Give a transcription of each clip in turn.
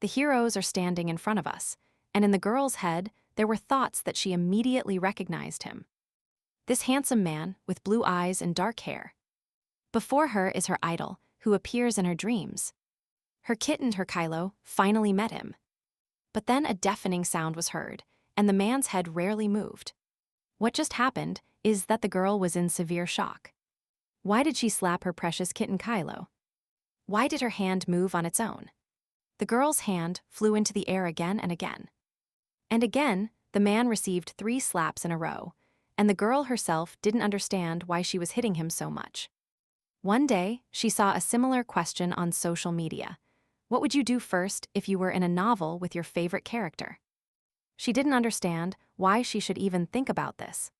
The heroes are standing in front of us, and in the girl's head, there were thoughts that she immediately recognized him. This handsome man, with blue eyes and dark hair. Before her is her idol, who appears in her dreams. Her kitten, her Kylo, finally met him. But then a deafening sound was heard, and the man's head rarely moved. What just happened is that the girl was in severe shock. Why did she slap her precious kitten Kylo? Why did her hand move on its own? The girl's hand flew into the air again and again. And again, the man received 3 slaps in a row, and the girl herself didn't understand why she was hitting him so much. One day, she saw a similar question on social media. What would you do first if you were in a novel with your favorite character? She didn't understand why she should even think about this.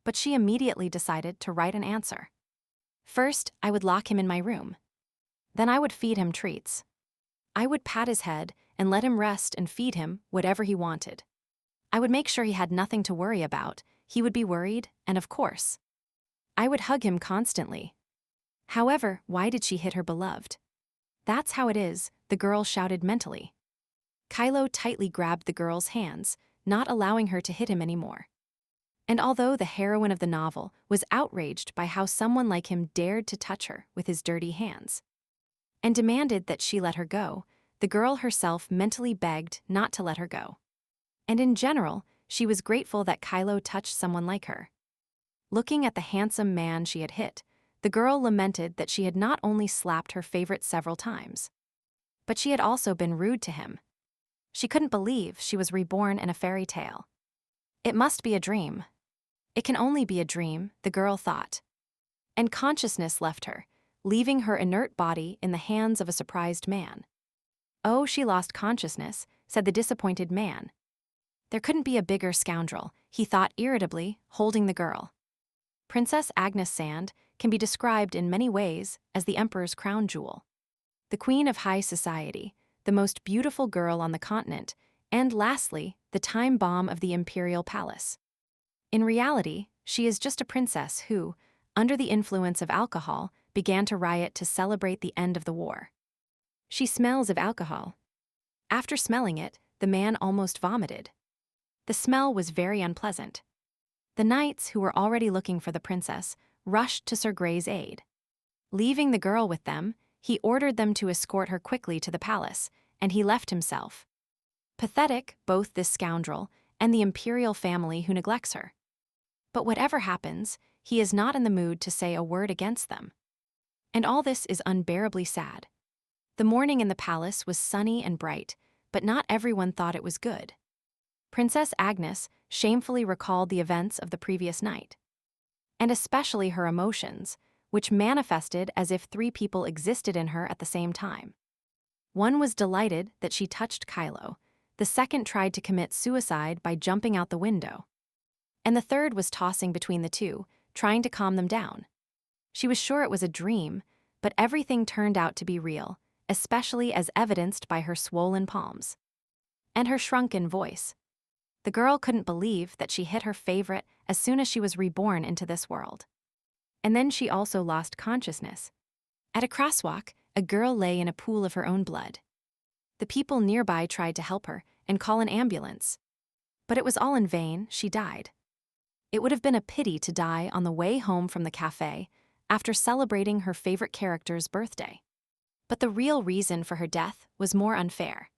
But she immediately decided to write an answer. First, I would lock him in my room. Then I would feed him treats. I would pat his head and let him rest and feed him whatever he wanted. I would make sure he had nothing to worry about. He would be worried, and of course, I would hug him constantly. However, why did she hit her beloved? That's how it is, the girl shouted mentally. Kylo tightly grabbed the girl's hands, not allowing her to hit him anymore. And although the heroine of the novel was outraged by how someone like him dared to touch her with his dirty hands, and demanded that she let her go, the girl herself mentally begged not to let her go. And in general, she was grateful that Kylo touched someone like her. Looking at the handsome man she had hit, the girl lamented that she had not only slapped her favorite several times, but she had also been rude to him. She couldn't believe she was reborn in a fairy tale. It must be a dream. It can only be a dream, the girl thought. And consciousness left her, leaving her inert body in the hands of a surprised man. Oh, she lost consciousness, said the disappointed man. There couldn't be a bigger scoundrel, he thought irritably, holding the girl. Princess Agnes Sand can be described in many ways as the emperor's crown jewel. The queen of high society, the most beautiful girl on the continent, and lastly, the time bomb of the imperial palace. In reality, she is just a princess who, under the influence of alcohol, began to riot to celebrate the end of the war. She smells of alcohol. After smelling it, the man almost vomited. The smell was very unpleasant. The knights, who were already looking for the princess, rushed to Sir Grey's aid. Leaving the girl with them, he ordered them to escort her quickly to the palace, and he left himself. Pathetic, both this scoundrel and the imperial family who neglects her. But whatever happens, he is not in the mood to say a word against them. And all this is unbearably sad. The morning in the palace was sunny and bright, but not everyone thought it was good. Princess Agnes shamefully recalled the events of the previous night, and especially her emotions, which manifested as if 3 people existed in her at the same time. One was delighted that she touched Kylo, the second tried to commit suicide by jumping out the window, and the third was tossing between the two, trying to calm them down. She was sure it was a dream, but everything turned out to be real, especially as evidenced by her swollen palms and her shrunken voice. The girl couldn't believe that she hit her favorite as soon as she was reborn into this world. And then she also lost consciousness. At a crosswalk, a girl lay in a pool of her own blood. The people nearby tried to help her and call an ambulance. But it was all in vain, she died. It would have been a pity to die on the way home from the cafe after celebrating her favorite character's birthday. But the real reason for her death was more unfair.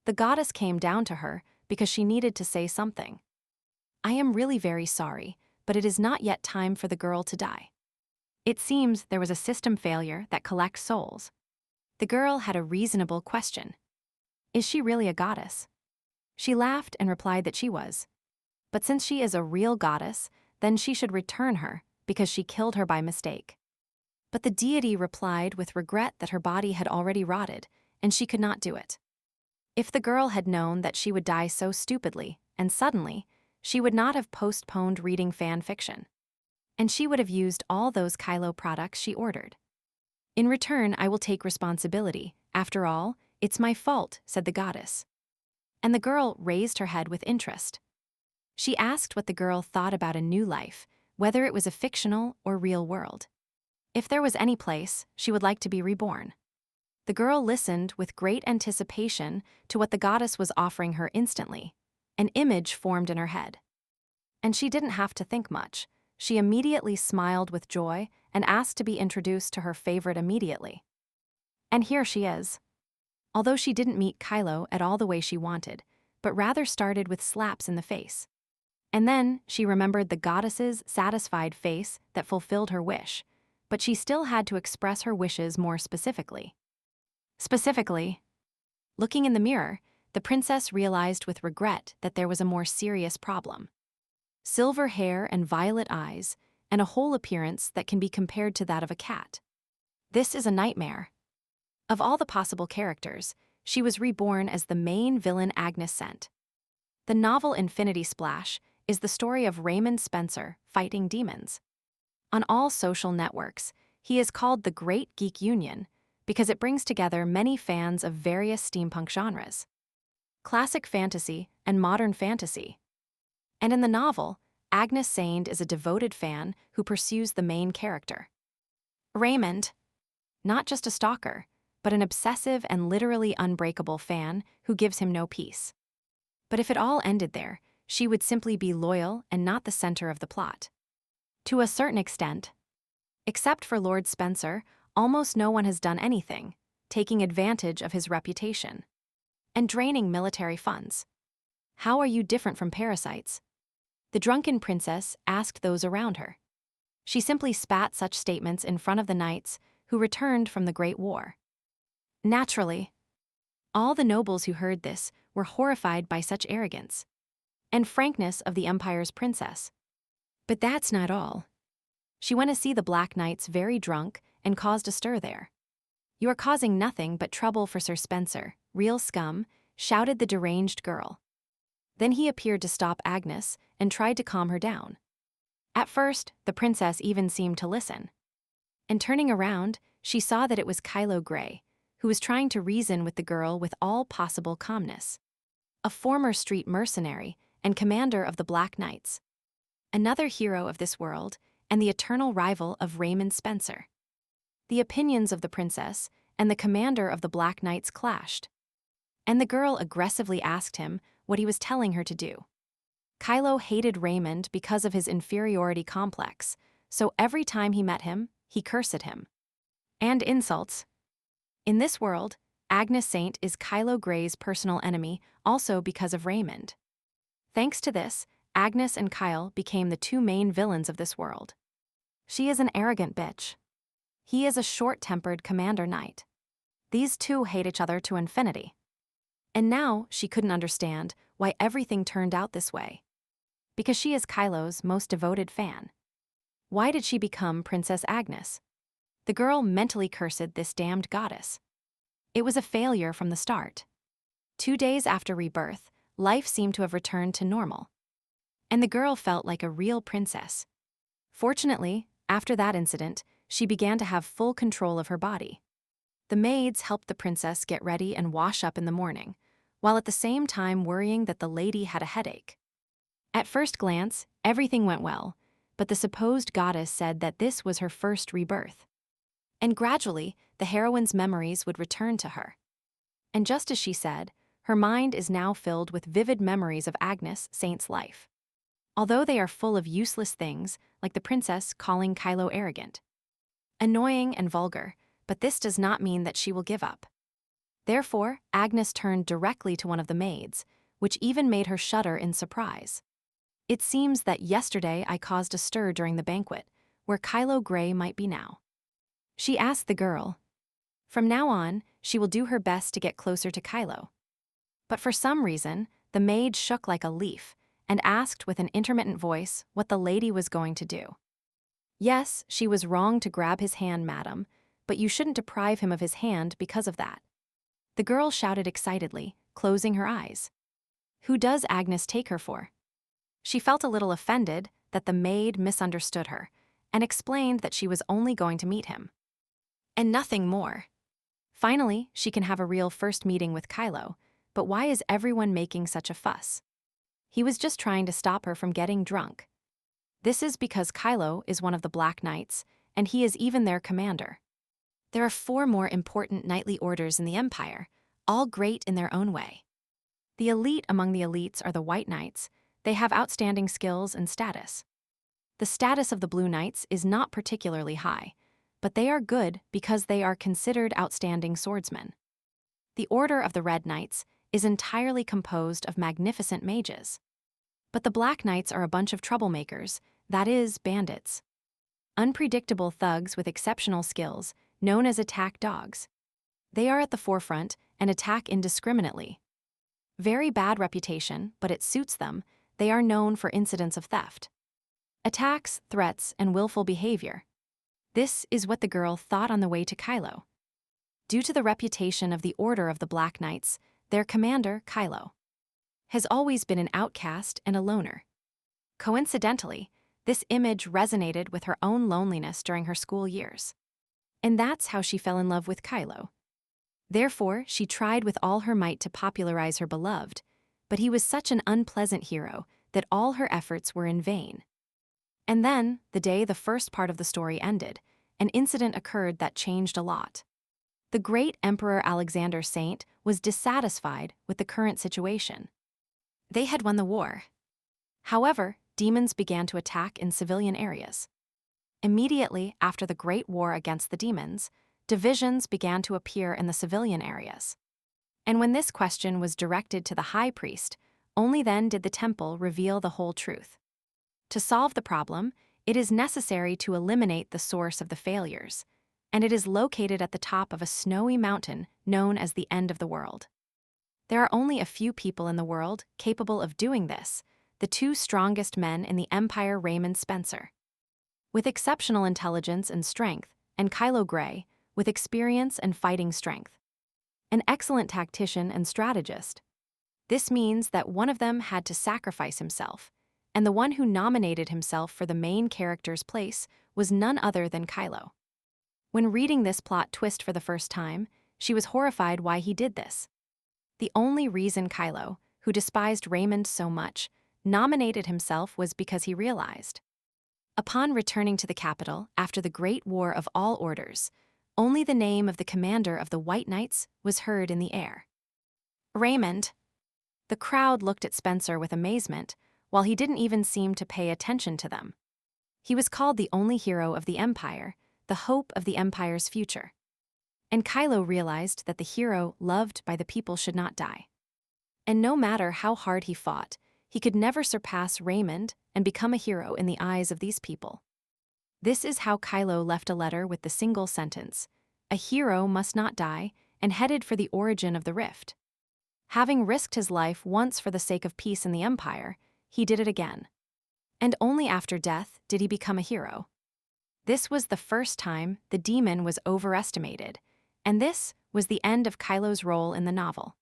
The goddess came down to her because she needed to say something. I am really very sorry, but it is not yet time for the girl to die. It seems there was a system failure that collects souls. The girl had a reasonable question. Is she really a goddess? She laughed and replied that she was. But since she is a real goddess, then she should return her, because she killed her by mistake. But the deity replied with regret that her body had already rotted, and she could not do it. If the girl had known that she would die so stupidly and suddenly, she would not have postponed reading fan fiction. And she would have used all those Kylo products she ordered. In return, I will take responsibility. After all, it's my fault, said the goddess. And the girl raised her head with interest. She asked what the girl thought about a new life, whether it was a fictional or real world. If there was any place, she would like to be reborn. The girl listened with great anticipation to what the goddess was offering her instantly. An image formed in her head. And she didn't have to think much. She immediately smiled with joy and asked to be introduced to her favorite immediately. And here she is. Although she didn't meet Kylo at all the way she wanted, but rather started with slaps in the face. And then she remembered the goddess's satisfied face that fulfilled her wish, but she still had to express her wishes more specifically. Specifically, looking in the mirror, the princess realized with regret that there was a more serious problem. Silver hair and violet eyes, and a whole appearance that can be compared to that of a cat. This is a nightmare. Of all the possible characters, she was reborn as the main villain Agnes sent. The novel Infinity Splash is the story of Raymond Spencer fighting demons. On all social networks, he is called the Great Geek Union because it brings together many fans of various steampunk genres. Classic fantasy and modern fantasy. And in the novel, Agnes Sand is a devoted fan who pursues the main character. Raymond, not just a stalker, but an obsessive and literally unbreakable fan who gives him no peace. But if it all ended there, she would simply be loyal and not the center of the plot. To a certain extent. Except for Lord Spencer, almost no one has done anything, taking advantage of his reputation. And draining military funds. How are you different from parasites? The drunken princess asked those around her. She simply spat such statements in front of the knights who returned from the Great War. Naturally, all the nobles who heard this were horrified by such arrogance and frankness of the Empire's princess. But that's not all. She went to see the Black Knights very drunk and caused a stir there. "You are causing nothing but trouble for Sir Spencer, real scum," shouted the deranged girl. Then he appeared to stop Agnes and tried to calm her down. At first, the princess even seemed to listen. And turning around, she saw that it was Kylo Grey, who was trying to reason with the girl with all possible calmness. A former street mercenary and commander of the Black Knights. Another hero of this world and the eternal rival of Raymond Spencer. The opinions of the princess and the commander of the Black Knights clashed. And the girl aggressively asked him what he was telling her to do. Kylo hated Raymond because of his inferiority complex, so every time he met him, he cursed him. And insults. In this world, Agnes Saint is Kylo Grey's personal enemy also because of Raymond. Thanks to this, Agnes and Kyle became the two main villains of this world. She is an arrogant bitch. He is a short-tempered commander knight. These two hate each other to infinity. And now she couldn't understand why everything turned out this way. Because she is Kylo's most devoted fan. Why did she become Princess Agnes? The girl mentally cursed this damned goddess. It was a failure from the start. 2 days after rebirth, life seemed to have returned to normal. And the girl felt like a real princess. Fortunately, after that incident, she began to have full control of her body. The maids helped the princess get ready and wash up in the morning, while at the same time worrying that the lady had a headache. At first glance, everything went well, but the supposed goddess said that this was her first rebirth. And gradually, the heroine's memories would return to her. And just as she said, her mind is now filled with vivid memories of Agnes Saint's life. Although they are full of useless things, like the princess calling Kylo arrogant. Annoying and vulgar, but this does not mean that she will give up. Therefore, Agnes turned directly to one of the maids, which even made her shudder in surprise. "It seems that yesterday I caused a stir during the banquet, where Kylo Grey might be now." She asked the girl. From now on, she will do her best to get closer to Kylo. But for some reason, the maid shook like a leaf and asked with an intermittent voice what the lady was going to do. Yes, she was wrong to grab his hand, madam, but you shouldn't deprive him of his hand because of that. The girl shouted excitedly, closing her eyes. Who does Agnes take her for? She felt a little offended that the maid misunderstood her and explained that she was only going to meet him. And nothing more. Finally, she can have a real first meeting with Kylo, but why is everyone making such a fuss? He was just trying to stop her from getting drunk. This is because Kylo is one of the Black Knights, and he is even their commander. There are 4 more important knightly orders in the empire, all great in their own way. The elite among the elites are the White Knights. They have outstanding skills and status. The status of the Blue Knights is not particularly high, but they are good because they are considered outstanding swordsmen. The Order of the Red Knights is entirely composed of magnificent mages. But the Black Knights are a bunch of troublemakers, that is, bandits. Unpredictable thugs with exceptional skills, known as attack dogs. They are at the forefront and attack indiscriminately. Very bad reputation, but it suits them. They are known for incidents of theft, attacks, threats, and willful behavior. This is what the girl thought on the way to Kylo. Due to the reputation of the Order of the Black Knights, their commander, Kylo, has always been an outcast and a loner. Coincidentally, this image resonated with her own loneliness during her school years. And that's how she fell in love with Kylo. Therefore, she tried with all her might to popularize her beloved, but he was such an unpleasant hero that all her efforts were in vain. And then, the day the first part of the story ended, an incident occurred that changed a lot. The great Emperor Alexander Saint was dissatisfied with the current situation. They had won the war. However, demons began to attack in civilian areas. Immediately after the Great War against the demons, divisions began to appear in the civilian areas. And when this question was directed to the high priest, only then did the temple reveal the whole truth. To solve the problem, it is necessary to eliminate the source of the failures, and it is located at the top of a snowy mountain known as the end of the world. There are only a few people in the world capable of doing this, the 2 strongest men in the Empire, Raymond Spencer, with exceptional intelligence and strength, and Kylo Grey, with experience and fighting strength. An excellent tactician and strategist. This means that one of them had to sacrifice himself, and the one who nominated himself for the main character's place was none other than Kylo. When reading this plot twist for the first time, she was horrified why he did this. The only reason Kylo, who despised Raymond so much, nominated himself was because he realized. Upon returning to the capital after the Great War of all orders, only the name of the commander of the White Knights was heard in the air. Raymond. The crowd looked at Spencer with amazement, while he didn't even seem to pay attention to them. He was called the only hero of the Empire, the hope of the Empire's future. And Kylo realized that the hero loved by the people should not die. And no matter how hard he fought, he could never surpass Raymond and become a hero in the eyes of these people. This is how Kylo left a letter with the single sentence, "A hero must not die," and headed for the origin of the rift. Having risked his life once for the sake of peace in the Empire, he did it again. And only after death did he become a hero. This was the first time the demon was overestimated, and this was the end of Kylo's role in the novel.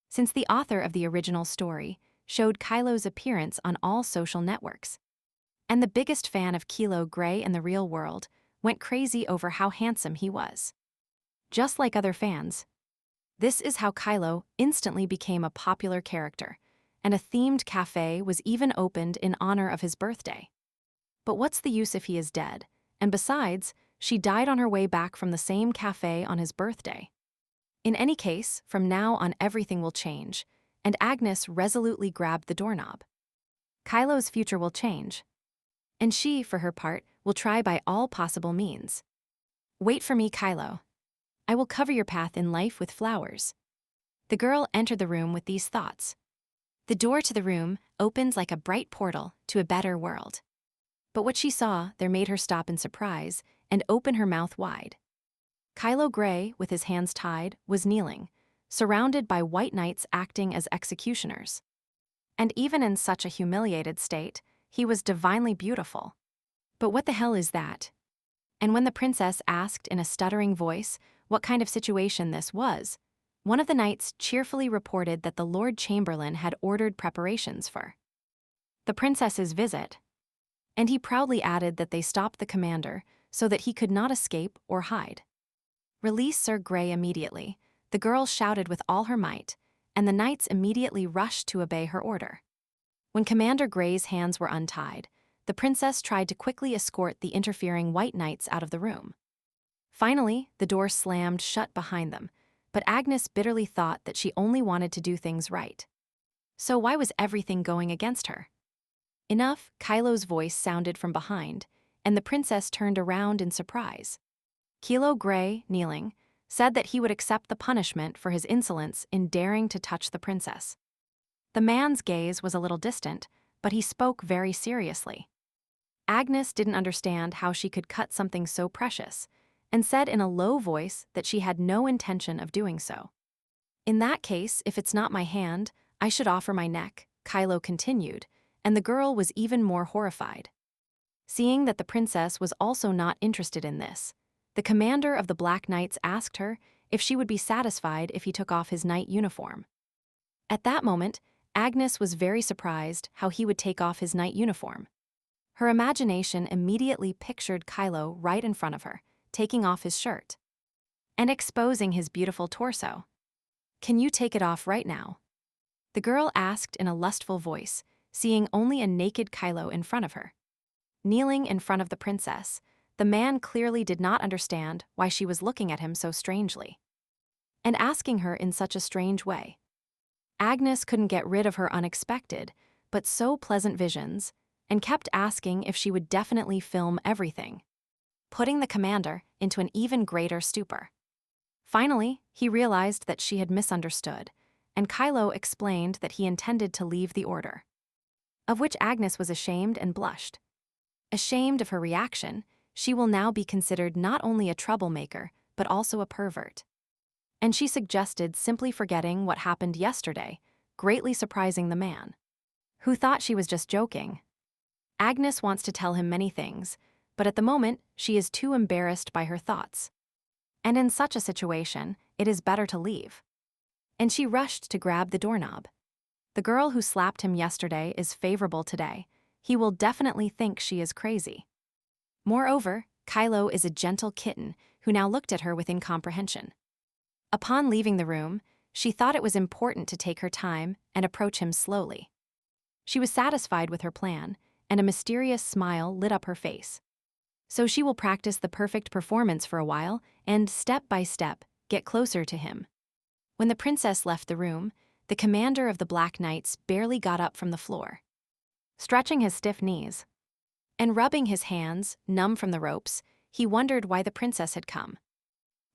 Since the author of the original story showed Kylo's appearance on all social networks, and the biggest fan of Kylo Grey in the real world went crazy over how handsome he was. Just like other fans, this is how Kylo instantly became a popular character, and a themed cafe was even opened in honor of his birthday. But what's the use if he is dead? And besides, she died on her way back from the same cafe on his birthday. In any case, from now on everything will change, and Agnes resolutely grabbed the doorknob. Kylo's future will change. And she, for her part, will try by all possible means. Wait for me, Kylo. I will cover your path in life with flowers. The girl entered the room with these thoughts. The door to the room opened like a bright portal to a better world. But what she saw there made her stop in surprise and open her mouth wide. Kylo Grey, with his hands tied, was kneeling, surrounded by White Knights acting as executioners. And even in such a humiliated state, he was divinely beautiful. But what the hell is that? And when the princess asked in a stuttering voice what kind of situation this was, one of the knights cheerfully reported that the Lord Chamberlain had ordered preparations for the princess's visit. And he proudly added that they stopped the commander so that he could not escape or hide. Release Sir Grey immediately, the girl shouted with all her might, and the knights immediately rushed to obey her order. When Commander Grey's hands were untied, the princess tried to quickly escort the interfering White Knights out of the room. Finally, the door slammed shut behind them, but Agnes bitterly thought that she only wanted to do things right. So why was everything going against her? Enough, Kylo's voice sounded from behind, and the princess turned around in surprise. Kilo Gray, kneeling, said that he would accept the punishment for his insolence in daring to touch the princess. The man's gaze was a little distant, but he spoke very seriously. Agnes didn't understand how she could cut something so precious, and said in a low voice that she had no intention of doing so. In that case, if it's not my hand, I should offer my neck, Kylo continued, and the girl was even more horrified. Seeing that the princess was also not interested in this, the commander of the Black Knights asked her if she would be satisfied if he took off his knight uniform. At that moment, Agnes was very surprised how he would take off his knight uniform. Her imagination immediately pictured Kylo right in front of her, taking off his shirt and exposing his beautiful torso. "Can you take it off right now?" the girl asked in a lustful voice, seeing only a naked Kylo in front of her. Kneeling in front of the princess, the man clearly did not understand why she was looking at him so strangely and asking her in such a strange way. Agnes couldn't get rid of her unexpected, but so pleasant visions, and kept asking if she would definitely film everything, putting the commander into an even greater stupor. Finally, he realized that she had misunderstood, and Kylo explained that he intended to leave the order, of which Agnes was ashamed and blushed. Ashamed of her reaction, she will now be considered not only a troublemaker, but also a pervert. And she suggested simply forgetting what happened yesterday, greatly surprising the man, who thought she was just joking. Agnes wants to tell him many things, but at the moment, she is too embarrassed by her thoughts. And in such a situation, it is better to leave. And she rushed to grab the doorknob. The girl who slapped him yesterday is favorable today. He will definitely think she is crazy. Moreover, Kylo is a gentle kitten who now looked at her with incomprehension. Upon leaving the room, she thought it was important to take her time and approach him slowly. She was satisfied with her plan, and a mysterious smile lit up her face. So she will practice the perfect performance for a while and, step by step, get closer to him. When the princess left the room, the commander of the Black Knights barely got up from the floor. Stretching his stiff knees and rubbing his hands, numb from the ropes, he wondered why the princess had come.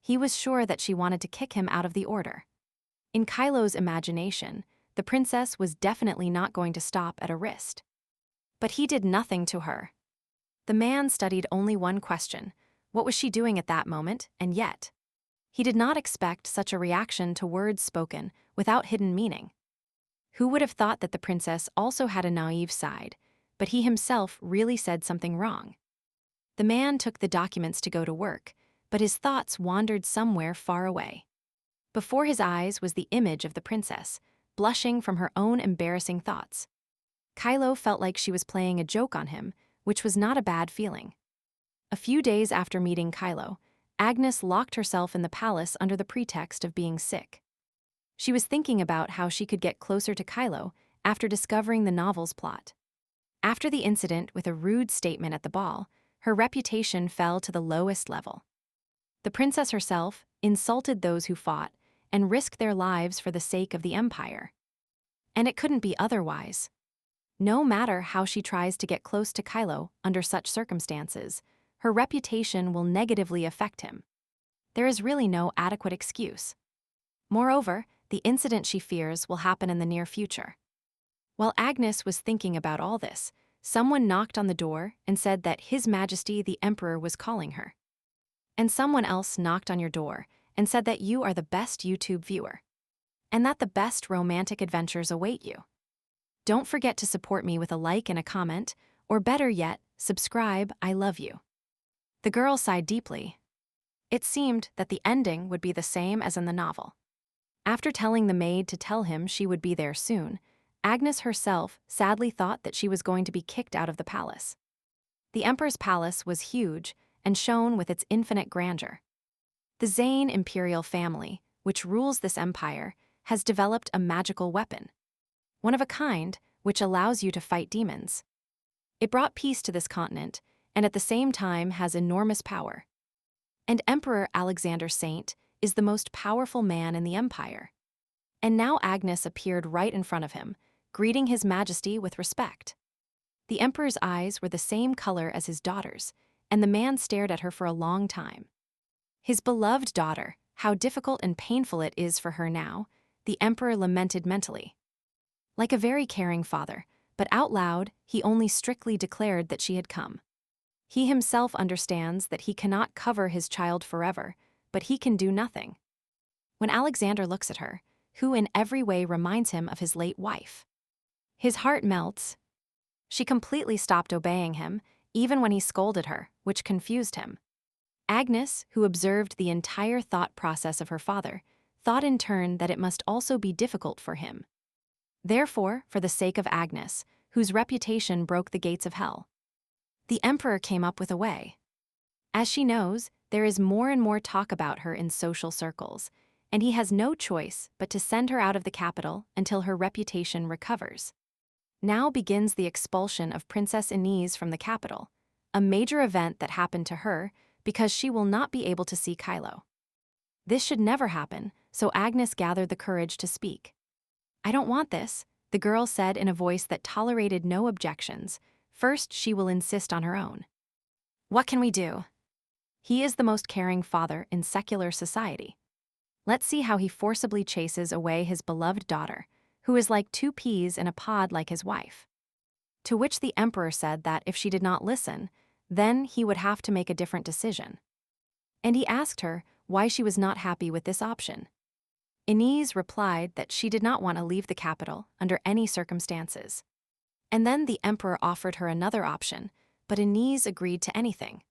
He was sure that she wanted to kick him out of the order. In Kylo's imagination, the princess was definitely not going to stop at a wrist. But he did nothing to her. The man studied only one question: what was she doing at that moment, and yet? He did not expect such a reaction to words spoken without hidden meaning. Who would have thought that the princess also had a naive side, but he himself really said something wrong. The man took the documents to go to work, but his thoughts wandered somewhere far away. Before his eyes was the image of the princess, blushing from her own embarrassing thoughts. Kylo felt like she was playing a joke on him, which was not a bad feeling. A few days after meeting Kylo, Agnes locked herself in the palace under the pretext of being sick. She was thinking about how she could get closer to Kylo after discovering the novel's plot. After the incident with a rude statement at the ball, her reputation fell to the lowest level. The princess herself insulted those who fought and risked their lives for the sake of the empire. And it couldn't be otherwise. No matter how she tries to get close to Kylo under such circumstances, her reputation will negatively affect him. There is really no adequate excuse. Moreover, the incident she fears will happen in the near future. While Agnes was thinking about all this, someone knocked on the door and said that His Majesty the Emperor was calling her. And someone else knocked on your door and said that you are the best YouTube viewer, and that the best romantic adventures await you. Don't forget to support me with a like and a comment, or better yet, subscribe. I love you. The girl sighed deeply. It seemed that the ending would be the same as in the novel. After telling the maid to tell him she would be there soon, Agnes herself sadly thought that she was going to be kicked out of the palace. The Emperor's palace was huge and shone with its infinite grandeur. The Zane imperial family, which rules this empire, has developed a magical weapon, one of a kind, which allows you to fight demons. It brought peace to this continent, and at the same time has enormous power. And Emperor Alexander Saint is the most powerful man in the empire. And now Agnes appeared right in front of him, greeting His Majesty with respect. The emperor's eyes were the same color as his daughter's, and the man stared at her for a long time. His beloved daughter, how difficult and painful it is for her now, the emperor lamented mentally. Like a very caring father, but out loud, he only strictly declared that she had come. He himself understands that he cannot cover his child forever, but he can do nothing. When Alexander looks at her, who in every way reminds him of his late wife, his heart melts. She completely stopped obeying him, even when he scolded her, which confused him. Agnes, who observed the entire thought process of her father, thought in turn that it must also be difficult for him. Therefore, for the sake of Agnes, whose reputation broke the gates of hell, the emperor came up with a way. As she knows, there is more and more talk about her in social circles, and he has no choice but to send her out of the capital until her reputation recovers. Now begins the expulsion of Princess Inez from the capital, a major event that happened to her because she will not be able to see Kylo. This should never happen, so Agnes gathered the courage to speak. "I don't want this," the girl said in a voice that tolerated no objections. First, she will insist on her own. "What can we do?" He is the most caring father in secular society. Let's see how he forcibly chases away his beloved daughter, who is like two peas in a pod like his wife. To which the emperor said that if she did not listen, then he would have to make a different decision. And he asked her why she was not happy with this option. Inez replied that she did not want to leave the capital under any circumstances. And then the emperor offered her another option, but Inez agreed to anything.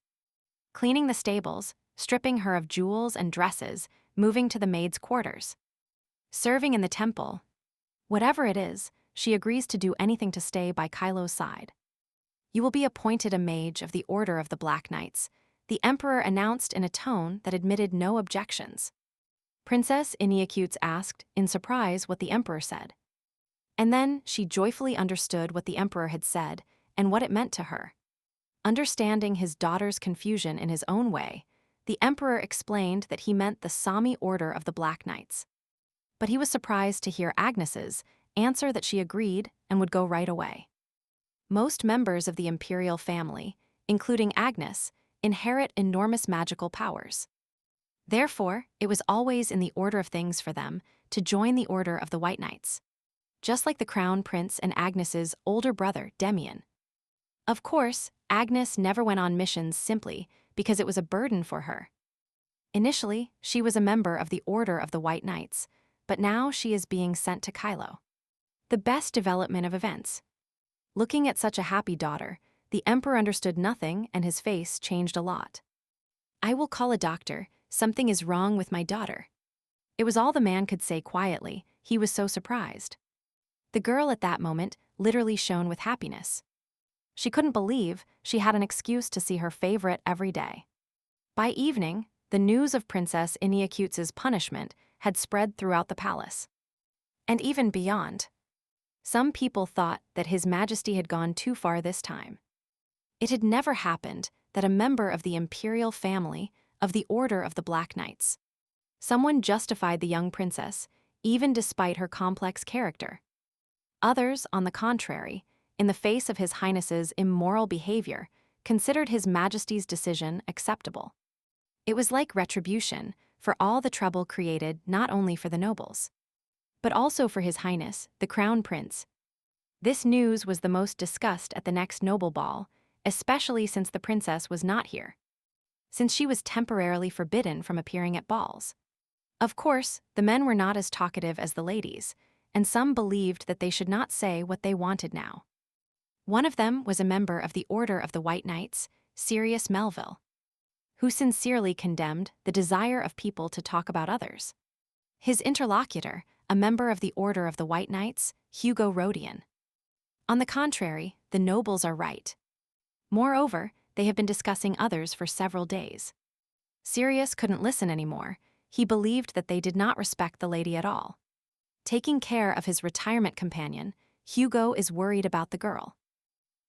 Cleaning the stables, stripping her of jewels and dresses, moving to the maid's quarters, serving in the temple. Whatever it is, she agrees to do anything to stay by Kylo's side. "You will be appointed a mage of the Order of the Black Knights," the emperor announced in a tone that admitted no objections. Princess Iniakutes asked, in surprise, what the emperor said. And then she joyfully understood what the emperor had said and what it meant to her. Understanding his daughter's confusion in his own way, the emperor explained that he meant the Sami Order of the Black Knights. But he was surprised to hear Agnes's answer that she agreed and would go right away. Most members of the imperial family, including Agnes, inherit enormous magical powers. Therefore, it was always in the order of things for them to join the Order of the White Knights, just like the Crown Prince and Agnes's older brother, Demian. Of course, Agnes never went on missions simply because it was a burden for her. Initially, she was a member of the Order of the White Knights, but now she is being sent to Kylo. The best development of events. Looking at such a happy daughter, the emperor understood nothing and his face changed a lot. "I will call a doctor. Something is wrong with my daughter." It was all the man could say quietly. He was so surprised. The girl at that moment literally shone with happiness. She couldn't believe she had an excuse to see her favorite every day. By evening, the news of Princess Iniakutes' punishment had spread throughout the palace. And even beyond. Some people thought that His Majesty had gone too far this time. It had never happened that a member of the imperial family of the Order of the Black Knights, someone justified the young princess, even despite her complex character. Others, on the contrary, in the face of His Highness's immoral behavior, considered His Majesty's decision acceptable. It was like retribution for all the trouble created not only for the nobles, but also for His Highness, the Crown Prince. This news was the most discussed at the next noble ball, especially since the princess was not here, since she was temporarily forbidden from appearing at balls. Of course, the men were not as talkative as the ladies, and some believed that they should not say what they wanted now. One of them was a member of the Order of the White Knights, Sirius Melville, who sincerely condemned the desire of people to talk about others. His interlocutor, a member of the Order of the White Knights, Hugo Rodian. On the contrary, the nobles are right. Moreover, they have been discussing others for several days. Sirius couldn't listen anymore. He believed that they did not respect the lady at all. Taking care of his retirement companion, Hugo is worried about the girl.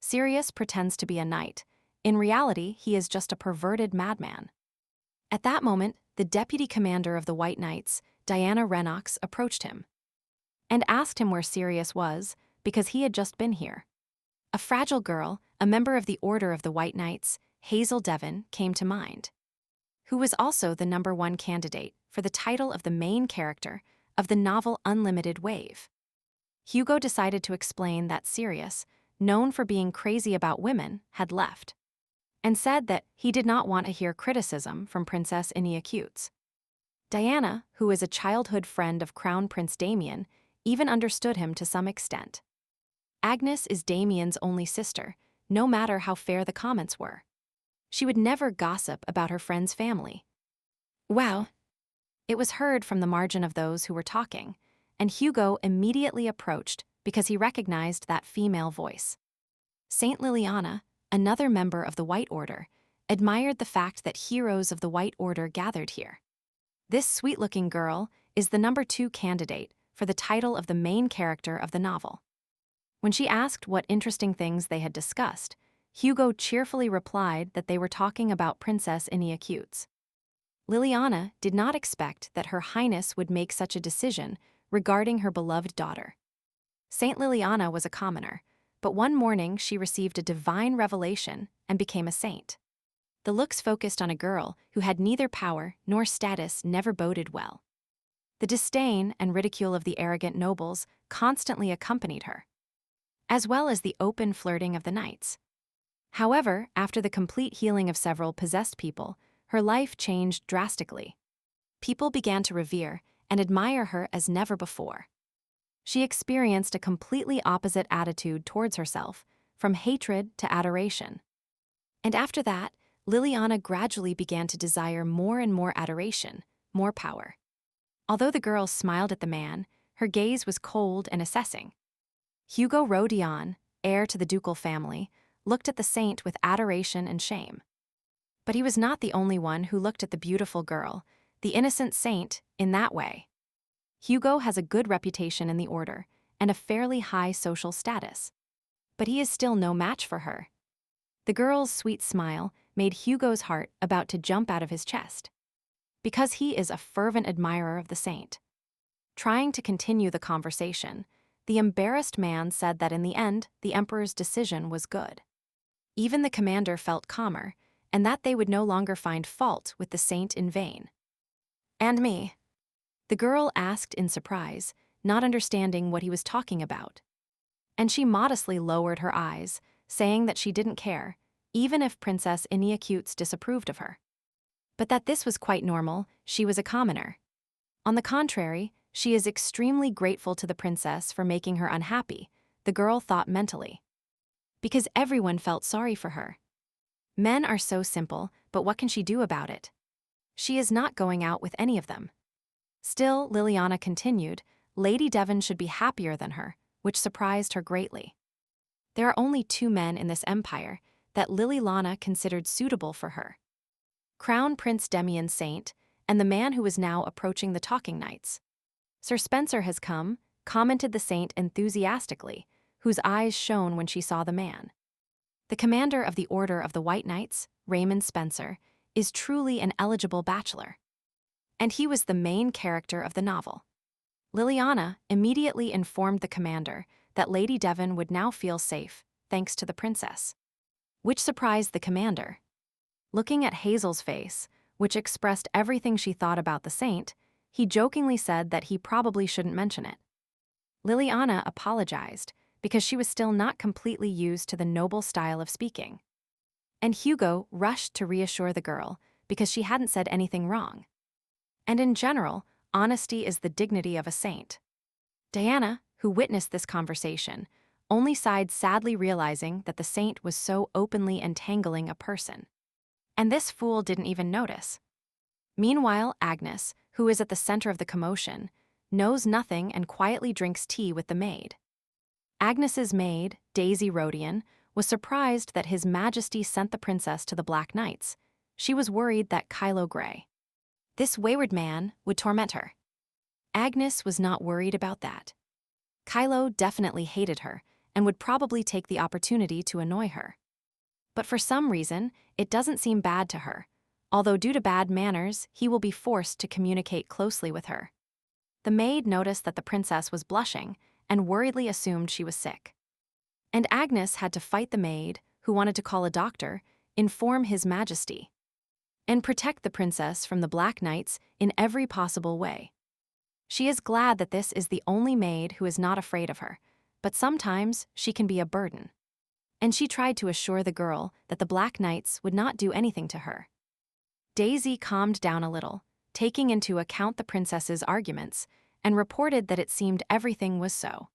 Sirius pretends to be a knight. In reality, he is just a perverted madman. At that moment, the deputy commander of the White Knights, Diana Rennox, approached him and asked him where Sirius was, because he had just been here. A fragile girl, a member of the Order of the White Knights, Hazel Devon, came to mind, who was also the #1 candidate for the title of the main character of the novel Unlimited Wave. Hugo decided to explain that Sirius, known for being crazy about women, had left, and said that he did not want to hear criticism from Princess Iniakutes. Diana, who is a childhood friend of Crown Prince Damien, even understood him to some extent. Agnes is Damien's only sister, no matter how fair the comments were. She would never gossip about her friend's family. Wow! It was heard from the margin of those who were talking, and Hugo immediately approached because he recognized that female voice. Saint Liliana, another member of the White Order, admired the fact that heroes of the White Order gathered here. This sweet-looking girl is the #2 candidate for the title of the main character of the novel. When she asked what interesting things they had discussed, Hugo cheerfully replied that they were talking about Princess Iniakutes. Liliana did not expect that Her Highness would make such a decision regarding her beloved daughter. Saint Liliana was a commoner, but one morning she received a divine revelation and became a saint. The looks focused on a girl who had neither power nor status never boded well. The disdain and ridicule of the arrogant nobles constantly accompanied her, as well as the open flirting of the knights. However, after the complete healing of several possessed people, her life changed drastically. People began to revere and admire her as never before. She experienced a completely opposite attitude towards herself, from hatred to adoration. And after that, Liliana gradually began to desire more and more adoration, more power. Although the girl smiled at the man, her gaze was cold and assessing. Hugo Rodion, heir to the ducal family, looked at the saint with adoration and shame. But he was not the only one who looked at the beautiful girl, the innocent saint, in that way. Hugo has a good reputation in the order and a fairly high social status. But he is still no match for her. The girl's sweet smile made Hugo's heart about to jump out of his chest, because he is a fervent admirer of the saint. Trying to continue the conversation, the embarrassed man said that in the end, the emperor's decision was good. Even the commander felt calmer, and that they would no longer find fault with the saint in vain. "And me?" the girl asked in surprise, not understanding what he was talking about. And she modestly lowered her eyes, saying that she didn't care, even if Princess Iniakutes disapproved of her. But that this was quite normal, she was a commoner. On the contrary, she is extremely grateful to the princess for making her unhappy, the girl thought mentally. Because everyone felt sorry for her. Men are so simple, but what can she do about it? She is not going out with any of them. Still, Liliana continued, Lady Devon should be happier than her, which surprised her greatly. There are only 2 men in this empire that Liliana considered suitable for her. Crown Prince Damien Saint, and the man who is now approaching the Talking Knights. Sir Spencer has come, commented the saint enthusiastically, whose eyes shone when she saw the man. The commander of the Order of the White Knights, Raymond Spencer, is truly an eligible bachelor. And he was the main character of the novel. Liliana immediately informed the commander that Lady Devon would now feel safe, thanks to the princess. Which surprised the commander. Looking at Hazel's face, which expressed everything she thought about the saint, he jokingly said that he probably shouldn't mention it. Liliana apologized, because she was still not completely used to the noble style of speaking. And Hugo rushed to reassure the girl, because she hadn't said anything wrong. And in general, honesty is the dignity of a saint. Diana, who witnessed this conversation, only sighed sadly, realizing that the saint was so openly entangling a person. And this fool didn't even notice. Meanwhile, Agnes, who is at the center of the commotion, knows nothing and quietly drinks tea with the maid. Agnes's maid, Daisy Rodion, was surprised that His Majesty sent the princess to the Black Knights. She was worried that Kylo Grey, this wayward man, would torment her. Agnes was not worried about that. Kylo definitely hated her and would probably take the opportunity to annoy her. But for some reason, it doesn't seem bad to her, although due to bad manners, he will be forced to communicate closely with her. The maid noticed that the princess was blushing and worriedly assumed she was sick. And Agnes had to fight the maid, who wanted to call a doctor, inform His Majesty, and protect the princess from the Black Knights in every possible way. She is glad that this is the only maid who is not afraid of her, but sometimes she can be a burden. And she tried to assure the girl that the Black Knights would not do anything to her. Daisy calmed down a little, taking into account the princess's arguments, and reported that it seemed everything was so.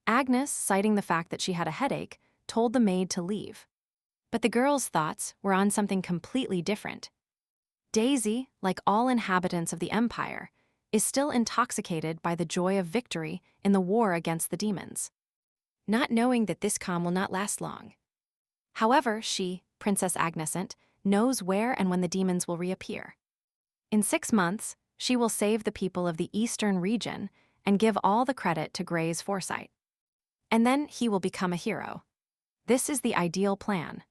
Agnes, citing the fact that she had a headache, told the maid to leave. But the girl's thoughts were on something completely different. Daisy, like all inhabitants of the Empire, is still intoxicated by the joy of victory in the war against the demons, not knowing that this calm will not last long. However, she, Princess Agnescent, knows where and when the demons will reappear. In 6 months, she will save the people of the Eastern region and give all the credit to Gray's foresight. And then he will become a hero. This is the ideal plan.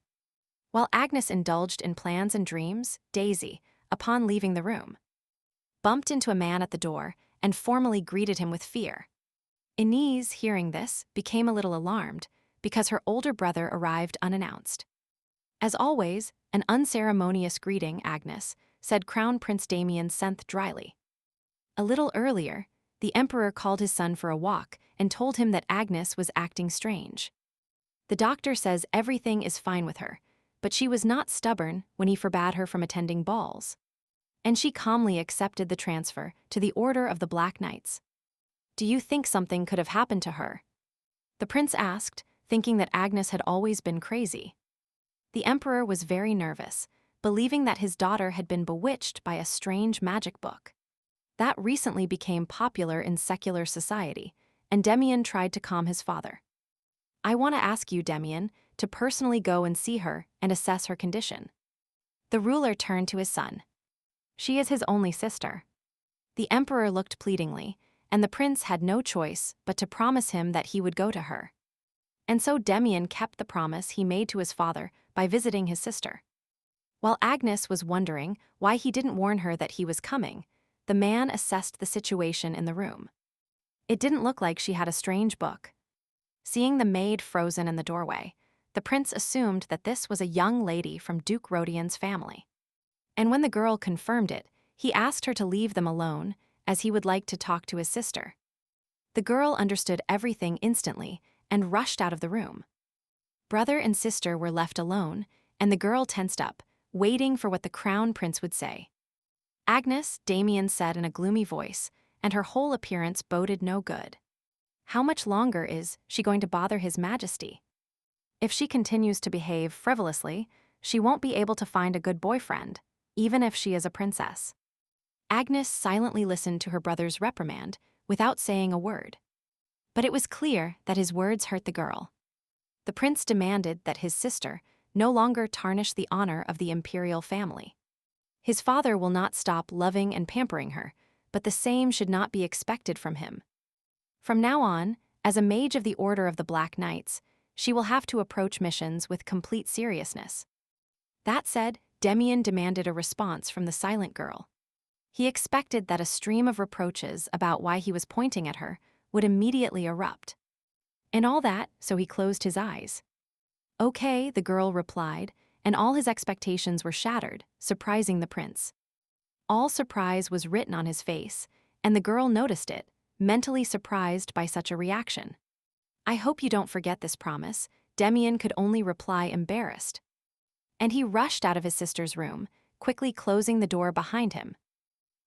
While Agnes indulged in plans and dreams, Daisy, upon leaving the room, bumped into a man at the door and formally greeted him with fear. Inez, hearing this, became a little alarmed because her older brother arrived unannounced. As always, an unceremonious greeting, Agnes, said Crown Prince Damien Senth dryly. A little earlier, the Emperor called his son for a walk and told him that Agnes was acting strange. The doctor says everything is fine with her, but she was not stubborn when he forbade her from attending balls. And she calmly accepted the transfer to the Order of the Black Knights. Do you think something could have happened to her? The prince asked, thinking that Agnes had always been crazy. The Emperor was very nervous, believing that his daughter had been bewitched by a strange magic book that recently became popular in secular society, and Demian tried to calm his father. I want to ask you, Demian, to personally go and see her and assess her condition. The ruler turned to his son. She is his only sister. The Emperor looked pleadingly, and the prince had no choice but to promise him that he would go to her. And so Demian kept the promise he made to his father by visiting his sister. While Agnes was wondering why he didn't warn her that he was coming, the man assessed the situation in the room. It didn't look like she had a strange book. Seeing the maid frozen in the doorway, the prince assumed that this was a young lady from Duke Rodian's family. And when the girl confirmed it, he asked her to leave them alone, as he would like to talk to his sister. The girl understood everything instantly and rushed out of the room. Brother and sister were left alone, and the girl tensed up, waiting for what the crown prince would say. Agnes, Damien said in a gloomy voice, and her whole appearance boded no good. How much longer is she going to bother His Majesty? If she continues to behave frivolously, she won't be able to find a good boyfriend, even if she is a princess. Agnes silently listened to her brother's reprimand without saying a word. But it was clear that his words hurt the girl. The prince demanded that his sister no longer tarnish the honor of the imperial family. His father will not stop loving and pampering her, but the same should not be expected from him. From now on, as a mage of the Order of the Black Knights, she will have to approach missions with complete seriousness. That said, Demian demanded a response from the silent girl. He expected that a stream of reproaches about why he was pointing at her would immediately erupt. And all that, so he closed his eyes. Okay, the girl replied, and all his expectations were shattered, surprising the prince. All surprise was written on his face, and the girl noticed it, mentally surprised by such a reaction. I hope you don't forget this promise, Demian could only reply embarrassed. And he rushed out of his sister's room, quickly closing the door behind him.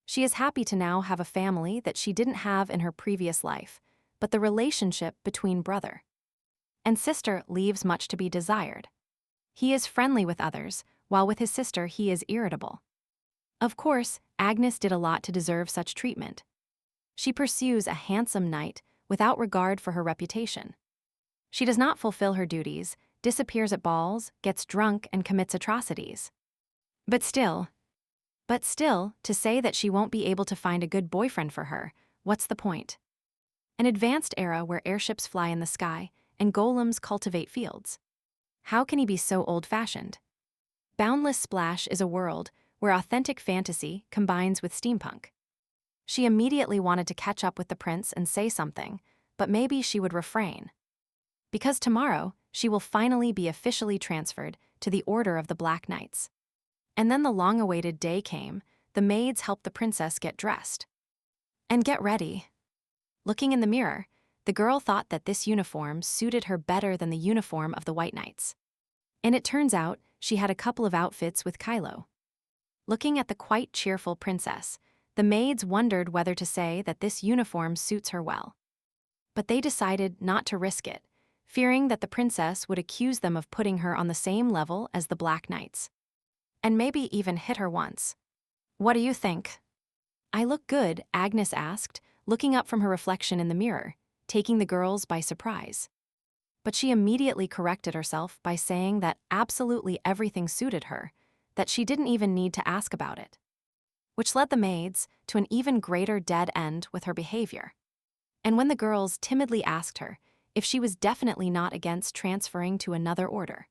She is happy to now have a family that she didn't have in her previous life, but the relationship between brother and sister leaves much to be desired. He is friendly with others, while with his sister he is irritable. Of course, Agnes did a lot to deserve such treatment. She pursues a handsome knight without regard for her reputation. She does not fulfill her duties, disappears at balls, gets drunk, and commits atrocities. But still, to say that she won't be able to find a good boyfriend for her, what's the point? An advanced era where airships fly in the sky and golems cultivate fields. How can he be so old-fashioned? Boundless Splash is a world where authentic fantasy combines with steampunk. She immediately wanted to catch up with the prince and say something, but maybe she would refrain. Because tomorrow, she will finally be officially transferred to the Order of the Black Knights. And then the long-awaited day came. The maids helped the princess get dressed. And get ready. Looking in the mirror, the girl thought that this uniform suited her better than the uniform of the White Knights. And it turns out she had a couple of outfits with Kylo. Looking at the quite cheerful princess, the maids wondered whether to say that this uniform suits her well. But they decided not to risk it, fearing that the princess would accuse them of putting her on the same level as the Black Knights. And maybe even hit her once. "What do you think?" "I look good," Agnes asked, looking up from her reflection in the mirror, taking the girls by surprise. But she immediately corrected herself by saying that absolutely everything suited her, that she didn't even need to ask about it. Which led the maids to an even greater dead end with her behavior. And when the girls timidly asked her if she was definitely not against transferring to another order,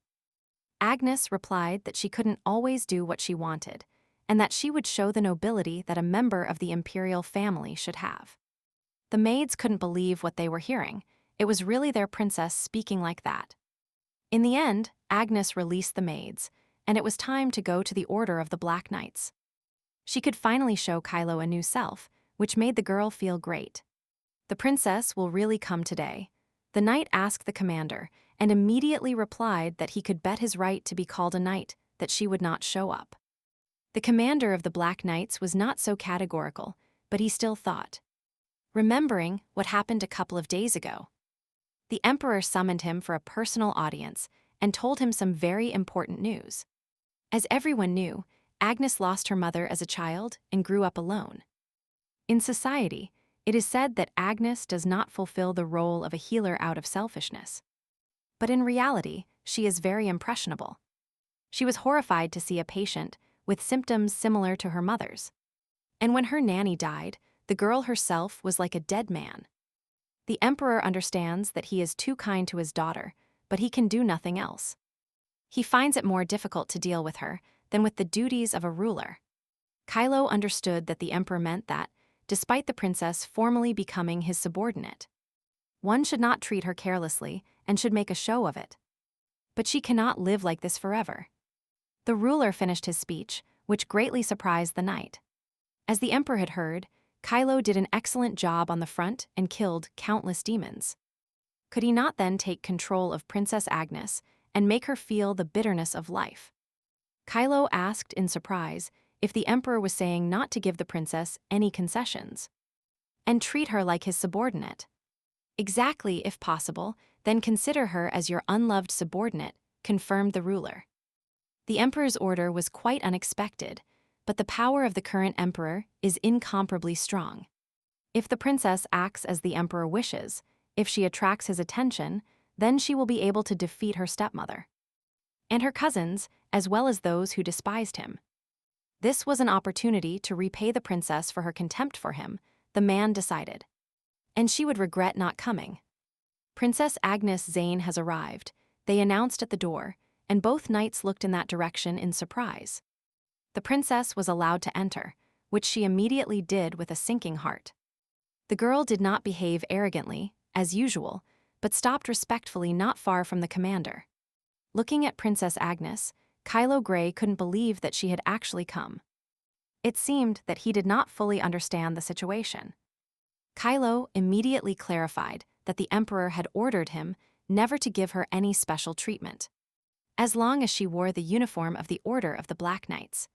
Agnes replied that she couldn't always do what she wanted, and that she would show the nobility that a member of the imperial family should have. The maids couldn't believe what they were hearing. It was really their princess speaking like that. In the end, Agnes released the maids, and it was time to go to the Order of the Black Knights. She could finally show Kylo a new self, which made the girl feel great. The princess will really come today. The knight asked the commander, and immediately replied that he could bet his right to be called a knight that she would not show up. The commander of the Black Knights was not so categorical, but he still thought. Remembering what happened a couple of days ago, the emperor summoned him for a personal audience and told him some very important news. As everyone knew, Agnes lost her mother as a child and grew up alone. In society, it is said that Agnes does not fulfill the role of a healer out of selfishness. But in reality, she is very impressionable. She was horrified to see a patient with symptoms similar to her mother's. And when her nanny died, the girl herself was like a dead man. The emperor understands that he is too kind to his daughter, but he can do nothing else. He finds it more difficult to deal with her than with the duties of a ruler. Kylo understood that the emperor meant that, despite the princess formally becoming his subordinate, one should not treat her carelessly and should make a show of it. But she cannot live like this forever. The ruler finished his speech, which greatly surprised the knight. As the emperor had heard, Kylo did an excellent job on the front and killed countless demons. Could he not then take control of Princess Agnes and make her feel the bitterness of life? Kylo asked in surprise if the emperor was saying not to give the princess any concessions and treat her like his subordinate. Exactly, if possible, then consider her as your unloved subordinate, confirmed the ruler. The emperor's order was quite unexpected, but the power of the current emperor is incomparably strong. If the princess acts as the emperor wishes, if she attracts his attention, then she will be able to defeat her stepmother and her cousins, as well as those who despised him. This was an opportunity to repay the princess for her contempt for him, the man decided. And she would regret not coming. Princess Agnes Zane has arrived, they announced at the door, and both knights looked in that direction in surprise. The princess was allowed to enter, which she immediately did with a sinking heart. The girl did not behave arrogantly, as usual, but stopped respectfully not far from the commander. Looking at Princess Agnes, Kylo Grey couldn't believe that she had actually come. It seemed that he did not fully understand the situation. Kylo immediately clarified that the emperor had ordered him never to give her any special treatment, as long as she wore the uniform of the Order of the Black Knights.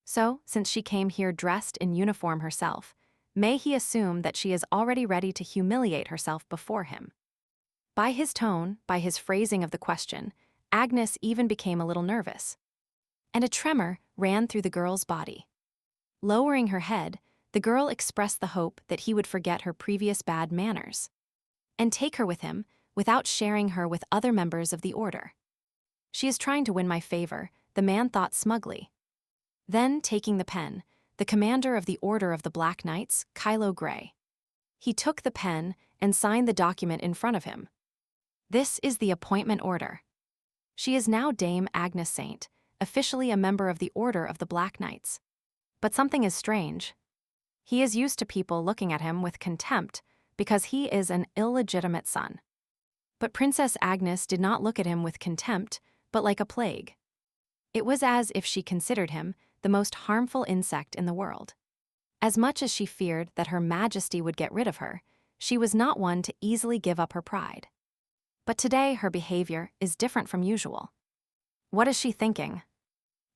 So, since she came here dressed in uniform herself, may he assume that she is already ready to humiliate herself before him. By his tone, by his phrasing of the question, Agnes even became a little nervous. And a tremor ran through the girl's body. Lowering her head, the girl expressed the hope that he would forget her previous bad manners and take her with him without sharing her with other members of the order. She is trying to win my favor, the man thought smugly. Then, taking the pen, the commander of the Order of the Black Knights, Kylo Grey. He took the pen and signed the document in front of him. This is the appointment order. She is now Dame Agnes Saint, officially a member of the Order of the Black Knights. But something is strange. He is used to people looking at him with contempt because he is an illegitimate son. But Princess Agnes did not look at him with contempt, but like a plague. It was as if she considered him the most harmful insect in the world. As much as she feared that Her Majesty would get rid of her, she was not one to easily give up her pride. But today her behavior is different from usual. What is she thinking?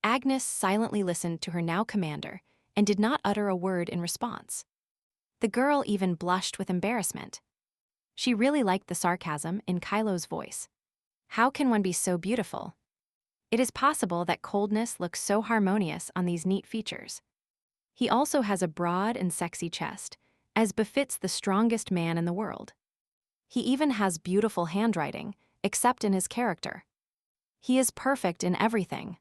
Agnes silently listened to her now commander and did not utter a word in response. The girl even blushed with embarrassment. She really liked the sarcasm in Kylo's voice. How can one be so beautiful? It is possible that coldness looks so harmonious on these neat features. He also has a broad and sexy chest, as befits the strongest man in the world. He even has beautiful handwriting, except in his character. He is perfect in everything.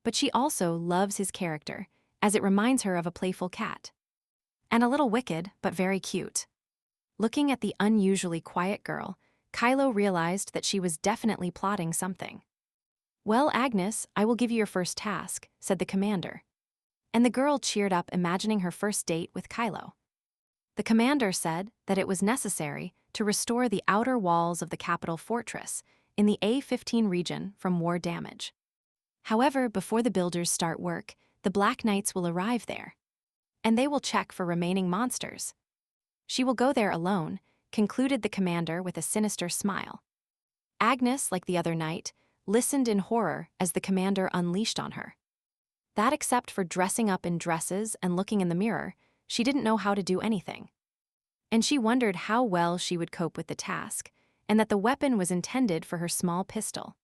But she also loves his character, as it reminds her of a playful cat. And a little wicked, but very cute. Looking at the unusually quiet girl, Kylo realized that she was definitely plotting something. "Well, Agnes, I will give you your first task," said the commander. And the girl cheered up, imagining her first date with Kylo. The commander said that it was necessary to restore the outer walls of the capital fortress in the A15 region from war damage. However, before the builders start work, the Black Knights will arrive there. And they will check for remaining monsters. She will go there alone, concluded the commander with a sinister smile. Agnes, like the other knight, listened in horror as the commander unleashed on her. That except for dressing up in dresses and looking in the mirror, she didn't know how to do anything. And she wondered how well she would cope with the task, and that the weapon was intended for her small pistol.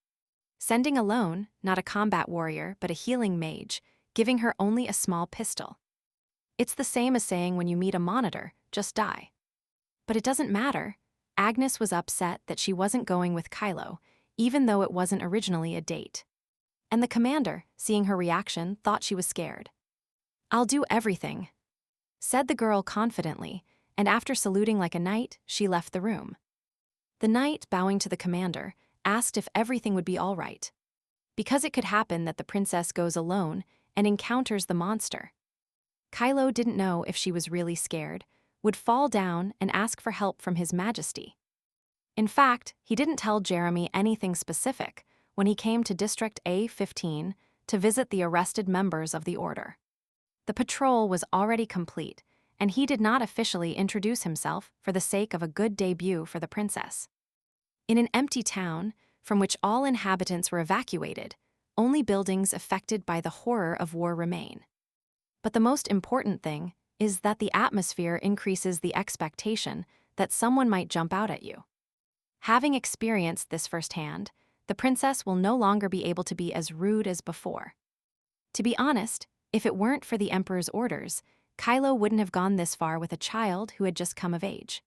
Sending alone, not a combat warrior, but a healing mage, giving her only a small pistol. It's the same as saying when you meet a monitor, just die. But it doesn't matter. Agnes was upset that she wasn't going with Kylo, even though it wasn't originally a date. And the commander, seeing her reaction, thought she was scared. "I'll do everything," said the girl confidently, and after saluting like a knight, she left the room. The knight, bowing to the commander, asked if everything would be all right, because it could happen that the princess goes alone and encounters the monster. Kylo didn't know if she was really scared, would fall down and ask for help from His Majesty. In fact, he didn't tell Jeremy anything specific when he came to District A15 to visit the arrested members of the Order. The patrol was already complete, and he did not officially introduce himself for the sake of a good debut for the princess. In an empty town, from which all inhabitants were evacuated, only buildings affected by the horror of war remain. But the most important thing is that the atmosphere increases the expectation that someone might jump out at you. Having experienced this firsthand, the princess will no longer be able to be as rude as before. To be honest, if it weren't for the Emperor's orders, Kylo wouldn't have gone this far with a child who had just come of age.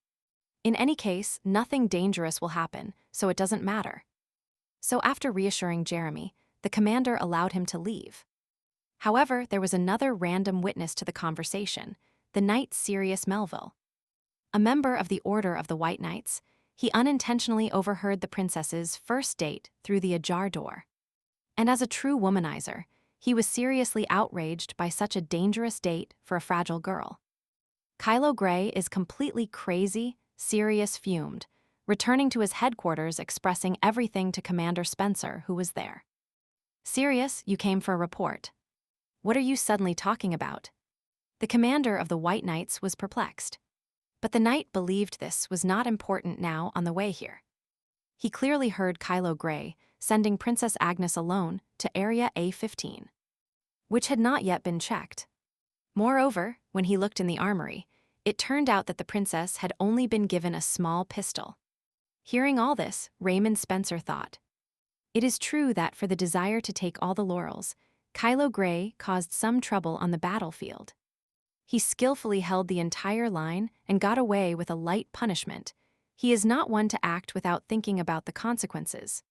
In any case, nothing dangerous will happen, so it doesn't matter. So after reassuring Jeremy, the commander allowed him to leave. However, there was another random witness to the conversation, the knight Sirius Melville. A member of the Order of the White Knights, he unintentionally overheard the princess's first date through the ajar door. And as a true womanizer, he was seriously outraged by such a dangerous date for a fragile girl. Kylo Grey is completely crazy, Sirius fumed, returning to his headquarters expressing everything to Commander Spencer, who was there. "Sirius, you came for a report. What are you suddenly talking about?" The commander of the White Knights was perplexed. But the knight believed this was not important now on the way here. He clearly heard Kylo Grey sending Princess Agnes alone to Area A15, which had not yet been checked. Moreover, when he looked in the armory, it turned out that the princess had only been given a small pistol. Hearing all this, Raymond Spencer thought, "It is true that for the desire to take all the laurels, Kylo Grey caused some trouble on the battlefield. He skillfully held the entire line and got away with a light punishment. He is not one to act without thinking about the consequences.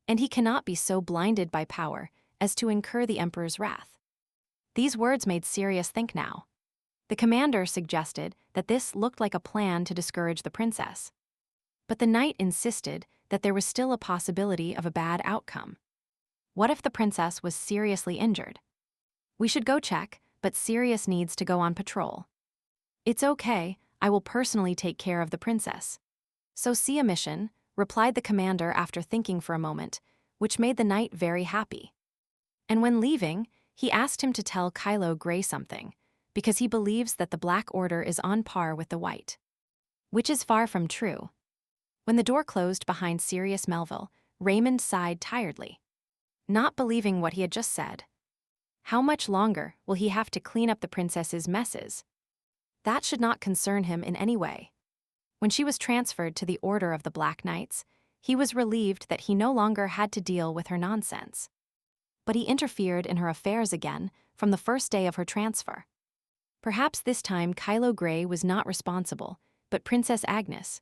And he cannot be so blinded by power as to incur the Emperor's wrath." These words made Sirius think now. The commander suggested that this looked like a plan to discourage the princess. But the knight insisted that there was still a possibility of a bad outcome. What if the princess was seriously injured? We should go check, but Sirius needs to go on patrol. It's okay, I will personally take care of the princess. So see a mission, replied the commander after thinking for a moment, which made the knight very happy. And when leaving, he asked him to tell Kylo Grey something, because he believes that the Black Order is on par with the White. Which is far from true. When the door closed behind Sirius Melville, Raymond sighed tiredly, not believing what he had just said. How much longer will he have to clean up the princess's messes? That should not concern him in any way. When she was transferred to the Order of the Black Knights, he was relieved that he no longer had to deal with her nonsense. But he interfered in her affairs again from the first day of her transfer. Perhaps this time Kylo Grey was not responsible, but Princess Agnes.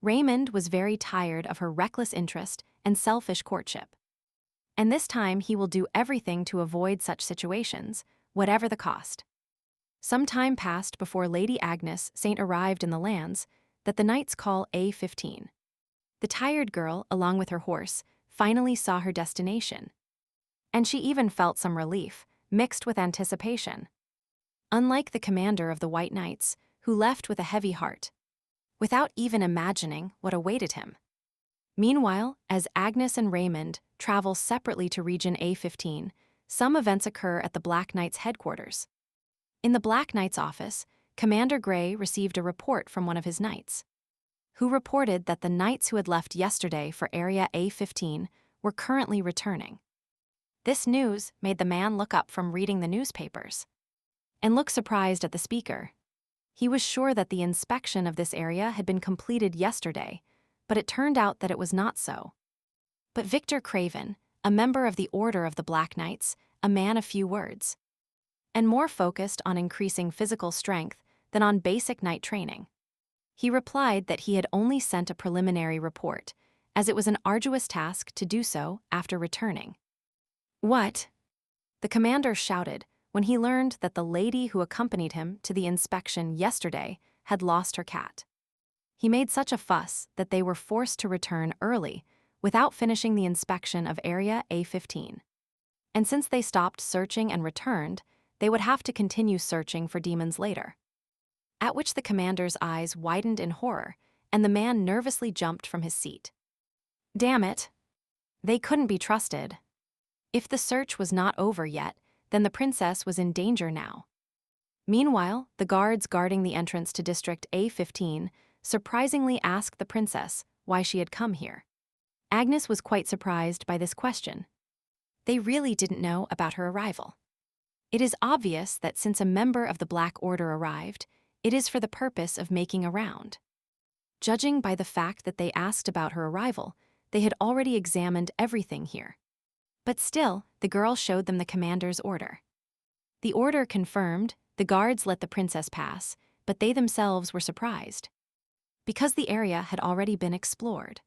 Raymond was very tired of her reckless interest and selfish courtship. And this time he will do everything to avoid such situations, whatever the cost. Some time passed before Lady Agnes St. arrived in the lands that the knights call A15. The tired girl, along with her horse, finally saw her destination. And she even felt some relief, mixed with anticipation. Unlike the commander of the White Knights, who left with a heavy heart, without even imagining what awaited him. Meanwhile, as Agnes and Raymond travel separately to Region A15, some events occur at the Black Knights' headquarters. In the Black Knight's office, Commander Grey received a report from one of his knights, who reported that the knights who had left yesterday for Area A15 were currently returning. This news made the man look up from reading the newspapers and look surprised at the speaker. He was sure that the inspection of this area had been completed yesterday, but it turned out that it was not so. But Victor Craven, a member of the Order of the Black Knights, a man of few words, and more focused on increasing physical strength than on basic knight training. He replied that he had only sent a preliminary report, as it was an arduous task to do so after returning. What? The commander shouted when he learned that the lady who accompanied him to the inspection yesterday had lost her cat. He made such a fuss that they were forced to return early without finishing the inspection of Area A15. And since they stopped searching and returned, they would have to continue searching for demons later. At which the commander's eyes widened in horror, and the man nervously jumped from his seat. Damn it! They couldn't be trusted. If the search was not over yet, then the princess was in danger now. Meanwhile, the guards guarding the entrance to District A15 surprisingly asked the princess why she had come here. Agnes was quite surprised by this question. They really didn't know about her arrival. It is obvious that since a member of the Black Order arrived, it is for the purpose of making a round. Judging by the fact that they asked about her arrival, they had already examined everything here. But still, the girl showed them the commander's order. The order confirmed, the guards let the princess pass, but they themselves were surprised, because the area had already been explored.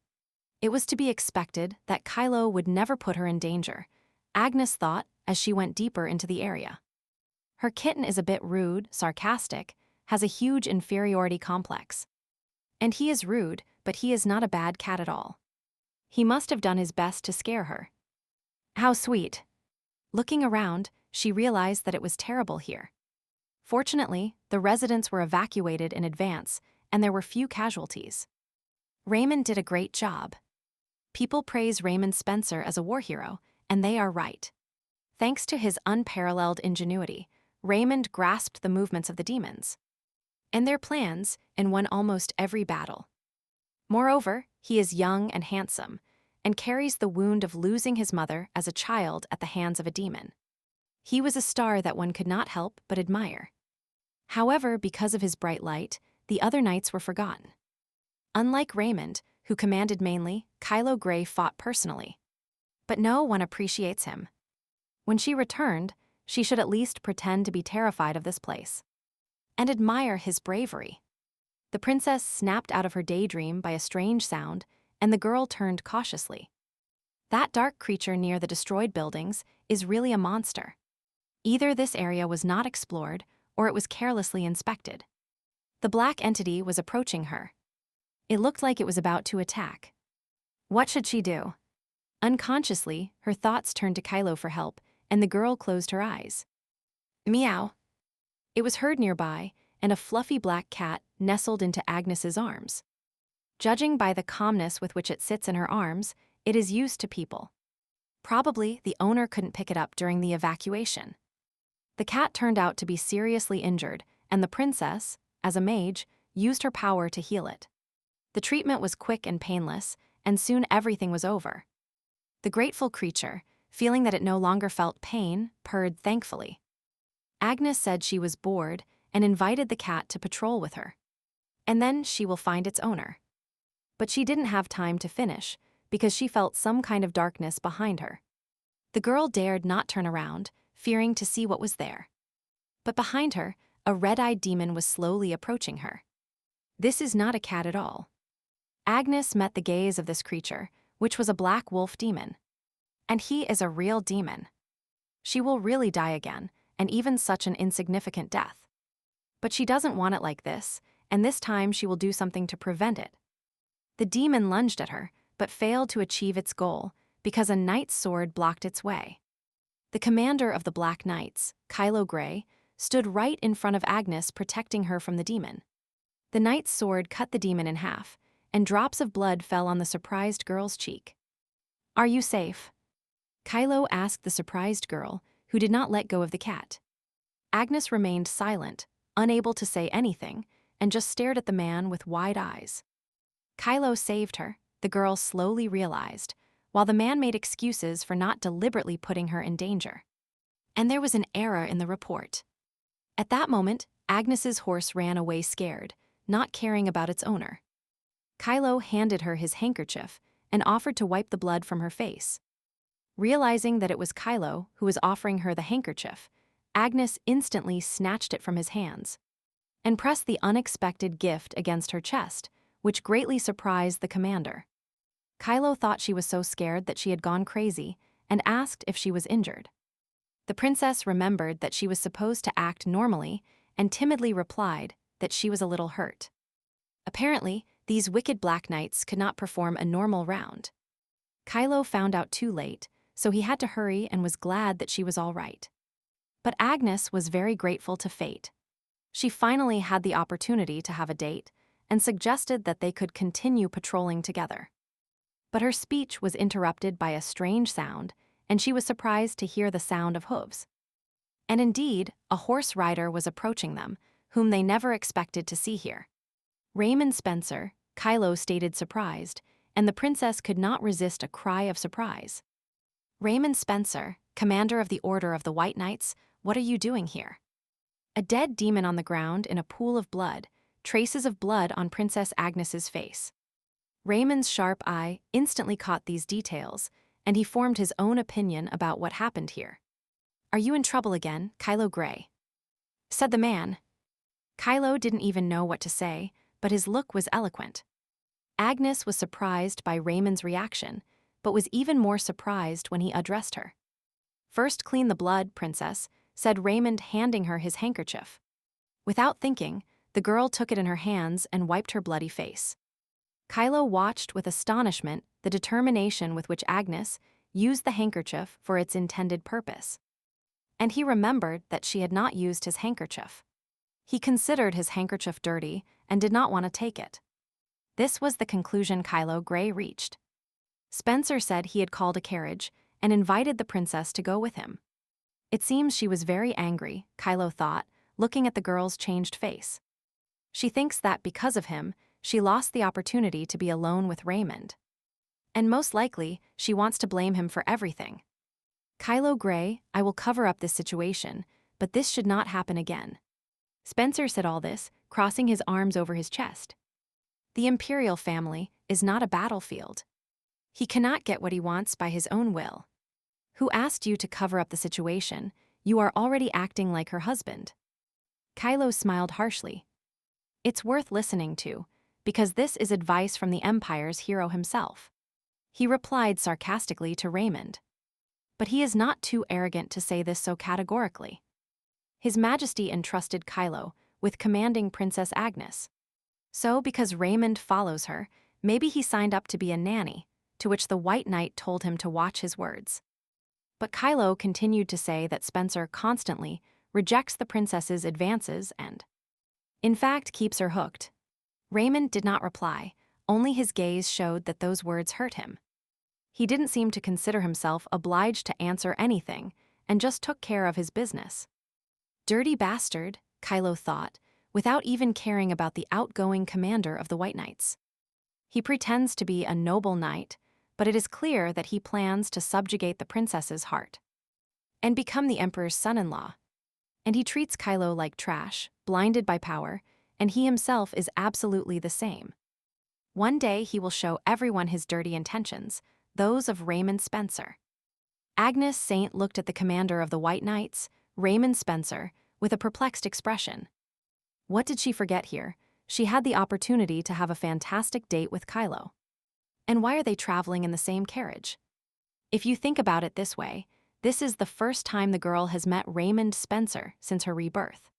It was to be expected that Kylo would never put her in danger, Agnes thought as she went deeper into the area. Her kitten is a bit rude, sarcastic, has a huge inferiority complex. And he is rude, but he is not a bad cat at all. He must have done his best to scare her. How sweet. Looking around, she realized that it was terrible here. Fortunately, the residents were evacuated in advance, and there were few casualties. Raymond did a great job. People praise Raymond Spencer as a war hero, and they are right. Thanks to his unparalleled ingenuity, Raymond grasped the movements of the demons and their plans and won almost every battle. Moreover, he is young and handsome, and carries the wound of losing his mother as a child at the hands of a demon. He was a star that one could not help but admire. However, because of his bright light, the other knights were forgotten. Unlike Raymond, who commanded mainly, Kylo Grey fought personally. But no one appreciates him. When she returned, she should at least pretend to be terrified of this place and admire his bravery. The princess snapped out of her daydream by a strange sound, and the girl turned cautiously. That dark creature near the destroyed buildings is really a monster. Either this area was not explored, or it was carelessly inspected. The black entity was approaching her. It looked like it was about to attack. What should she do? Unconsciously, her thoughts turned to Kylo for help, and the girl closed her eyes. Meow. It was heard nearby, and a fluffy black cat nestled into Agnes's arms. Judging by the calmness with which it sits in her arms, it is used to people. Probably the owner couldn't pick it up during the evacuation. The cat turned out to be seriously injured, and the princess, as a mage, used her power to heal it. The treatment was quick and painless, and soon everything was over. The grateful creature, feeling that it no longer felt pain, purred thankfully. Agnes said she was bored and invited the cat to patrol with her. And then she will find its owner. But she didn't have time to finish, because she felt some kind of darkness behind her. The girl dared not turn around, fearing to see what was there. But behind her, a red-eyed demon was slowly approaching her. This is not a cat at all. Agnes met the gaze of this creature, which was a black wolf demon. And he is a real demon. She will really die again, and even such an insignificant death. But she doesn't want it like this, and this time she will do something to prevent it. The demon lunged at her, but failed to achieve its goal, because a knight's sword blocked its way. The commander of the Black Knights, Kylo Grey, stood right in front of Agnes, protecting her from the demon. The knight's sword cut the demon in half, and drops of blood fell on the surprised girl's cheek. "Are you safe?" Kylo asked the surprised girl, who did not let go of the cat. Agnes remained silent, unable to say anything, and just stared at the man with wide eyes. Kylo saved her, the girl slowly realized, while the man made excuses for not deliberately putting her in danger. And there was an error in the report. At that moment, Agnes's horse ran away scared, not caring about its owner. Kylo handed her his handkerchief and offered to wipe the blood from her face. Realizing that it was Kylo who was offering her the handkerchief, Agnes instantly snatched it from his hands and pressed the unexpected gift against her chest, which greatly surprised the commander. Kylo thought she was so scared that she had gone crazy and asked if she was injured. The princess remembered that she was supposed to act normally and timidly replied that she was a little hurt. Apparently, these wicked Black Knights could not perform a normal round. Kylo found out too late, so he had to hurry and was glad that she was all right. But Agnes was very grateful to fate. She finally had the opportunity to have a date and suggested that they could continue patrolling together. But her speech was interrupted by a strange sound, and she was surprised to hear the sound of hooves. And indeed, a horse rider was approaching them, whom they never expected to see here. Raymond Spencer, Kylo stated surprised, and the princess could not resist a cry of surprise. "Raymond Spencer, commander of the Order of the White Knights, what are you doing here?" A dead demon on the ground in a pool of blood, traces of blood on Princess Agnes's face. Raymond's sharp eye instantly caught these details, and he formed his own opinion about what happened here. "Are you in trouble again, Kylo Grey?" said the man. Kylo didn't even know what to say, but his look was eloquent. Agnes was surprised by Raymond's reaction, but was even more surprised when he addressed her. "First clean the blood, princess," said Raymond, handing her his handkerchief. Without thinking, the girl took it in her hands and wiped her bloody face. Kylo watched with astonishment the determination with which Agnes used the handkerchief for its intended purpose. And he remembered that she had not used his handkerchief. He considered his handkerchief dirty and did not want to take it. This was the conclusion Kylo Grey reached. Spencer said he had called a carriage and invited the princess to go with him. It seems she was very angry, Kylo thought, looking at the girl's changed face. She thinks that because of him, she lost the opportunity to be alone with Raymond. And most likely, she wants to blame him for everything. "Kylo Grey, I will cover up this situation, but this should not happen again." Spencer said all this, crossing his arms over his chest. The imperial family is not a battlefield. He cannot get what he wants by his own will. Who asked you to cover up the situation? You are already acting like her husband. Kylo smiled harshly. It's worth listening to, because this is advice from the Empire's hero himself. He replied sarcastically to Raymond. But he is not too arrogant to say this so categorically. His Majesty entrusted Kylo with commanding Princess Agnes. So because Raymond follows her, maybe he signed up to be a nanny, to which the White Knight told him to watch his words. But Kylo continued to say that Spencer constantly rejects the princess's advances and, in fact, keeps her hooked. Raymond did not reply, only his gaze showed that those words hurt him. He didn't seem to consider himself obliged to answer anything and just took care of his business. Dirty bastard, Kylo thought, without even caring about the outgoing commander of the White Knights. He pretends to be a noble knight, but it is clear that he plans to subjugate the princess's heart and become the emperor's son-in-law. And he treats Kylo like trash, blinded by power, and he himself is absolutely the same. One day he will show everyone his dirty intentions, those of Raymond Spencer. Agnes Saint looked at the commander of the White Knights, Raymond Spencer, with a perplexed expression. What did she forget here? She had the opportunity to have a fantastic date with Kylo. And why are they traveling in the same carriage? If you think about it this way, this is the first time the girl has met Raymond Spencer since her rebirth.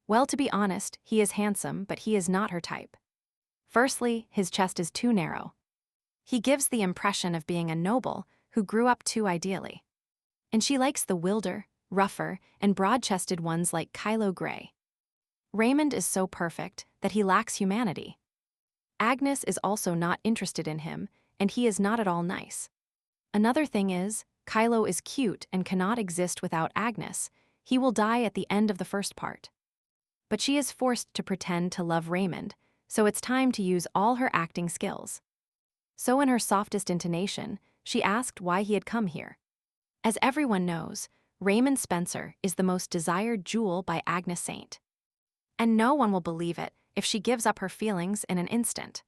Well, to be honest, he is handsome, but he is not her type. Firstly, his chest is too narrow. He gives the impression of being a noble who grew up too ideally. And she likes the wilder, rougher, and broad-chested ones like Kylo Grey. Raymond is so perfect that he lacks humanity. Agnes is also not interested in him, and he is not at all nice. Another thing is, Kylo is cute and cannot exist without Agnes. He will die at the end of the first part. But she is forced to pretend to love Raymond, so it's time to use all her acting skills. So in her softest intonation, she asked why he had come here. As everyone knows, Raymond Spencer is the most desired jewel by Agnes Saint. And no one will believe it if she gives up her feelings in an instant.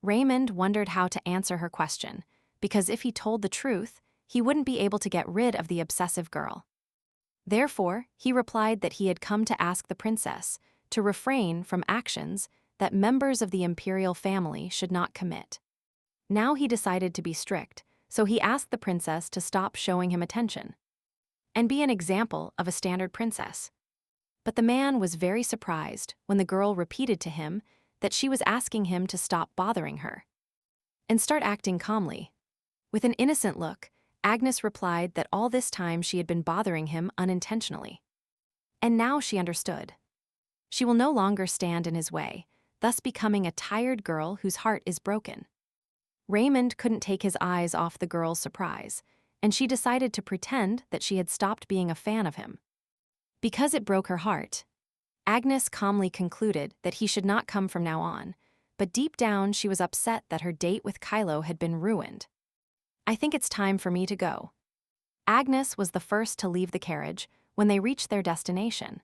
Raymond wondered how to answer her question, because if he told the truth, he wouldn't be able to get rid of the obsessive girl. Therefore, he replied that he had come to ask the princess to refrain from actions that members of the imperial family should not commit. Now he decided to be strict, so he asked the princess to stop showing him attention and be an example of a standard princess. But the man was very surprised when the girl repeated to him that she was asking him to stop bothering her and start acting calmly. With an innocent look, Agnes replied that all this time she had been bothering him unintentionally. And now she understood. She will no longer stand in his way, thus becoming a tired girl whose heart is broken. Raymond couldn't take his eyes off the girl's surprise, and she decided to pretend that she had stopped being a fan of him. Because it broke her heart, Agnes calmly concluded that he should not come from now on, but deep down she was upset that her date with Kylo had been ruined. I think it's time for me to go. Agnes was the first to leave the carriage when they reached their destination.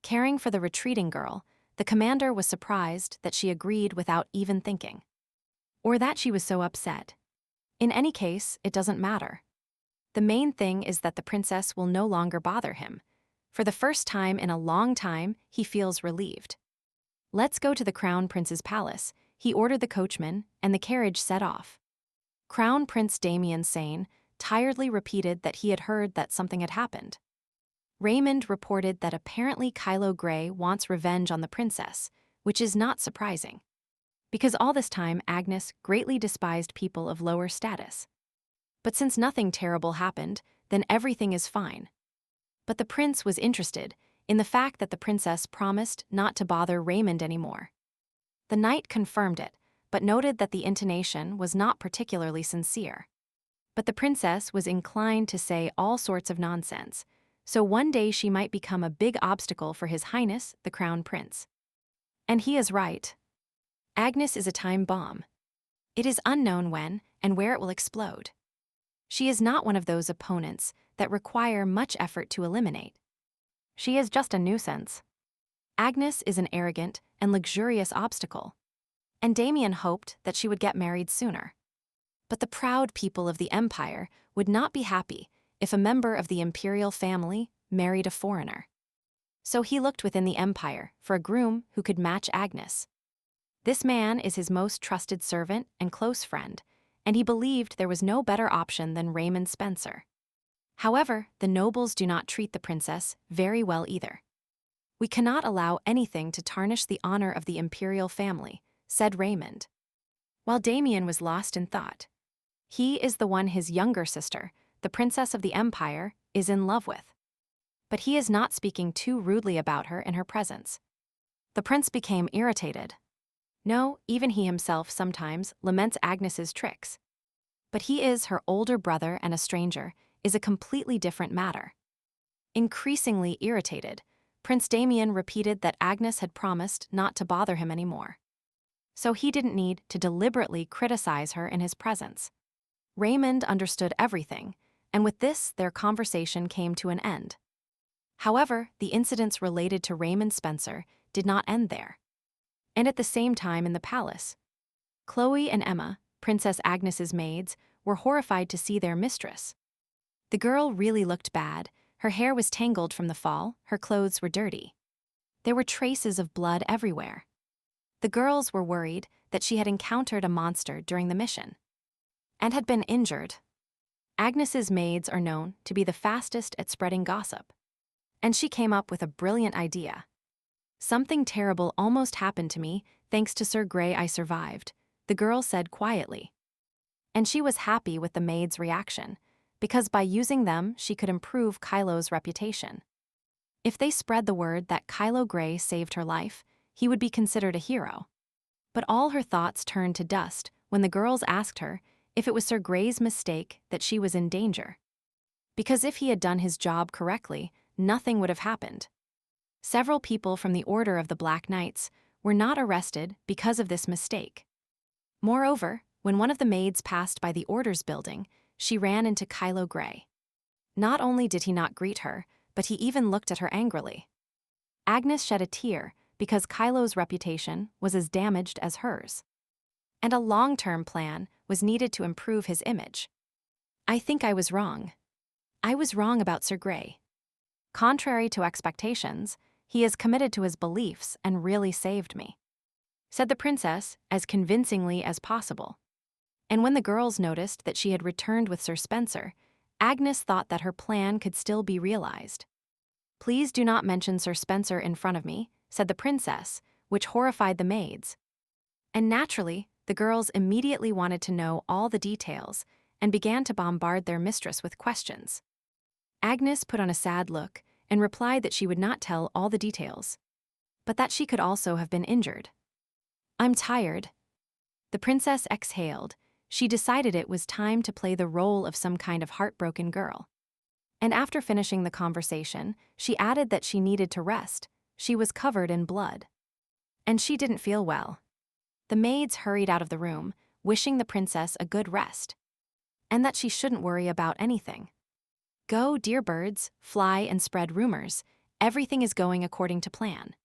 Caring for the retreating girl, the commander was surprised that she agreed without even thinking. Or that she was so upset. In any case, it doesn't matter. The main thing is that the princess will no longer bother him. For the first time in a long time, he feels relieved. Let's go to the Crown Prince's palace, he ordered the coachman, and the carriage set off. Crown Prince Damien Sane tiredly repeated that he had heard that something had happened. Raymond reported that apparently Kylo Grey wants revenge on the princess, which is not surprising, because all this time Agnes greatly despised people of lower status. But since nothing terrible happened, then everything is fine. But the prince was interested in the fact that the princess promised not to bother Raymond anymore. The knight confirmed it, but noted that the intonation was not particularly sincere. But the princess was inclined to say all sorts of nonsense, so one day she might become a big obstacle for His Highness, the Crown Prince. And he is right. Agnes is a time bomb. It is unknown when and where it will explode. She is not one of those opponents that require much effort to eliminate. She is just a nuisance. Agnes is an arrogant and luxurious obstacle, and Damien hoped that she would get married sooner. But the proud people of the Empire would not be happy if a member of the imperial family married a foreigner. So he looked within the Empire for a groom who could match Agnes. This man is his most trusted servant and close friend, and he believed there was no better option than Raymond Spencer. However, the nobles do not treat the princess very well either. We cannot allow anything to tarnish the honor of the imperial family, said Raymond. While Damien was lost in thought, He is the one his younger sister, the princess of the empire, is in love with. But he is not speaking too rudely about her in her presence. The prince became irritated. No, even he himself sometimes laments Agnes's tricks. But he is her older brother, and a stranger is a completely different matter. Increasingly irritated, Prince Damien repeated that Agnes had promised not to bother him anymore. So he didn't need to deliberately criticize her in his presence. Raymond understood everything, and with this, their conversation came to an end. However, the incidents related to Raymond Spencer did not end there. And at the same time in the palace, Chloe and Emma, Princess Agnes's maids, were horrified to see their mistress. The girl really looked bad. Her hair was tangled from the fall, her clothes were dirty. There were traces of blood everywhere. The girls were worried that she had encountered a monster during the mission and had been injured. Agnes's maids are known to be the fastest at spreading gossip, and she came up with a brilliant idea. "Something terrible almost happened to me, thanks to Sir Grey I survived," the girl said quietly. And she was happy with the maids' reaction, because by using them she could improve Kylo's reputation. If they spread the word that Kylo Grey saved her life, he would be considered a hero. But all her thoughts turned to dust when the girls asked her if it was Sir Grey's mistake that she was in danger. Because if he had done his job correctly, nothing would have happened. Several people from the Order of the Black Knights were not arrested because of this mistake. Moreover, when one of the maids passed by the Order's building, she ran into Kylo Grey. Not only did he not greet her, but he even looked at her angrily. Agnes shed a tear because Kylo's reputation was as damaged as hers. And a long-term plan was needed to improve his image. "I think I was wrong. I was wrong about Sir Grey. Contrary to expectations, he is committed to his beliefs and really saved me," said the princess as convincingly as possible. And when the girls noticed that she had returned with Sir Spencer, Agnes thought that her plan could still be realized. "Please do not mention Sir Spencer in front of me," said the princess, which horrified the maids. And naturally, the girls immediately wanted to know all the details and began to bombard their mistress with questions. Agnes put on a sad look and replied that she would not tell all the details, but that she could also have been injured. "I'm tired." The princess exhaled. She decided it was time to play the role of some kind of heartbroken girl. And after finishing the conversation, she added that she needed to rest. She was covered in blood. And she didn't feel well. The maids hurried out of the room, wishing the princess a good rest, and that she shouldn't worry about anything. "Go, dear birds, fly and spread rumors. Everything is going according to plan."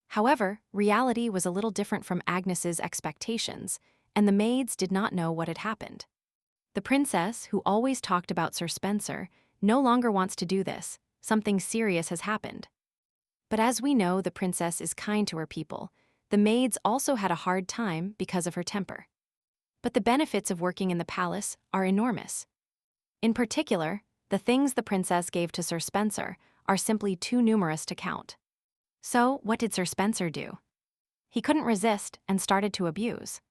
However, reality was a little different from Agnes's expectations, and the maids did not know what had happened. The princess, who always talked about Sir Spencer, no longer wants to do this. Something serious has happened. But as we know, the princess is kind to her people. The maids also had a hard time because of her temper. But the benefits of working in the palace are enormous. In particular, the things the princess gave to Sir Spencer are simply too numerous to count. So, what did Sir Spencer do? He couldn't resist and started to abuse.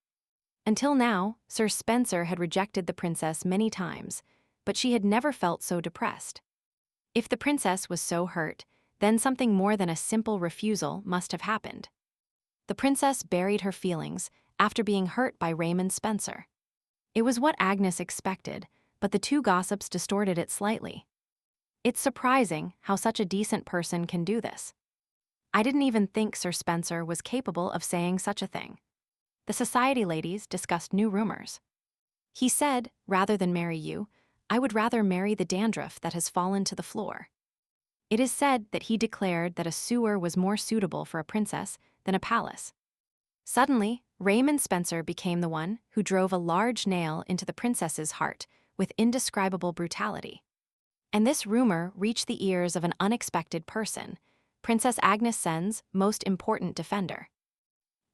Until now, Sir Spencer had rejected the princess many times, but she had never felt so depressed. If the princess was so hurt, then something more than a simple refusal must have happened. The princess buried her feelings after being hurt by Raymond Spencer. It was what Agnes expected, but the two gossips distorted it slightly. It's surprising how such a decent person can do this. I didn't even think Sir Spencer was capable of saying such a thing. The society ladies discussed new rumors. He said, "Rather than marry you, I would rather marry the dandruff that has fallen to the floor." It is said that he declared that a sewer was more suitable for a princess than a palace. Suddenly, Raymond Spencer became the one who drove a large nail into the princess's heart with indescribable brutality. And this rumor reached the ears of an unexpected person, Princess Agnes Sen's most important defender.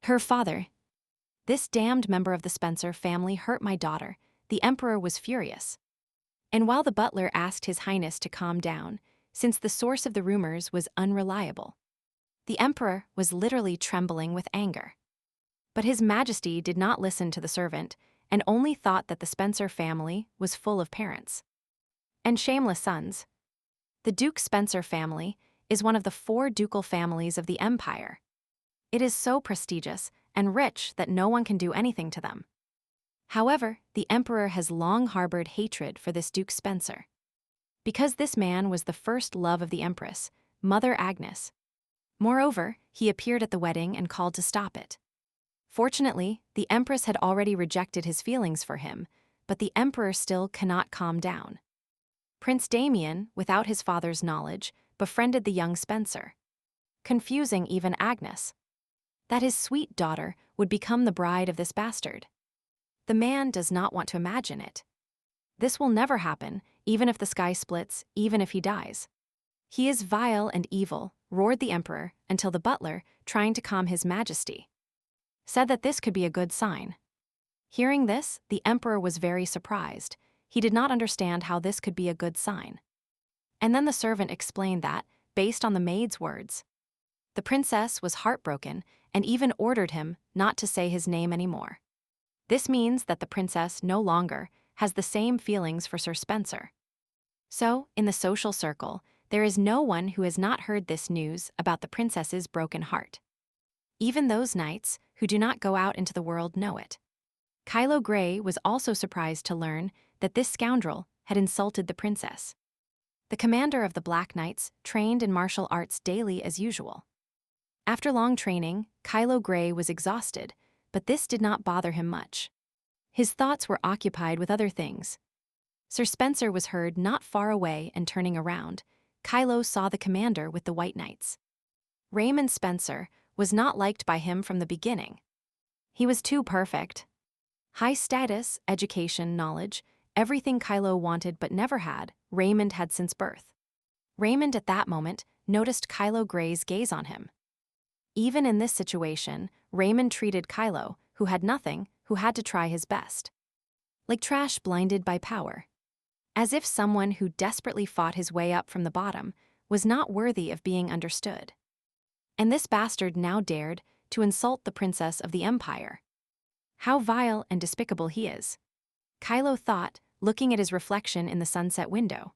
Her father. "This damned member of the Spencer family hurt my daughter." The emperor was furious. And while the butler asked His Highness to calm down, since the source of the rumors was unreliable, the emperor was literally trembling with anger. But His Majesty did not listen to the servant, and only thought that the Spencer family was full of parents and shameless sons. The Duke Spencer family is one of the 4 ducal families of the empire. It is so prestigious and rich that no one can do anything to them. However, the emperor has long harbored hatred for this Duke Spencer, because this man was the first love of the empress, Mother Agnes. Moreover, he appeared at the wedding and called to stop it. Fortunately, the empress had already rejected his feelings for him, but the emperor still cannot calm down. Prince Damien, without his father's knowledge, befriended the young Spencer, confusing even Agnes, that his sweet daughter would become the bride of this bastard. The man does not want to imagine it. This will never happen, even if the sky splits, even if he dies. He is vile and evil, roared the emperor, until the butler, trying to calm his majesty, said that this could be a good sign. Hearing this, the emperor was very surprised. He did not understand how this could be a good sign. And then the servant explained that, based on the maid's words, the princess was heartbroken and even ordered him not to say his name anymore. This means that the princess no longer has the same feelings for Sir Spencer. So, in the social circle, there is no one who has not heard this news about the princess's broken heart. Even those knights who do not go out into the world know it. Kylo Grey was also surprised to learn that this scoundrel had insulted the princess. The commander of the Black Knights trained in martial arts daily as usual. After long training, Kylo Grey was exhausted, but this did not bother him much. His thoughts were occupied with other things. Sir Spencer was heard not far away, and turning around, Kylo saw the commander with the White Knights. Raymond Spencer was not liked by him from the beginning. He was too perfect. High status, education, knowledge, everything Kylo wanted but never had, Raymond had since birth. Raymond at that moment noticed Kylo Grey's gaze on him. Even in this situation, Raymond treated Kylo, who had nothing, who had to try his best, like trash blinded by power. As if someone who desperately fought his way up from the bottom was not worthy of being understood. And this bastard now dared to insult the princess of the empire. How vile and despicable he is, Kylo thought, looking at his reflection in the sunset window.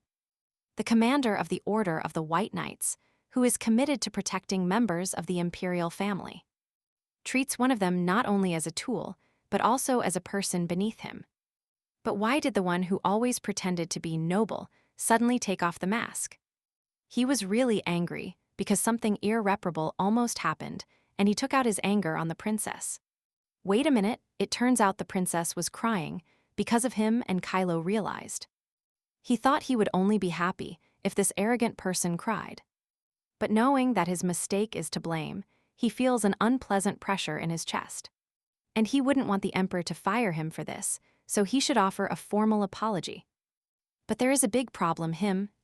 The commander of the Order of the White Knights, who is committed to protecting members of the imperial family, treats one of them not only as a tool, but also as a person beneath him. But why did the one who always pretended to be noble suddenly take off the mask? He was really angry because something irreparable almost happened, and he took out his anger on the princess. Wait a minute, it turns out the princess was crying because of him, and Kylo realized. He thought he would only be happy if this arrogant person cried. But knowing that his mistake is to blame, he feels an unpleasant pressure in his chest. And he wouldn't want the emperor to fire him for this, so he should offer a formal apology. But there is a big problem,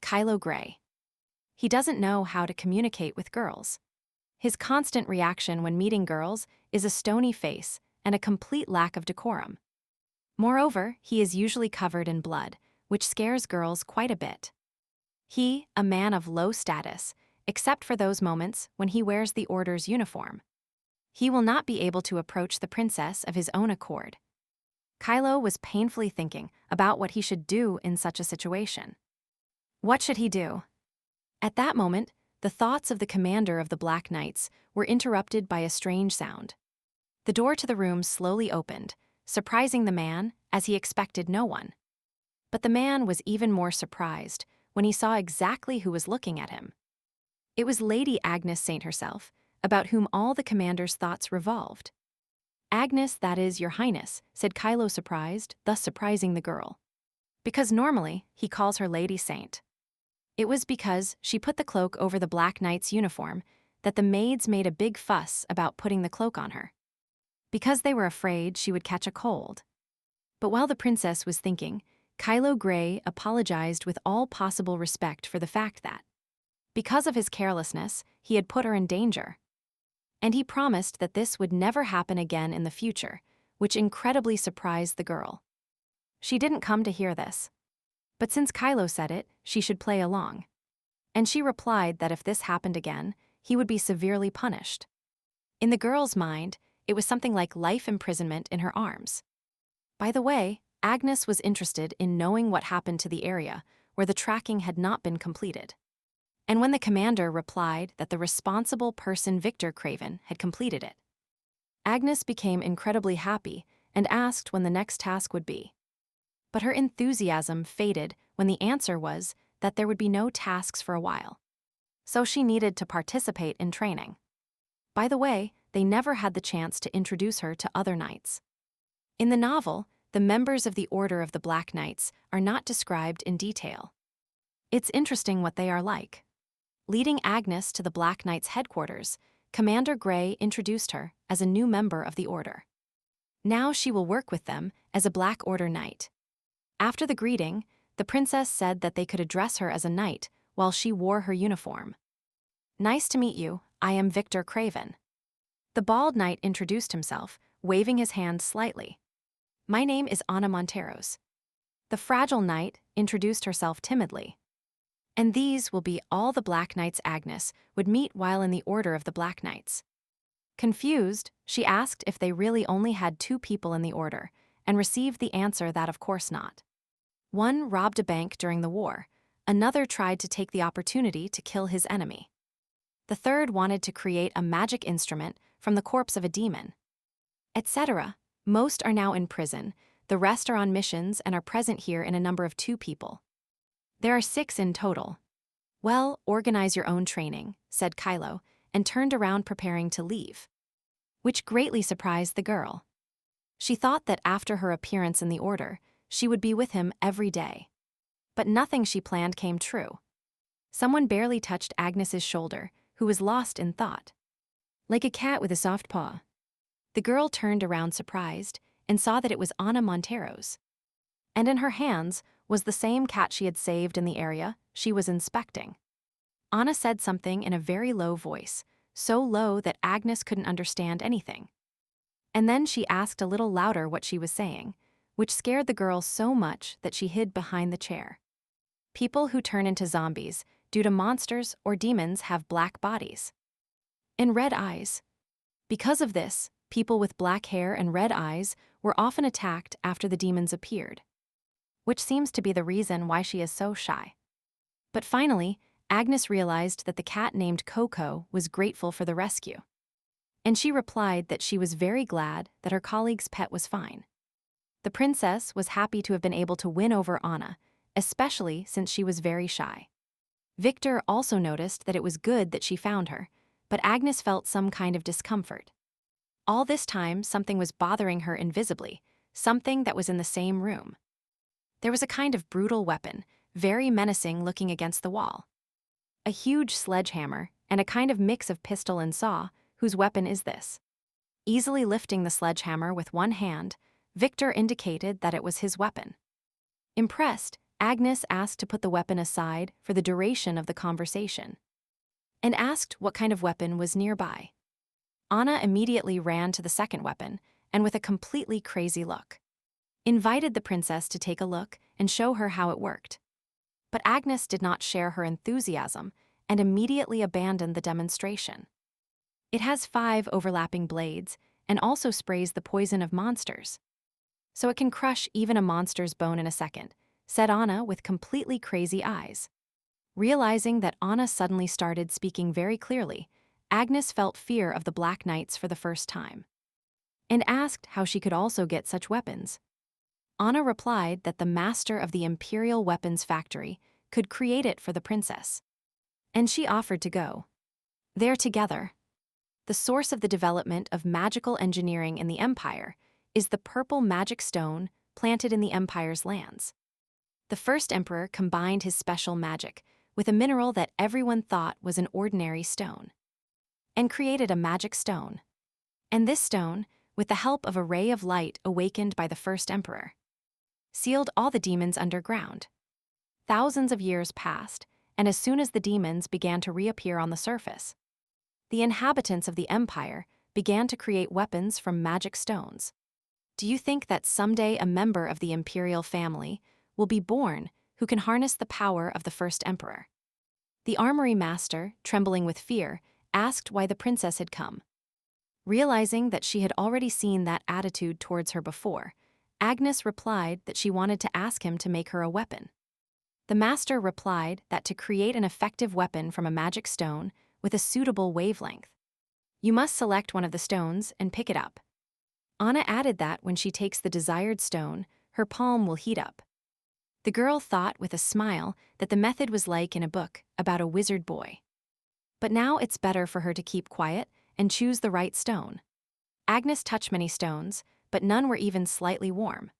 Kylo Grey. He doesn't know how to communicate with girls. His constant reaction when meeting girls is a stony face and a complete lack of decorum. Moreover, he is usually covered in blood, which scares girls quite a bit. He, a man of low status, except for those moments when he wears the Order's uniform. He will not be able to approach the princess of his own accord. Kylo was painfully thinking about what he should do in such a situation. What should he do? At that moment, the thoughts of the commander of the Black Knights were interrupted by a strange sound. The door to the room slowly opened, surprising the man as he expected no one. But the man was even more surprised when he saw exactly who was looking at him. It was Lady Agnes Saint herself, about whom all the commander's thoughts revolved. Agnes, that is, Your Highness, said Kylo, surprised, thus surprising the girl. Because normally, he calls her Lady Saint. It was because she put the cloak over the Black Knight's uniform that the maids made a big fuss about putting the cloak on her, because they were afraid she would catch a cold. But while the princess was thinking, Kylo Grey apologized with all possible respect for the fact that, because of his carelessness, he had put her in danger. And he promised that this would never happen again in the future, which incredibly surprised the girl. She didn't come to hear this. But since Kylo said it, she should play along. And she replied that if this happened again, he would be severely punished. In the girl's mind, it was something like life imprisonment in her arms. By the way, Agnes was interested in knowing what happened to the area where the tracking had not been completed. And when the commander replied that the responsible person Victor Craven had completed it, Agnes became incredibly happy and asked when the next task would be. But her enthusiasm faded when the answer was that there would be no tasks for a while. So she needed to participate in training. By the way, they never had the chance to introduce her to other knights. In the novel, the members of the Order of the Black Knights are not described in detail. It's interesting what they are like. Leading Agnes to the Black Knight's headquarters, Commander Gray introduced her as a new member of the Order. Now she will work with them as a Black Order Knight. After the greeting, the princess said that they could address her as a knight while she wore her uniform. "Nice to meet you, I am Victor Craven." The bald knight introduced himself, waving his hand slightly. "My name is Ana Monteros." The fragile knight introduced herself timidly. And these will be all the Black Knights Agnes would meet while in the Order of the Black Knights. Confused, she asked if they really only had 2 people in the Order, and received the answer that of course not. One robbed a bank during the war, another tried to take the opportunity to kill his enemy. The third wanted to create a magic instrument from the corpse of a demon, etc. Most are now in prison, the rest are on missions and are present here in a number of 2 people. There are 6 in total. "Well, organize your own training," said Kylo, and turned around preparing to leave, which greatly surprised the girl. She thought that after her appearance in the Order, she would be with him every day. But nothing she planned came true. Someone barely touched Agnes's shoulder, who was lost in thought. Like a cat with a soft paw. The girl turned around surprised and saw that it was Ana Monteros. And in her hands was the same cat she had saved in the area she was inspecting. Ana said something in a very low voice, so low that Agnes couldn't understand anything. And then she asked a little louder what she was saying, which scared the girl so much that she hid behind the chair. People who turn into zombies due to monsters or demons have black bodies and red eyes. Because of this, people with black hair and red eyes were often attacked after the demons appeared, which seems to be the reason why she is so shy. But finally, Agnes realized that the cat named Coco was grateful for the rescue. And she replied that she was very glad that her colleague's pet was fine. The princess was happy to have been able to win over Anna, especially since she was very shy. Victor also noticed that it was good that she found her, but Agnes felt some kind of discomfort. All this time, something was bothering her invisibly, something that was in the same room. There was a kind of brutal weapon, very menacing looking against the wall. A huge sledgehammer, and a kind of mix of pistol and saw, whose weapon is this? Easily lifting the sledgehammer with one hand, Victor indicated that it was his weapon. Impressed, Agnes asked to put the weapon aside for the duration of the conversation, and asked what kind of weapon was nearby. Anna immediately ran to the second weapon, and with a completely crazy look, invited the princess to take a look and show her how it worked. But Agnes did not share her enthusiasm and immediately abandoned the demonstration. It has 5 overlapping blades and also sprays the poison of monsters. So it can crush even a monster's bone in a second, said Anna with completely crazy eyes. Realizing that Anna suddenly started speaking very clearly, Agnes felt fear of the Black Knights for the first time, and asked how she could also get such weapons. Anna replied that the master of the Imperial Weapons Factory could create it for the princess, and she offered to go there together. The source of the development of magical engineering in the Empire is the purple magic stone planted in the Empire's lands. The first emperor combined his special magic with a mineral that everyone thought was an ordinary stone, and created a magic stone. And this stone, with the help of a ray of light awakened by the first emperor, sealed all the demons underground. Thousands of years passed, and as soon as the demons began to reappear on the surface, the inhabitants of the Empire began to create weapons from magic stones. Do you think that someday a member of the imperial family will be born who can harness the power of the first emperor? The armory master, trembling with fear, asked why the princess had come. Realizing that she had already seen that attitude towards her before, Agnes replied that she wanted to ask him to make her a weapon. The master replied that to create an effective weapon from a magic stone with a suitable wavelength, you must select one of the stones and pick it up. Anna added that when she takes the desired stone, her palm will heat up. The girl thought with a smile that the method was like in a book about a wizard boy. But now it's better for her to keep quiet and choose the right stone. Agnes touched many stones, but none were even slightly warm.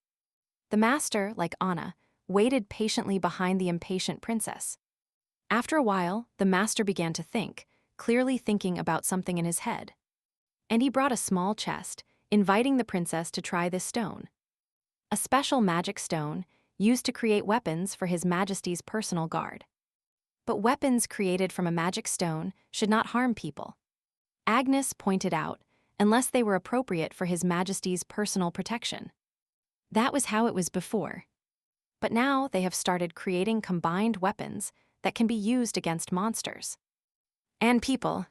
The master, like Anna, waited patiently behind the impatient princess. After a while, the master began to think, clearly thinking about something in his head. And he brought a small chest, inviting the princess to try this stone. A special magic stone used to create weapons for His Majesty's personal guard. But weapons created from a magic stone should not harm people. Agnes pointed out, unless they were appropriate for His Majesty's personal protection. That was how it was before. But now they have started creating combined weapons that can be used against monsters and people.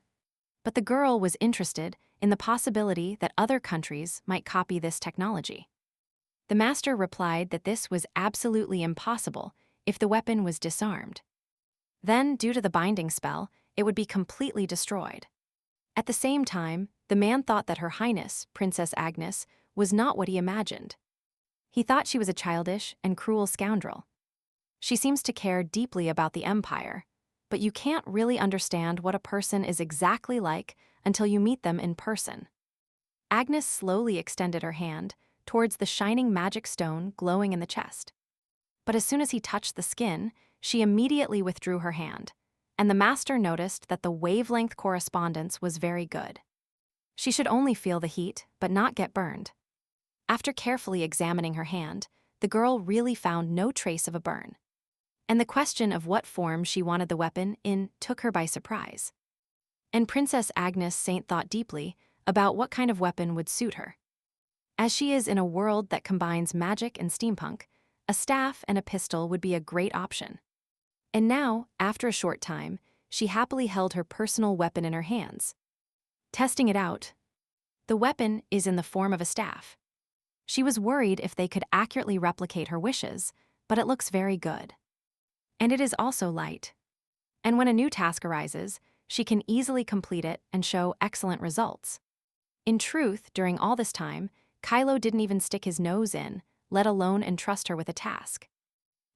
But the girl was interested in the possibility that other countries might copy this technology. The master replied that this was absolutely impossible if the weapon was disarmed. Then, due to the binding spell, it would be completely destroyed. At the same time, the man thought that Her Highness, Princess Agnes, was not what he imagined. He thought she was a childish and cruel scoundrel. She seems to care deeply about the empire, but you can't really understand what a person is exactly like until you meet them in person. Agnes slowly extended her hand towards the shining magic stone glowing in the chest. But as soon as he touched the skin, she immediately withdrew her hand, and the master noticed that the wavelength correspondence was very good. She should only feel the heat, but not get burned. After carefully examining her hand, the girl really found no trace of a burn. And the question of what form she wanted the weapon in took her by surprise. And Princess Agnes Saint thought deeply about what kind of weapon would suit her. As she is in a world that combines magic and steampunk, a staff and a pistol would be a great option. And now, after a short time, she happily held her personal weapon in her hands. Testing it out. The weapon is in the form of a staff. She was worried if they could accurately replicate her wishes, but it looks very good. And it is also light. And when a new task arises, she can easily complete it and show excellent results. In truth, during all this time, Kylo didn't even stick his nose in, let alone entrust her with a task.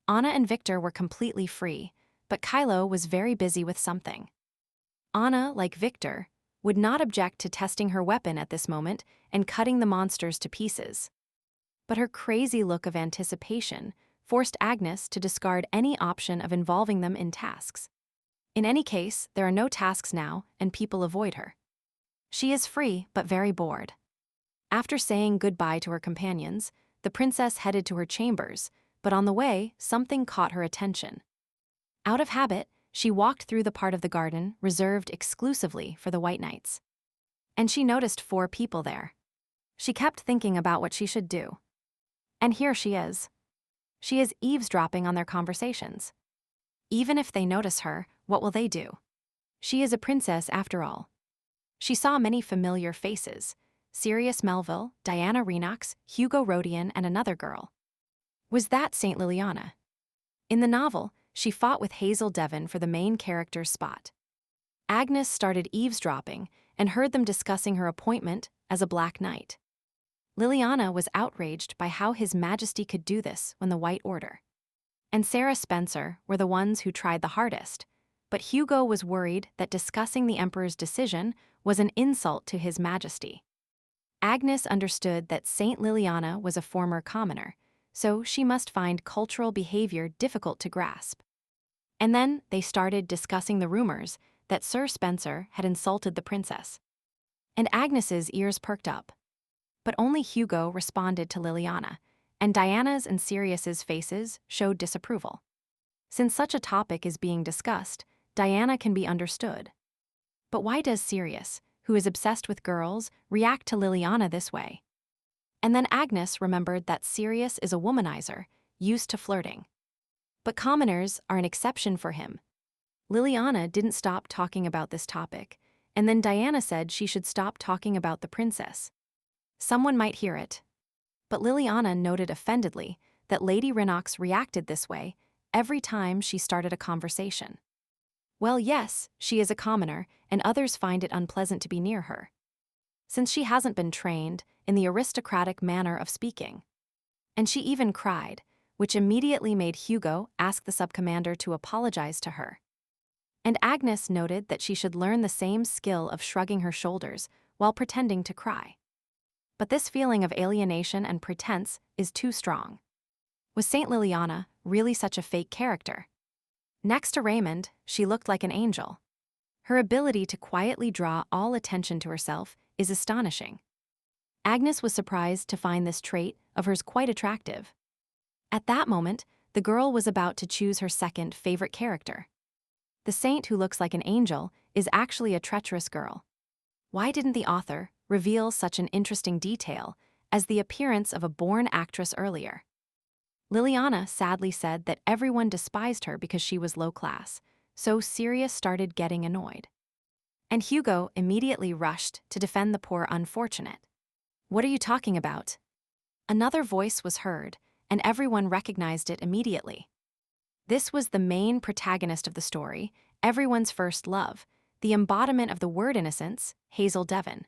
Anna and Victor were completely free, but Kylo was very busy with something. Anna, like Victor, would not object to testing her weapon at this moment and cutting the monsters to pieces. But her crazy look of anticipation forced Agnes to discard any option of involving them in tasks. In any case, there are no tasks now, and people avoid her. She is free, but very bored. After saying goodbye to her companions, the princess headed to her chambers, but on the way, something caught her attention. Out of habit, she walked through the part of the garden reserved exclusively for the White Knights. And she noticed 4 people there. She kept thinking about what she should do. And here she is. She is eavesdropping on their conversations. Even if they notice her, what will they do? She is a princess after all. She saw many familiar faces: Sirius Melville, Diana Renox, Hugo Rodian, and another girl. Was that Saint Liliana? In the novel, she fought with Hazel Devon for the main character's spot. Agnes started eavesdropping and heard them discussing her appointment as a Black Knight. Liliana was outraged by how His Majesty could do this when the White Order. And Sarah Spencer were the ones who tried the hardest, but Hugo was worried that discussing the Emperor's decision was an insult to His Majesty. Agnes understood that Saint Liliana was a former commoner, so she must find cultural behavior difficult to grasp. And then they started discussing the rumors that Sir Spencer had insulted the princess. And Agnes's ears perked up. But only Hugo responded to Liliana, and Diana's and Sirius's faces showed disapproval. Since such a topic is being discussed, Diana can be understood. But why does Sirius, who is obsessed with girls, react to Liliana this way? And then Agnes remembered that Sirius is a womanizer, used to flirting. But commoners are an exception for him. Liliana didn't stop talking about this topic, and then Diana said she should stop talking about the princess. Someone might hear it. But Liliana noted offendedly that Lady Rinox reacted this way every time she started a conversation. Well, yes, she is a commoner, and others find it unpleasant to be near her, since she hasn't been trained in the aristocratic manner of speaking. And she even cried, which immediately made Hugo ask the subcommander to apologize to her. And Agnes noted that she should learn the same skill of shrugging her shoulders while pretending to cry. But this feeling of alienation and pretense is too strong. Was Saint Liliana really such a fake character? Next to Raymond, she looked like an angel. Her ability to quietly draw all attention to herself is astonishing. Agnes was surprised to find this trait of hers quite attractive. At that moment, the girl was about to choose her second favorite character. The saint who looks like an angel is actually a treacherous girl. Why didn't the author reveal such an interesting detail as the appearance of a born actress earlier? Liliana sadly said that everyone despised her because she was low class, so Sirius started getting annoyed. And Hugo immediately rushed to defend the poor unfortunate. What are you talking about? Another voice was heard, and everyone recognized it immediately. This was the main protagonist of the story, everyone's first love, the embodiment of the word innocence, Hazel Devon.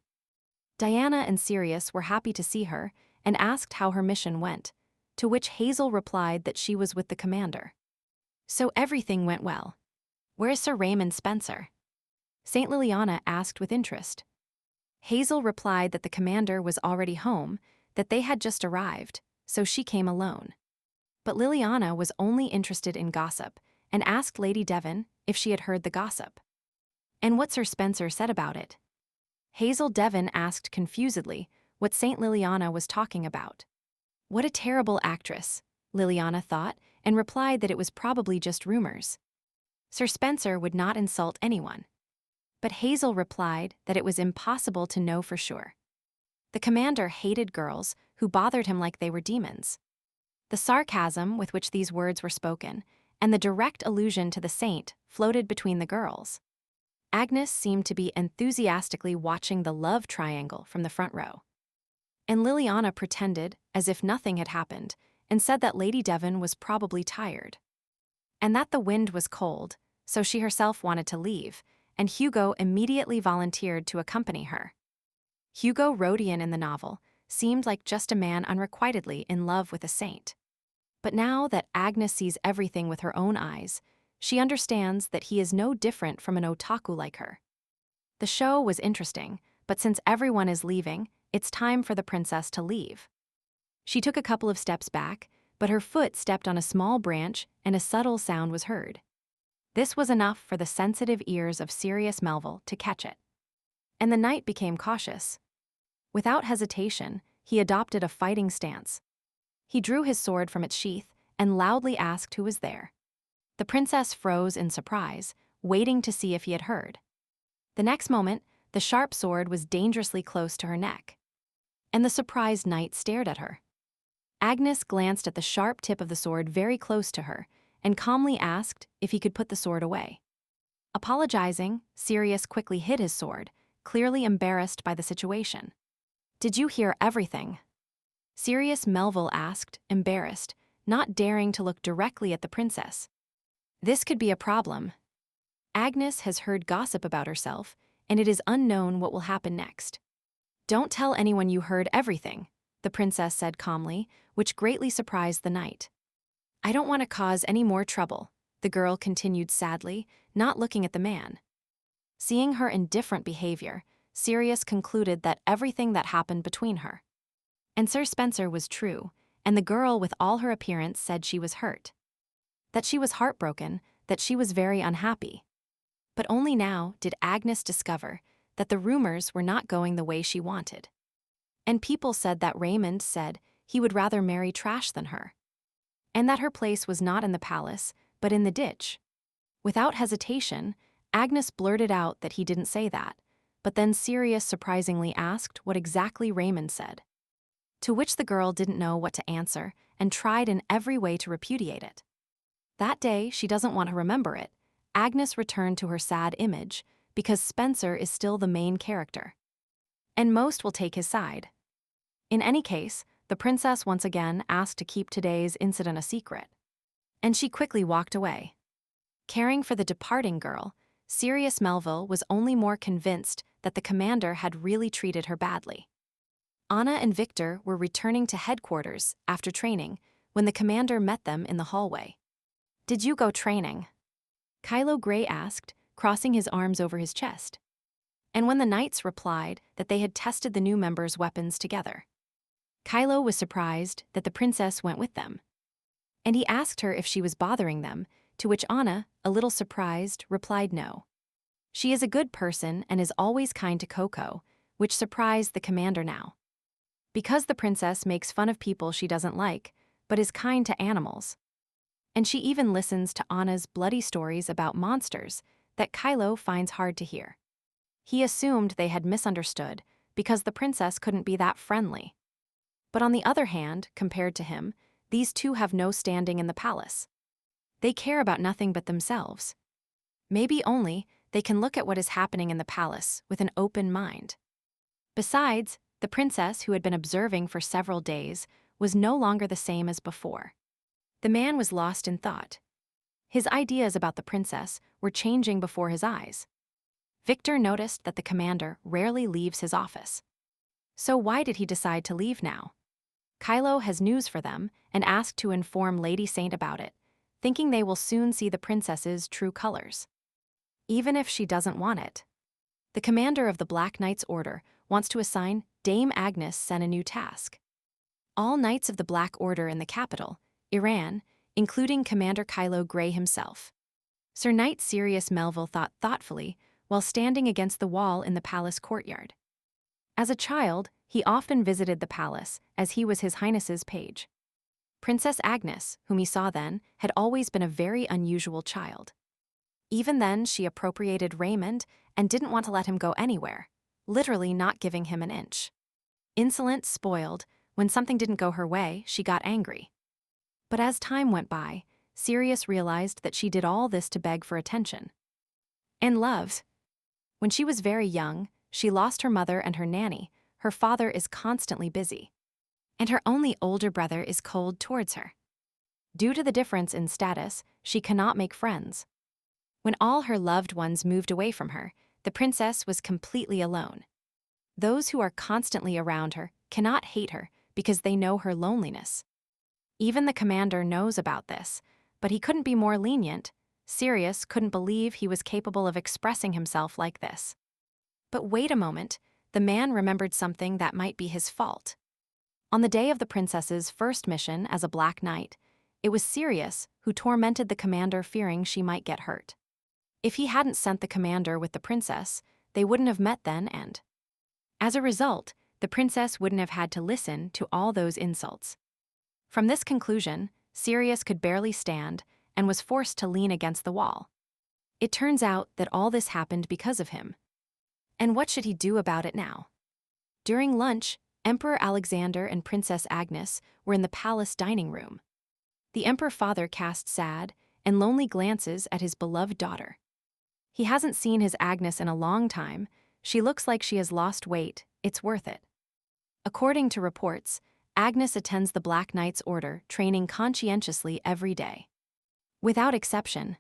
Diana and Sirius were happy to see her and asked how her mission went, to which Hazel replied that she was with the commander. So everything went well. Where's Sir Raymond Spencer? Saint Liliana asked with interest. Hazel replied that the commander was already home, that they had just arrived, so she came alone. But Liliana was only interested in gossip and asked Lady Devon if she had heard the gossip. And what Sir Spencer said about it. Hazel Devon asked confusedly what Saint Liliana was talking about. What a terrible actress, Liliana thought, and replied that it was probably just rumors. Sir Spencer would not insult anyone. But Hazel replied that it was impossible to know for sure. The commander hated girls who bothered him like they were demons. The sarcasm with which these words were spoken and the direct allusion to the saint floated between the girls. Agnes seemed to be enthusiastically watching the love triangle from the front row. And Liliana pretended as if nothing had happened and said that Lady Devon was probably tired. And that the wind was cold, so she herself wanted to leave, and Hugo immediately volunteered to accompany her. Hugo Rodian in the novel seemed like just a man unrequitedly in love with a saint. But now that Agnes sees everything with her own eyes, she understands that he is no different from an otaku like her. The show was interesting, but since everyone is leaving, it's time for the princess to leave. She took a couple of steps back, but her foot stepped on a small branch and a subtle sound was heard. This was enough for the sensitive ears of Sirius Melville to catch it. And the knight became cautious. Without hesitation, he adopted a fighting stance. He drew his sword from its sheath and loudly asked who was there. The princess froze in surprise, waiting to see if he had heard. The next moment, the sharp sword was dangerously close to her neck. And the surprised knight stared at her. Agnes glanced at the sharp tip of the sword very close to her and calmly asked if he could put the sword away. Apologizing, Sirius quickly hid his sword, clearly embarrassed by the situation. Did you hear everything? Sirius Melville asked, embarrassed, not daring to look directly at the princess. This could be a problem. Agnes has heard gossip about herself, and it is unknown what will happen next. Don't tell anyone you heard everything, the princess said calmly, which greatly surprised the knight. I don't want to cause any more trouble, the girl continued sadly, not looking at the man. Seeing her indifferent behavior, Sirius concluded that everything that happened between her and Sir Spencer was true, and the girl with all her appearance said she was hurt. That she was heartbroken, that she was very unhappy. But only now did Agnes discover that the rumors were not going the way she wanted. And people said that Raymond said he would rather marry trash than her. And that her place was not in the palace, but in the ditch. Without hesitation, Agnes blurted out that he didn't say that, but then Sirius surprisingly asked what exactly Raymond said. To which the girl didn't know what to answer and tried in every way to repudiate it. That day, she doesn't want to remember it. Agnes returned to her sad image because Spencer is still the main character. And most will take his side. In any case, the princess once again asked to keep today's incident a secret. And she quickly walked away. Caring for the departing girl, Sirius Melville was only more convinced that the commander had really treated her badly. Anna and Victor were returning to headquarters after training when the commander met them in the hallway. "Did you go training?" Kylo Gray asked, crossing his arms over his chest. And when the knights replied that they had tested the new members' weapons together, Kylo was surprised that the princess went with them. And he asked her if she was bothering them, to which Anna, a little surprised, replied no. She is a good person and is always kind to Coco, which surprised the commander now. Because the princess makes fun of people she doesn't like, but is kind to animals. And she even listens to Anna's bloody stories about monsters that Kylo finds hard to hear. He assumed they had misunderstood because the princess couldn't be that friendly. But on the other hand, compared to him, these two have no standing in the palace. They care about nothing but themselves. Maybe only they can look at what is happening in the palace with an open mind. Besides, the princess, who had been observing for several days, was no longer the same as before. The man was lost in thought. His ideas about the princess were changing before his eyes. Victor noticed that the commander rarely leaves his office. So why did he decide to leave now? Kylo has news for them and asked to inform Lady Saint about it, thinking they will soon see the princess's true colors. Even if she doesn't want it. The commander of the Black Knights Order wants to assign Dame Agnes Sen a new task. All knights of the Black Order in the capital, Iran, including Commander Kylo Gray himself. Sir Knight Sirius Melville thought thoughtfully while standing against the wall in the palace courtyard. As a child, he often visited the palace as he was His Highness's page. Princess Agnes, whom he saw then, had always been a very unusual child. Even then, she appropriated Raymond and didn't want to let him go anywhere, literally not giving him an inch. Insolent, spoiled, when something didn't go her way, she got angry. But as time went by, Sirius realized that she did all this to beg for attention. And love. When she was very young, she lost her mother and her nanny. Her father is constantly busy. And her only older brother is cold towards her. Due to the difference in status, she cannot make friends. When all her loved ones moved away from her, the princess was completely alone. Those who are constantly around her cannot hate her because they know her loneliness. Even the commander knows about this, but he couldn't be more lenient. Sirius couldn't believe he was capable of expressing himself like this. But wait a moment, the man remembered something that might be his fault. On the day of the princess's first mission as a Black Knight, it was Sirius who tormented the commander, fearing she might get hurt. If he hadn't sent the commander with the princess, they wouldn't have met then, and as a result, the princess wouldn't have had to listen to all those insults. From this conclusion, Sirius could barely stand and was forced to lean against the wall. It turns out that all this happened because of him. And what should he do about it now? During lunch, Emperor Alexander and Princess Agnes were in the palace dining room. The Emperor father cast sad and lonely glances at his beloved daughter. He hasn't seen his Agnes in a long time. She looks like she has lost weight. It's worth it. According to reports, Agnes attends the Black Knights Order, training conscientiously every day. Without exception.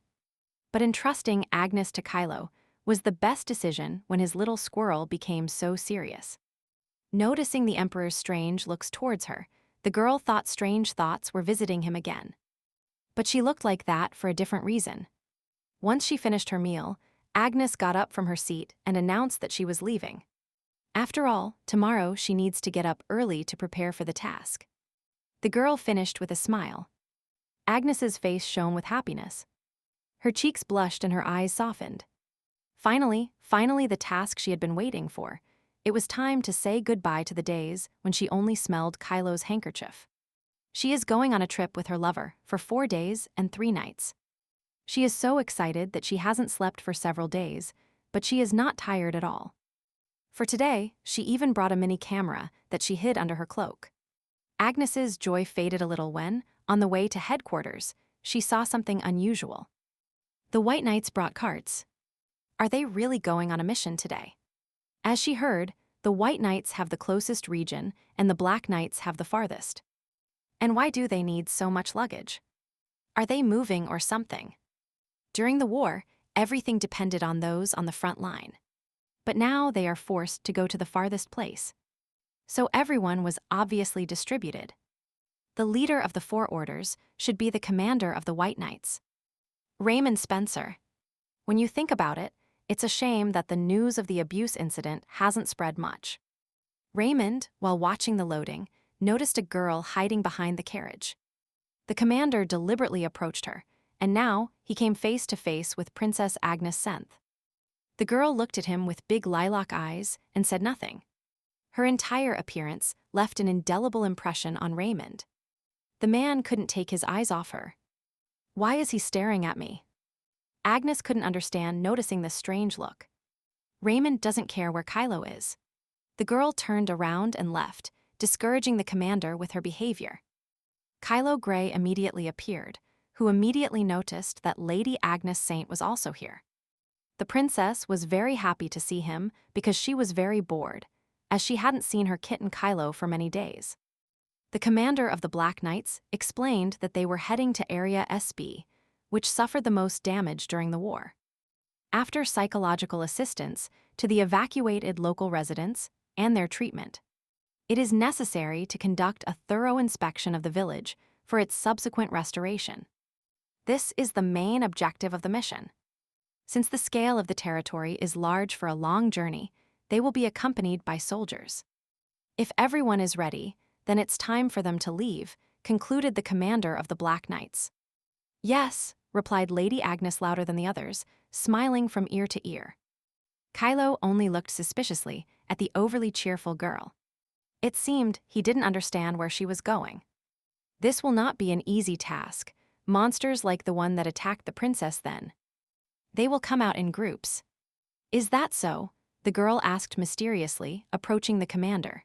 But entrusting Agnes to Kylo was the best decision when his little squirrel became so serious. Noticing the Emperor's strange looks towards her, the girl thought strange thoughts were visiting him again. But she looked like that for a different reason. Once she finished her meal, Agnes got up from her seat and announced that she was leaving. After all, tomorrow she needs to get up early to prepare for the task. The girl finished with a smile. Agnes's face shone with happiness. Her cheeks blushed and her eyes softened. Finally the task she had been waiting for. It was time to say goodbye to the days when she only smelled Kylo's handkerchief. She is going on a trip with her lover for 4 days and 3 nights. She is so excited that she hasn't slept for several days, but she is not tired at all. For today, she even brought a mini camera that she hid under her cloak. Agnes's joy faded a little when, on the way to headquarters, she saw something unusual. The White Knights brought carts. Are they really going on a mission today? As she heard, The white knights have the closest region, and the black knights have the farthest. And why do they need so much luggage? Are they moving or something? During the war, everything depended on those on the front line. But now they are forced to go to the farthest place. So everyone was obviously distributed. The leader of the four orders should be the commander of the White Knights. Raymond Spencer. When you think about it, it's a shame that the news of the abuse incident hasn't spread much. Raymond, while watching the loading, noticed a girl hiding behind the carriage. The commander deliberately approached her, and now he came face to face with Princess Agnes Senth. The girl looked at him with big lilac eyes and said nothing. Her entire appearance left an indelible impression on Raymond. The man couldn't take his eyes off her. Why is he staring at me? Agnes couldn't understand noticing this strange look. Raymond doesn't care where Kylo is. The girl turned around and left, discouraging the commander with her behavior. Kylo Grey immediately appeared, who immediately noticed that Lady Agnes Saint was also here. The princess was very happy to see him because she was very bored, as she hadn't seen her kitten Kylo for many days. The commander of the Black Knights explained that they were heading to Area SB, which suffered the most damage during the war. After psychological assistance to the evacuated local residents and their treatment, it is necessary to conduct a thorough inspection of the village for its subsequent restoration. This is the main objective of the mission. Since the scale of the territory is large for a long journey, they will be accompanied by soldiers. If everyone is ready, then it's time for them to leave, concluded the commander of the Black Knights. Yes, replied Lady Agnes louder than the others, smiling from ear to ear. Kylo only looked suspiciously at the overly cheerful girl. It seemed he didn't understand where she was going. This will not be an easy task. Monsters like the one that attacked the princess then. They will come out in groups. Is that so? The girl asked mysteriously, approaching the commander.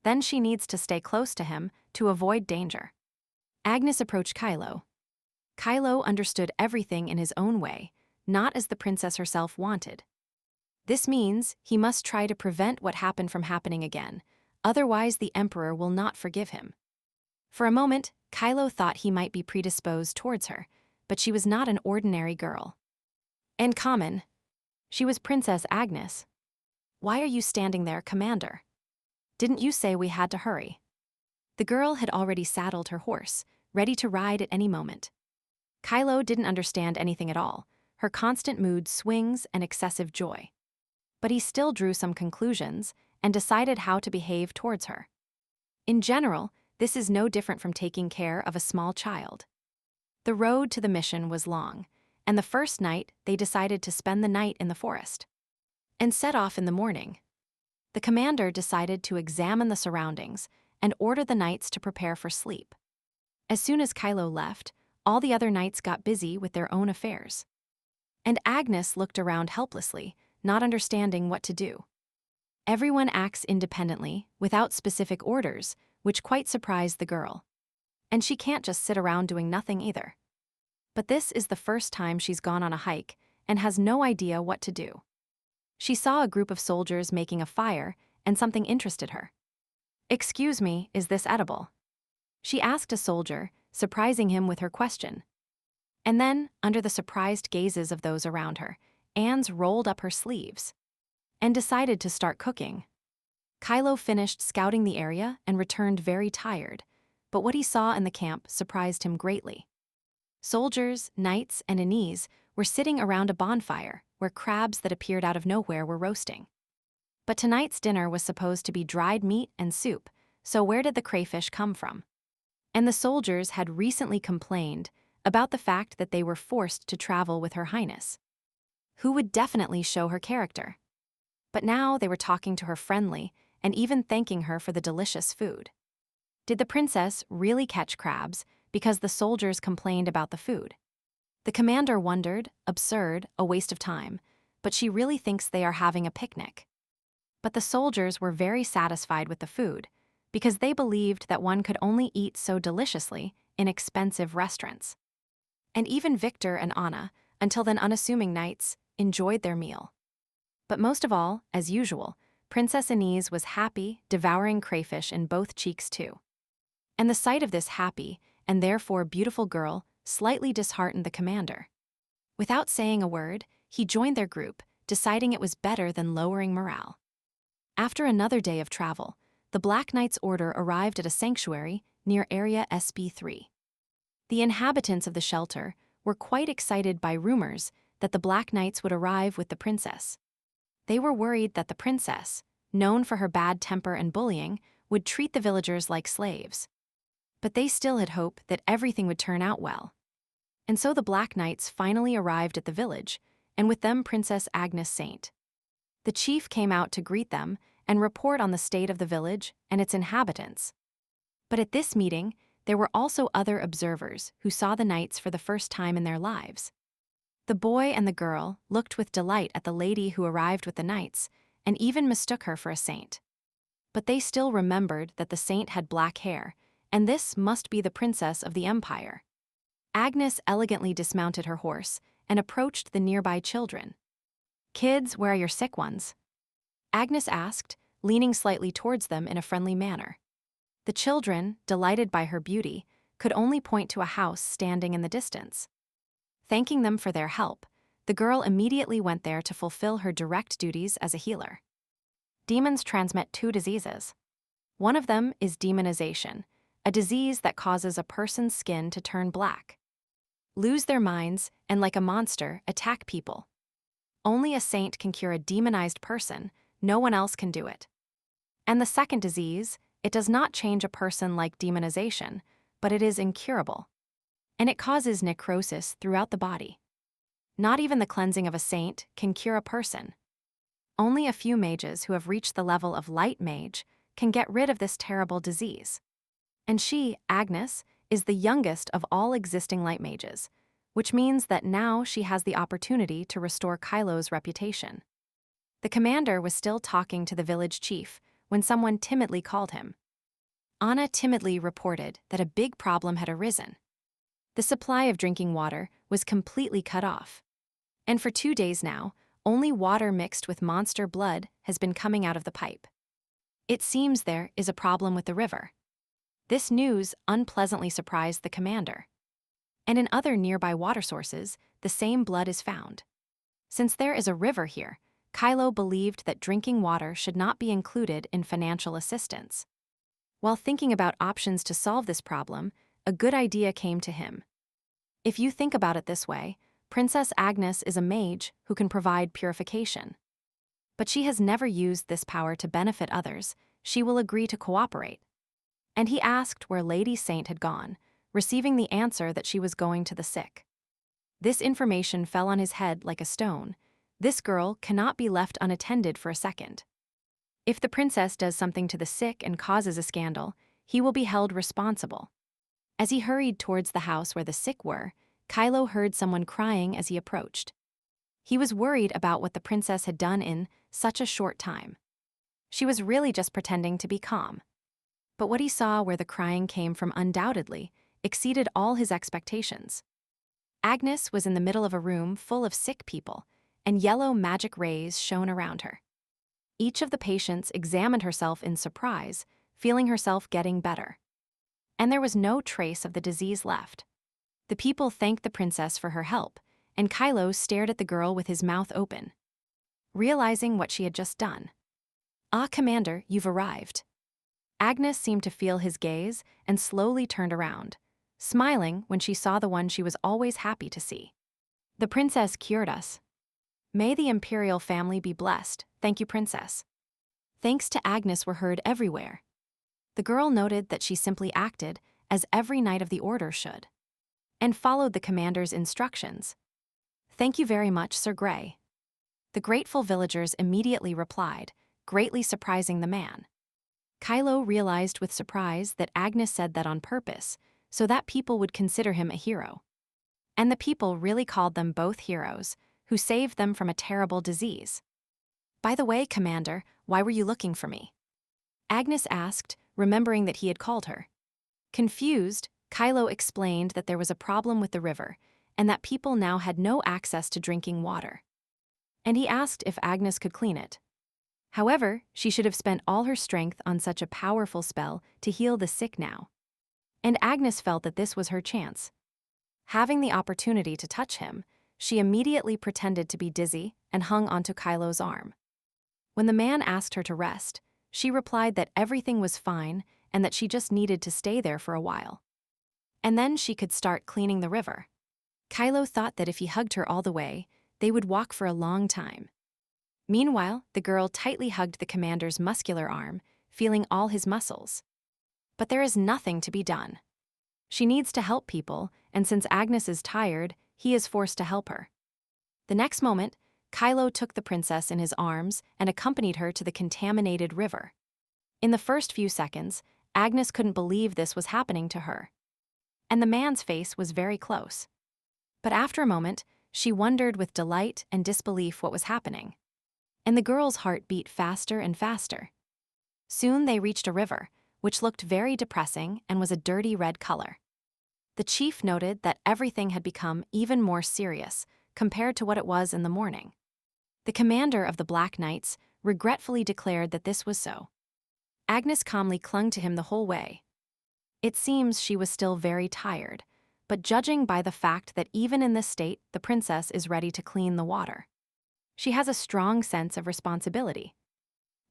Then she needs to stay close to him to avoid danger. Agnes approached Kylo. Kylo understood everything in his own way, not as the princess herself wanted. This means he must try to prevent what happened from happening again, otherwise the Emperor will not forgive him. For a moment, Kylo thought he might be predisposed towards her, but she was not an ordinary girl. And common. She was Princess Agnes. Why are you standing there, Commander? Didn't you say we had to hurry? The girl had already saddled her horse, ready to ride at any moment. Kylo didn't understand anything at all, her constant mood swings and excessive joy. But he still drew some conclusions and decided how to behave towards her. In general, this is no different from taking care of a small child. The road to the mission was long, and the first night they decided to spend the night in the forest and set off in the morning. The commander decided to examine the surroundings and order the knights to prepare for sleep. As soon as Kylo left, all the other knights got busy with their own affairs. And Agnes looked around helplessly, not understanding what to do. Everyone acts independently, without specific orders, which quite surprised the girl. And she can't just sit around doing nothing either. But this is the first time she's gone on a hike and has no idea what to do. She saw a group of soldiers making a fire, and something interested her. "Excuse me, is this edible?" She asked a soldier, surprising him with her question. And then, under the surprised gazes of those around her, Anne's rolled up her sleeves and decided to start cooking. Kylo finished scouting the area and returned very tired, but what he saw in the camp surprised him greatly. Soldiers, knights, and Anise were sitting around a bonfire where crabs that appeared out of nowhere were roasting. But tonight's dinner was supposed to be dried meat and soup, so where did the crayfish come from? And the soldiers had recently complained about the fact that they were forced to travel with Her Highness, who would definitely show her character. But now they were talking to her friendly and even thanking her for the delicious food. Did the princess really catch crabs because the soldiers complained about the food? The commander wondered, absurd, a waste of time, but she really thinks they are having a picnic. But the soldiers were very satisfied with the food, because they believed that one could only eat so deliciously in expensive restaurants. And even Victor and Anna, until then unassuming knights, enjoyed their meal. But most of all, as usual, Princess Inez was happy, devouring crayfish in both cheeks too. And the sight of this happy, and therefore beautiful girl, slightly disheartened the commander. Without saying a word, he joined their group, deciding it was better than lowering morale. After another day of travel, the Black Knight's order arrived at a sanctuary near Area SB3. The inhabitants of the shelter were quite excited by rumors that the Black Knights would arrive with the princess. They were worried that the princess, known for her bad temper and bullying, would treat the villagers like slaves. But they still had hope that everything would turn out well. And so the Black Knights finally arrived at the village, and with them Princess Agnes Saint. The chief came out to greet them and report on the state of the village and its inhabitants. But at this meeting, there were also other observers who saw the knights for the first time in their lives. The boy and the girl looked with delight at the lady who arrived with the knights, and even mistook her for a saint. But they still remembered that the saint had black hair, and this must be the princess of the empire. Agnes elegantly dismounted her horse and approached the nearby children. "Kids, where are your sick ones?" Agnes asked, leaning slightly towards them in a friendly manner. The children, delighted by her beauty, could only point to a house standing in the distance. Thanking them for their help, the girl immediately went there to fulfill her direct duties as a healer. Demons transmit 2 diseases. One of them is demonization, a disease that causes a person's skin to turn black, lose their minds, and like a monster, attack people. Only a saint can cure a demonized person, no one else can do it. And the second disease, it does not change a person like demonization, but it is incurable. And it causes necrosis throughout the body. Not even the cleansing of a saint can cure a person. Only a few mages who have reached the level of light mage can get rid of this terrible disease. And she, Agnes, is the youngest of all existing light mages, which means that now she has the opportunity to restore Kylo's reputation. The commander was still talking to the village chief when someone timidly called him. Anna timidly reported that a big problem had arisen. The supply of drinking water was completely cut off. And for 2 days now, only water mixed with monster blood has been coming out of the pipe. It seems there is a problem with the river. This news unpleasantly surprised the commander. And in other nearby water sources, the same blood is found. Since there is a river here, Kylo believed that drinking water should not be included in financial assistance. While thinking about options to solve this problem, a good idea came to him. If you think about it this way, Princess Agnes is a mage who can provide purification. But she has never used this power to benefit others. She will agree to cooperate. And he asked where Lady Saint had gone, receiving the answer that she was going to the sick. This information fell on his head like a stone. This girl cannot be left unattended for a second. If the princess does something to the sick and causes a scandal, he will be held responsible. As he hurried towards the house where the sick were, Kylo heard someone crying as he approached. He was worried about what the princess had done in such a short time. She was really just pretending to be calm. But what he saw where the crying came from undoubtedly exceeded all his expectations. Agnes was in the middle of a room full of sick people, and yellow magic rays shone around her. Each of the patients examined herself in surprise, feeling herself getting better. And there was no trace of the disease left. The people thanked the princess for her help, and Kylo stared at the girl with his mouth open, realizing what she had just done. "Ah, Commander, you've arrived." Agnes seemed to feel his gaze and slowly turned around, smiling when she saw the one she was always happy to see. "The princess cured us. May the imperial family be blessed. Thank you, princess." Thanks to Agnes were heard everywhere. The girl noted that she simply acted as every knight of the order should, and followed the commander's instructions. "Thank you very much, Sir Grey." The grateful villagers immediately replied, greatly surprising the man. Kylo realized with surprise that Agnes said that on purpose, so that people would consider him a hero. And the people really called them both heroes, who saved them from a terrible disease. "By the way, Commander, why were you looking for me?" Agnes asked, remembering that he had called her. Confused, Kylo explained that there was a problem with the river, and that people now had no access to drinking water. And he asked if Agnes could clean it. However, she should have spent all her strength on such a powerful spell to heal the sick now. And Agnes felt that this was her chance. Having the opportunity to touch him, she immediately pretended to be dizzy and hung onto Kylo's arm. When the man asked her to rest, she replied that everything was fine and that she just needed to stay there for a while. And then she could start cleaning the river. Kylo thought that if he hugged her all the way, they would walk for a long time. Meanwhile, the girl tightly hugged the commander's muscular arm, feeling all his muscles. But there is nothing to be done. She needs to help people, and since Agnes is tired, he is forced to help her. The next moment, Kylo took the princess in his arms and accompanied her to the contaminated river. In the first few seconds, Agnes couldn't believe this was happening to her. And the man's face was very close. But after a moment, she wondered with delight and disbelief what was happening. And the girl's heart beat faster and faster. Soon they reached a river, which looked very depressing and was a dirty red color. The chief noted that everything had become even more serious compared to what it was in the morning. The commander of the Black Knights regretfully declared that this was so. Agnes calmly clung to him the whole way. It seems she was still very tired, but judging by the fact that even in this state the princess is ready to clean the water, she has a strong sense of responsibility.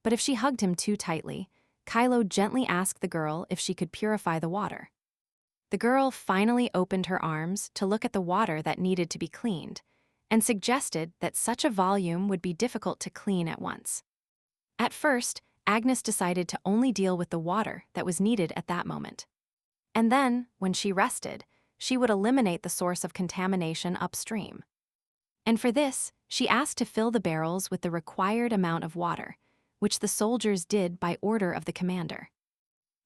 But if she hugged him too tightly, Kylo gently asked the girl if she could purify the water. The girl finally opened her arms to look at the water that needed to be cleaned, and suggested that such a volume would be difficult to clean at once. At first, Agnes decided to only deal with the water that was needed at that moment. And then, when she rested, she would eliminate the source of contamination upstream. And for this, she asked to fill the barrels with the required amount of water, which the soldiers did by order of the commander.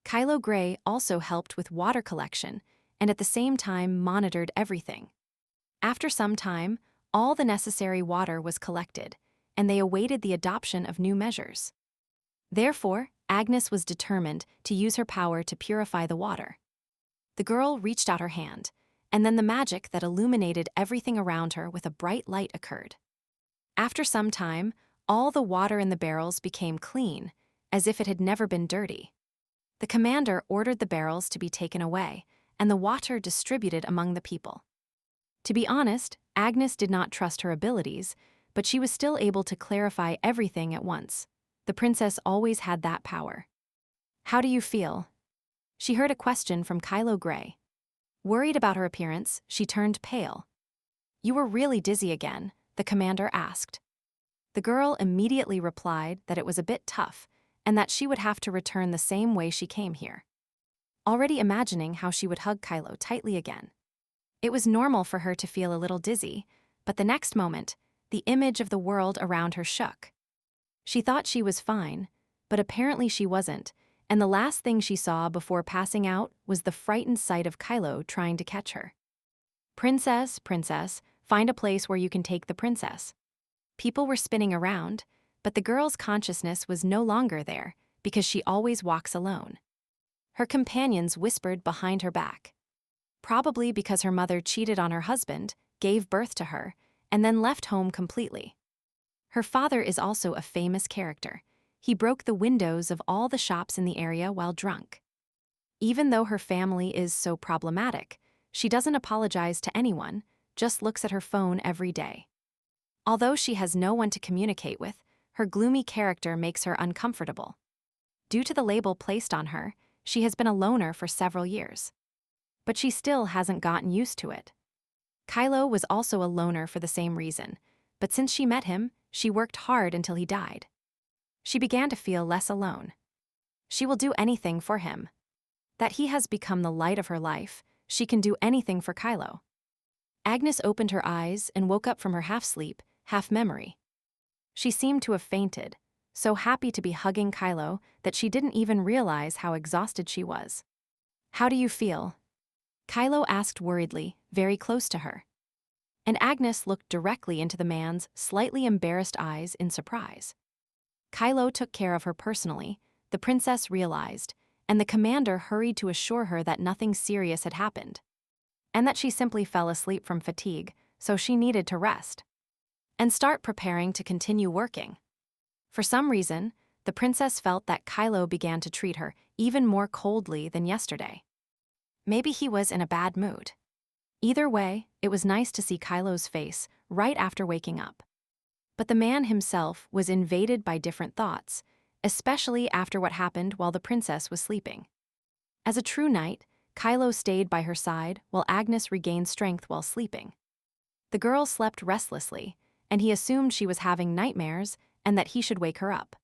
Kylo Grey also helped with water collection and at the same time monitored everything. After some time, all the necessary water was collected, and they awaited the adoption of new measures. Therefore, Agnes was determined to use her power to purify the water. The girl reached out her hand, and then the magic that illuminated everything around her with a bright light occurred. After some time, all the water in the barrels became clean, as if it had never been dirty. The commander ordered the barrels to be taken away, and the water distributed among the people. To be honest, Agnes did not trust her abilities, but she was still able to clarify everything at once. The princess always had that power. "How do you feel?" She heard a question from Kylo Grey. Worried about her appearance, she turned pale. "You were really dizzy again," the commander asked. The girl immediately replied that it was a bit tough, and that she would have to return the same way she came here. Already imagining how she would hug Kylo tightly again. It was normal for her to feel a little dizzy, but the next moment, the image of the world around her shook. She thought she was fine, but apparently she wasn't, and the last thing she saw before passing out was the frightened sight of Kylo trying to catch her. "Princess, princess, find a place where you can take the princess." People were spinning around, but the girl's consciousness was no longer there because she always walks alone. Her companions whispered behind her back. Probably because her mother cheated on her husband, gave birth to her, and then left home completely. Her father is also a famous character. He broke the windows of all the shops in the area while drunk. Even though her family is so problematic, she doesn't apologize to anyone, just looks at her phone every day. Although she has no one to communicate with, her gloomy character makes her uncomfortable. Due to the label placed on her, she has been a loner for several years. But she still hasn't gotten used to it. Kylo was also a loner for the same reason, but since she met him, she worked hard until he died. She began to feel less alone. She will do anything for him. That he has become the light of her life, she can do anything for Kylo. Agnes opened her eyes and woke up from her half-sleep, half-memory. She seemed to have fainted, so happy to be hugging Kylo that she didn't even realize how exhausted she was. "How do you feel?" Kylo asked worriedly, very close to her. And Agnes looked directly into the man's slightly embarrassed eyes in surprise. Kylo took care of her personally, the princess realized, and the commander hurried to assure her that nothing serious had happened, and that she simply fell asleep from fatigue, so she needed to rest and start preparing to continue working. For some reason, the princess felt that Kylo began to treat her even more coldly than yesterday. Maybe he was in a bad mood. Either way, it was nice to see Kylo's face right after waking up. But the man himself was invaded by different thoughts, especially after what happened while the princess was sleeping. As a true knight, Kylo stayed by her side while Agnes regained strength while sleeping. The girl slept restlessly, and he assumed she was having nightmares and that he should wake her up.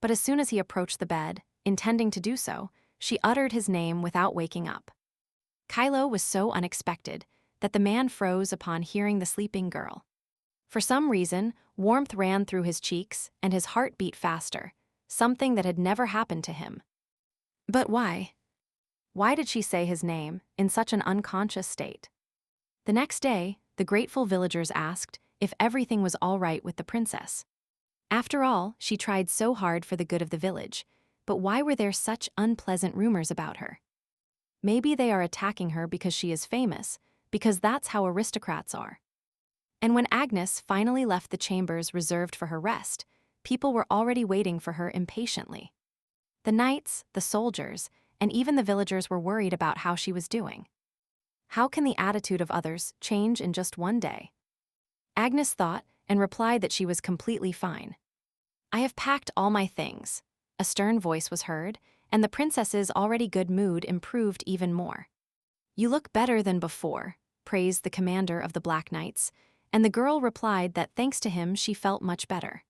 But as soon as he approached the bed, intending to do so, she uttered his name without waking up. Kylo was so unexpected that the man froze upon hearing the sleeping girl. For some reason, warmth ran through his cheeks and his heart beat faster, something that had never happened to him. But why? Why did she say his name in such an unconscious state? The next day, the grateful villagers asked if everything was all right with the princess. After all, she tried so hard for the good of the village, but why were there such unpleasant rumors about her? Maybe they are attacking her because she is famous, because that's how aristocrats are. And when Agnes finally left the chambers reserved for her rest, people were already waiting for her impatiently. The knights, the soldiers, and even the villagers were worried about how she was doing. How can the attitude of others change in just one day? Agnes thought and replied that she was completely fine. I have packed all my things. A stern voice was heard, and the princess's already good mood improved even more. You look better than before, praised the commander of the Black Knights, and the girl replied that thanks to him she felt much better.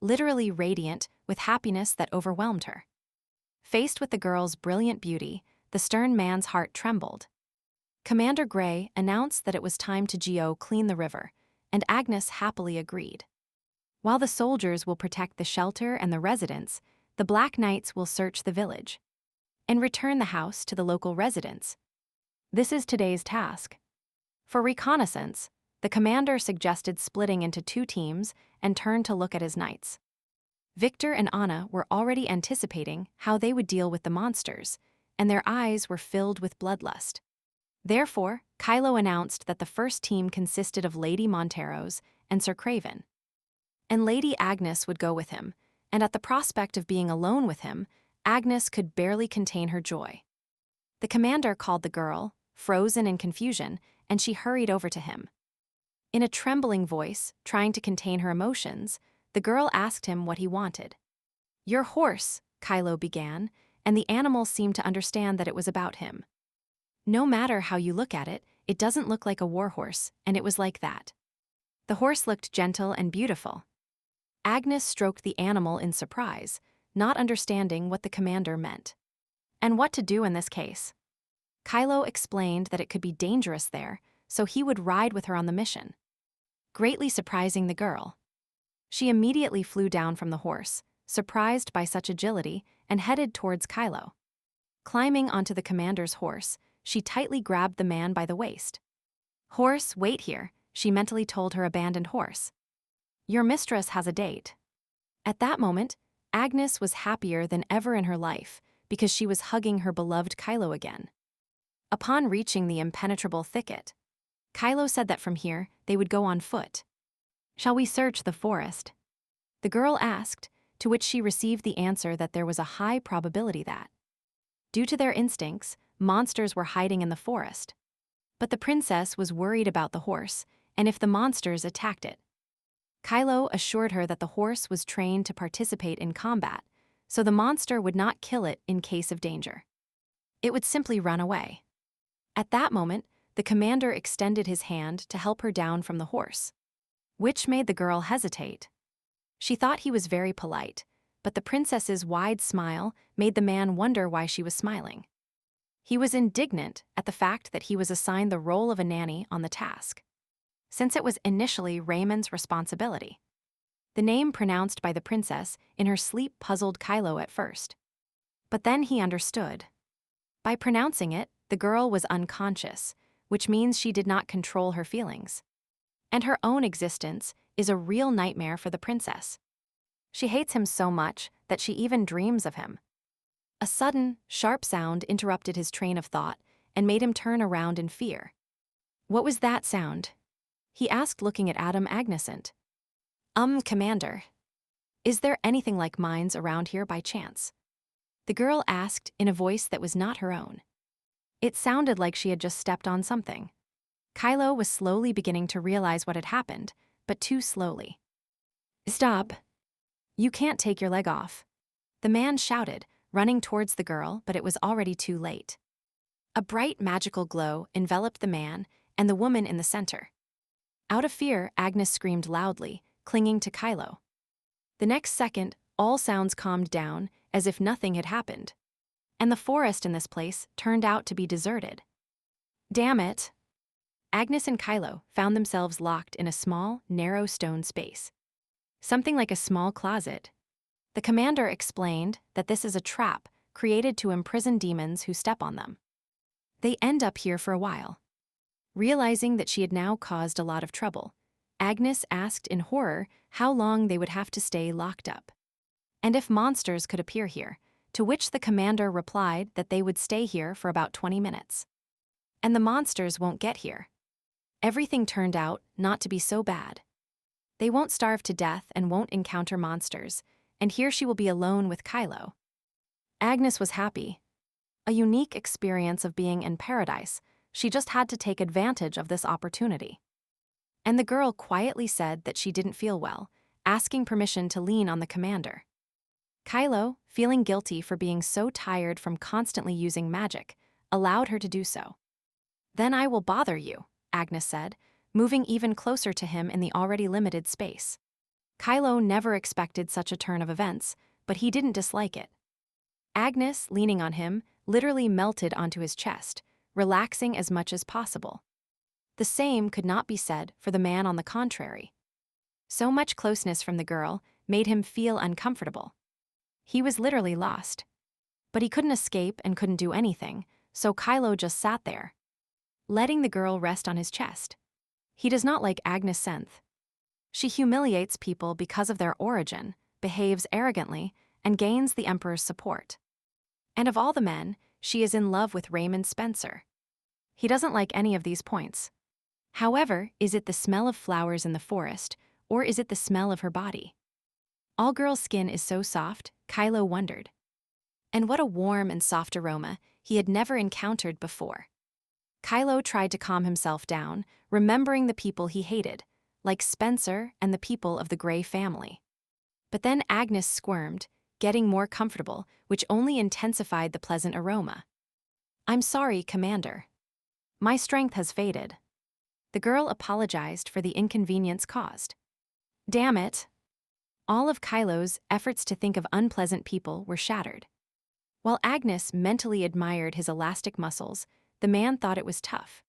Literally radiant with happiness that overwhelmed her. Faced with the girl's brilliant beauty, the stern man's heart trembled. Commander Gray announced that it was time to clean the river, and Agnes happily agreed. While the soldiers will protect the shelter and the residents, the Black Knights will search the village and return the house to the local residents. This is today's task. For reconnaissance, the commander suggested splitting into 2 teams and turned to look at his knights. Victor and Anna were already anticipating how they would deal with the monsters, and their eyes were filled with bloodlust. Therefore, Kylo announced that the first team consisted of Lady Monteros and Sir Craven. And Lady Agnes would go with him, and at the prospect of being alone with him, Agnes could barely contain her joy. The commander called the girl, frozen in confusion, and she hurried over to him. In a trembling voice, trying to contain her emotions, the girl asked him what he wanted. Your horse, Kylo began, and the animal seemed to understand that it was about him. No matter how you look at it, it doesn't look like a warhorse, and it was like that. The horse looked gentle and beautiful. Agnes stroked the animal in surprise, not understanding what the commander meant. And what to do in this case? Kylo explained that it could be dangerous there, so he would ride with her on the mission. Greatly surprising the girl. She immediately flew down from the horse, surprised by such agility, and headed towards Kylo. Climbing onto the commander's horse, she tightly grabbed the man by the waist. Horse, wait here, she mentally told her abandoned horse. Your mistress has a date. At that moment, Agnes was happier than ever in her life because she was hugging her beloved Kylo again. Upon reaching the impenetrable thicket, Kylo said that from here they would go on foot. Shall we search the forest? The girl asked, to which she received the answer that there was a high probability that, due to their instincts, monsters were hiding in the forest. But the princess was worried about the horse, and if the monsters attacked it. Kylo assured her that the horse was trained to participate in combat, so the monster would not kill it in case of danger. It would simply run away. At that moment, the commander extended his hand to help her down from the horse, which made the girl hesitate. She thought he was very polite, but the princess's wide smile made the man wonder why she was smiling. He was indignant at the fact that he was assigned the role of a nanny on the task, since it was initially Raymond's responsibility. The name pronounced by the princess in her sleep puzzled Kylo at first. But then he understood. By pronouncing it, the girl was unconscious, which means she did not control her feelings. And her own existence is a real nightmare for the princess. She hates him so much that she even dreams of him. A sudden, sharp sound interrupted his train of thought and made him turn around in fear. What was that sound? He asked, looking at Adam Agnescent. Commander. Is there anything like mines around here by chance? The girl asked in a voice that was not her own. It sounded like she had just stepped on something. Kylo was slowly beginning to realize what had happened, but too slowly. Stop. You can't take your leg off. The man shouted, running towards the girl, but it was already too late. A bright magical glow enveloped the man and the woman in the center. Out of fear, Agnes screamed loudly, clinging to Kylo. The next second, all sounds calmed down, as if nothing had happened. And the forest in this place turned out to be deserted. Damn it! Agnes and Kylo found themselves locked in a small, narrow stone space. Something like a small closet. The commander explained that this is a trap created to imprison demons who step on them. They end up here for a while. Realizing that she had now caused a lot of trouble, Agnes asked in horror how long they would have to stay locked up. And if monsters could appear here, to which the commander replied that they would stay here for about 20 minutes. And the monsters won't get here. Everything turned out not to be so bad. They won't starve to death and won't encounter monsters, and here she will be alone with Kylo. Agnes was happy. A unique experience of being in paradise. She just had to take advantage of this opportunity. And the girl quietly said that she didn't feel well, asking permission to lean on the commander. Kylo, feeling guilty for being so tired from constantly using magic, allowed her to do so. Then I will bother you, Agnes said, moving even closer to him in the already limited space. Kylo never expected such a turn of events, but he didn't dislike it. Agnes, leaning on him, literally melted onto his chest, relaxing as much as possible. The same could not be said for the man on the contrary. So much closeness from the girl made him feel uncomfortable. He was literally lost. But he couldn't escape and couldn't do anything, so Kylo just sat there, letting the girl rest on his chest. He does not like Agnes Senth. She humiliates people because of their origin, behaves arrogantly, and gains the Emperor's support. And of all the men, she is in love with Raymond Spencer. He doesn't like any of these points. However, is it the smell of flowers in the forest, or is it the smell of her body? All girl's skin is so soft, Kylo wondered. And what a warm and soft aroma he had never encountered before. Kylo tried to calm himself down, remembering the people he hated, like Spencer and the people of the Grey family. But then Agnes squirmed, getting more comfortable, which only intensified the pleasant aroma. I'm sorry, Commander. My strength has faded. The girl apologized for the inconvenience caused. Damn it. All of Kylo's efforts to think of unpleasant people were shattered. While Agnes mentally admired his elastic muscles, the man thought it was tough.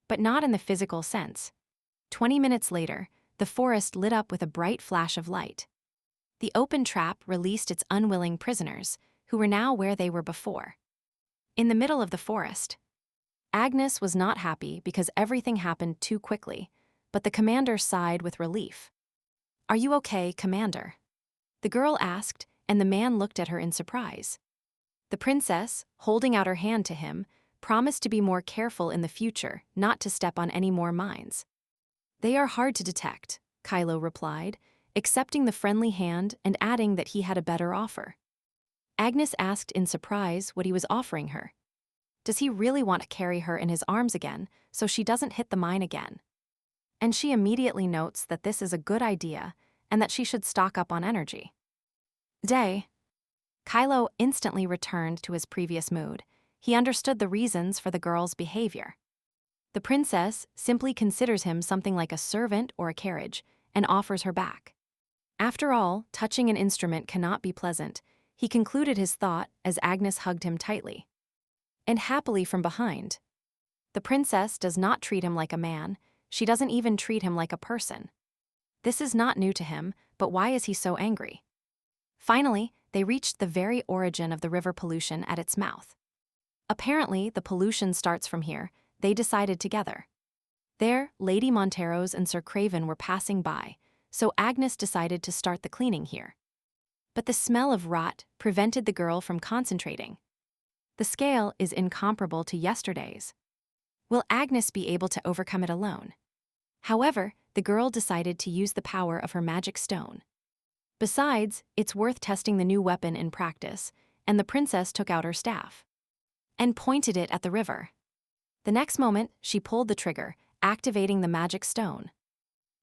But not in the physical sense. 20 minutes later, the forest lit up with a bright flash of light. The open trap released its unwilling prisoners, who were now where they were before. In the middle of the forest. Agnes was not happy because everything happened too quickly, but the commander sighed with relief. Are you okay, Commander? The girl asked, and the man looked at her in surprise. The princess, holding out her hand to him, promised to be more careful in the future, not to step on any more mines. They are hard to detect, Kylo replied, accepting the friendly hand and adding that he had a better offer. Agnes asked in surprise what he was offering her. Does he really want to carry her in his arms again so she doesn't hit the mine again? And she immediately notes that this is a good idea and that she should stock up on energy. Day. Kylo instantly returned to his previous mood. He understood the reasons for the girl's behavior. The princess simply considers him something like a servant or a carriage and offers her back. After all, touching an instrument cannot be pleasant, he concluded his thought as Agnes hugged him tightly. And happily from behind. The princess does not treat him like a man, she doesn't even treat him like a person. This is not new to him, but why is he so angry? Finally, they reached the very origin of the river pollution at its mouth. Apparently, the pollution starts from here, they decided together. There, Lady Monteros and Sir Craven were passing by, so Agnes decided to start the cleaning here. But the smell of rot prevented the girl from concentrating. The scale is incomparable to yesterday's. Will Agnes be able to overcome it alone? However, the girl decided to use the power of her magic stone. Besides, it's worth testing the new weapon in practice, and the princess took out her staff and pointed it at the river. The next moment, she pulled the trigger, activating the magic stone.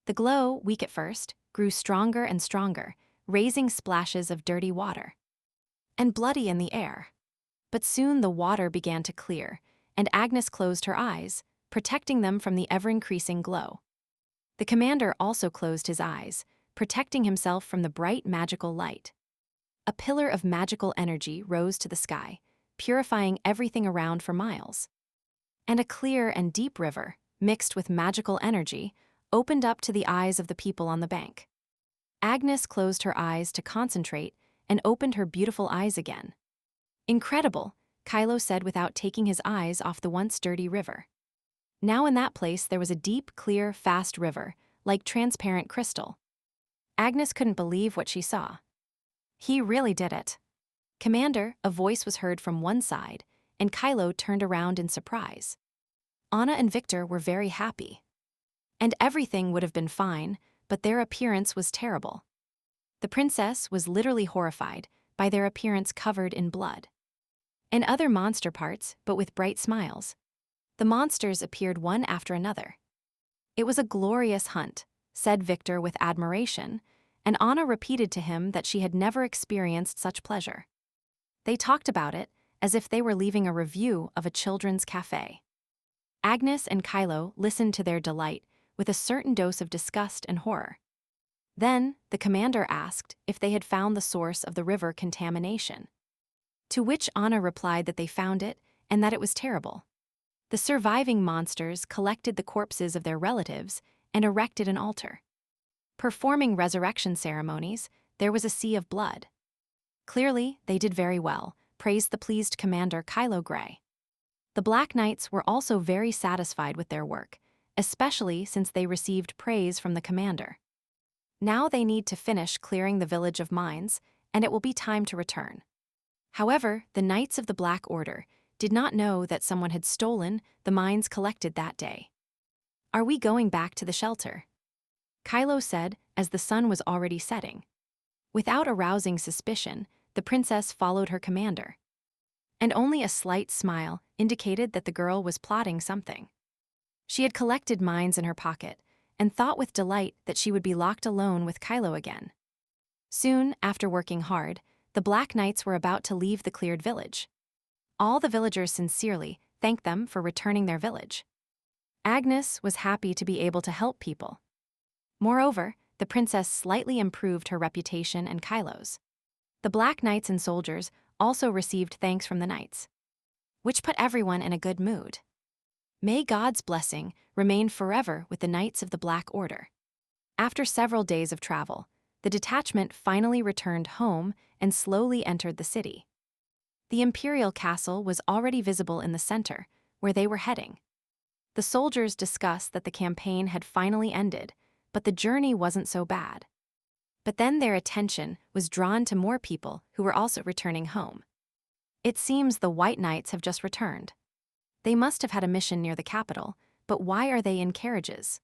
The glow, weak at first, grew stronger and stronger, raising splashes of dirty water and bloody in the air. But soon the water began to clear, and Agnes closed her eyes, protecting them from the ever-increasing glow. The commander also closed his eyes, protecting himself from the bright magical light. A pillar of magical energy rose to the sky, purifying everything around for miles. And a clear and deep river, mixed with magical energy, opened up to the eyes of the people on the bank. Agnes closed her eyes to concentrate and opened her beautiful eyes again. Incredible, Kylo said without taking his eyes off the once dirty river. Now in that place there was a deep, clear, fast river, like transparent crystal. Agnes couldn't believe what she saw. He really did it. Commander, a voice was heard from one side, and Kylo turned around in surprise. Anna and Victor were very happy. And everything would have been fine, but their appearance was terrible. The princess was literally horrified by their appearance covered in blood and other monster parts, but with bright smiles. The monsters appeared one after another. It was a glorious hunt, said Victor with admiration, and Anna repeated to him that she had never experienced such pleasure. They talked about it as if they were leaving a review of a children's cafe. Agnes and Kylo listened to their delight with a certain dose of disgust and horror. Then, the commander asked if they had found the source of the river contamination. To which Anna replied that they found it and that it was terrible. The surviving monsters collected the corpses of their relatives and erected an altar. Performing resurrection ceremonies, there was a sea of blood. Clearly, they did very well, praised the pleased commander Kylo Grey. The Black Knights were also very satisfied with their work, especially since they received praise from the commander. Now they need to finish clearing the village of mines, and it will be time to return. However, the Knights of the Black Order did not know that someone had stolen the mines collected that day. Are we going back to the shelter? Kylo said as the sun was already setting. Without arousing suspicion, the princess followed her commander. And only a slight smile indicated that the girl was plotting something. She had collected mines in her pocket and thought with delight that she would be locked alone with Kylo again. Soon, after working hard, the Black Knights were about to leave the cleared village. All the villagers sincerely thanked them for returning their village. Agnes was happy to be able to help people. Moreover, the princess slightly improved her reputation and Kylo's. The Black Knights and soldiers also received thanks from the knights, which put everyone in a good mood. May God's blessing remain forever with the Knights of the Black Order. After several days of travel, the detachment finally returned home and slowly entered the city. The imperial castle was already visible in the center, where they were heading. The soldiers discussed that the campaign had finally ended, but the journey wasn't so bad. But then their attention was drawn to more people who were also returning home. It seems the White Knights have just returned. They must have had a mission near the capital, but why are they in carriages?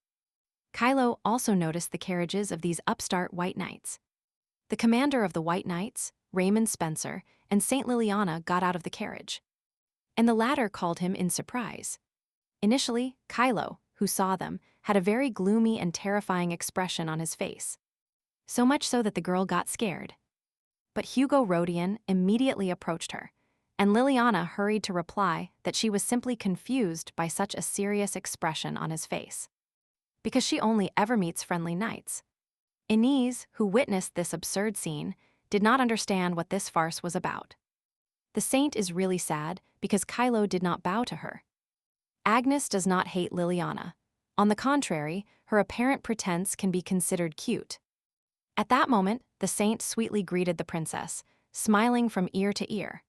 Kylo also noticed the carriages of these upstart White Knights. The commander of the White Knights, Raymond Spencer, and Saint Liliana got out of the carriage. And the latter called him in surprise. Initially, Kylo, who saw them, had a very gloomy and terrifying expression on his face. So much so that the girl got scared. But Hugo Rodian immediately approached her, and Liliana hurried to reply that she was simply confused by such a serious expression on his face, because she only ever meets friendly knights. Inez, who witnessed this absurd scene, did not understand what this farce was about. The saint is really sad because Kylo did not bow to her. Agnes does not hate Liliana. On the contrary, her apparent pretense can be considered cute. At that moment, the saint sweetly greeted the princess, smiling from ear to ear,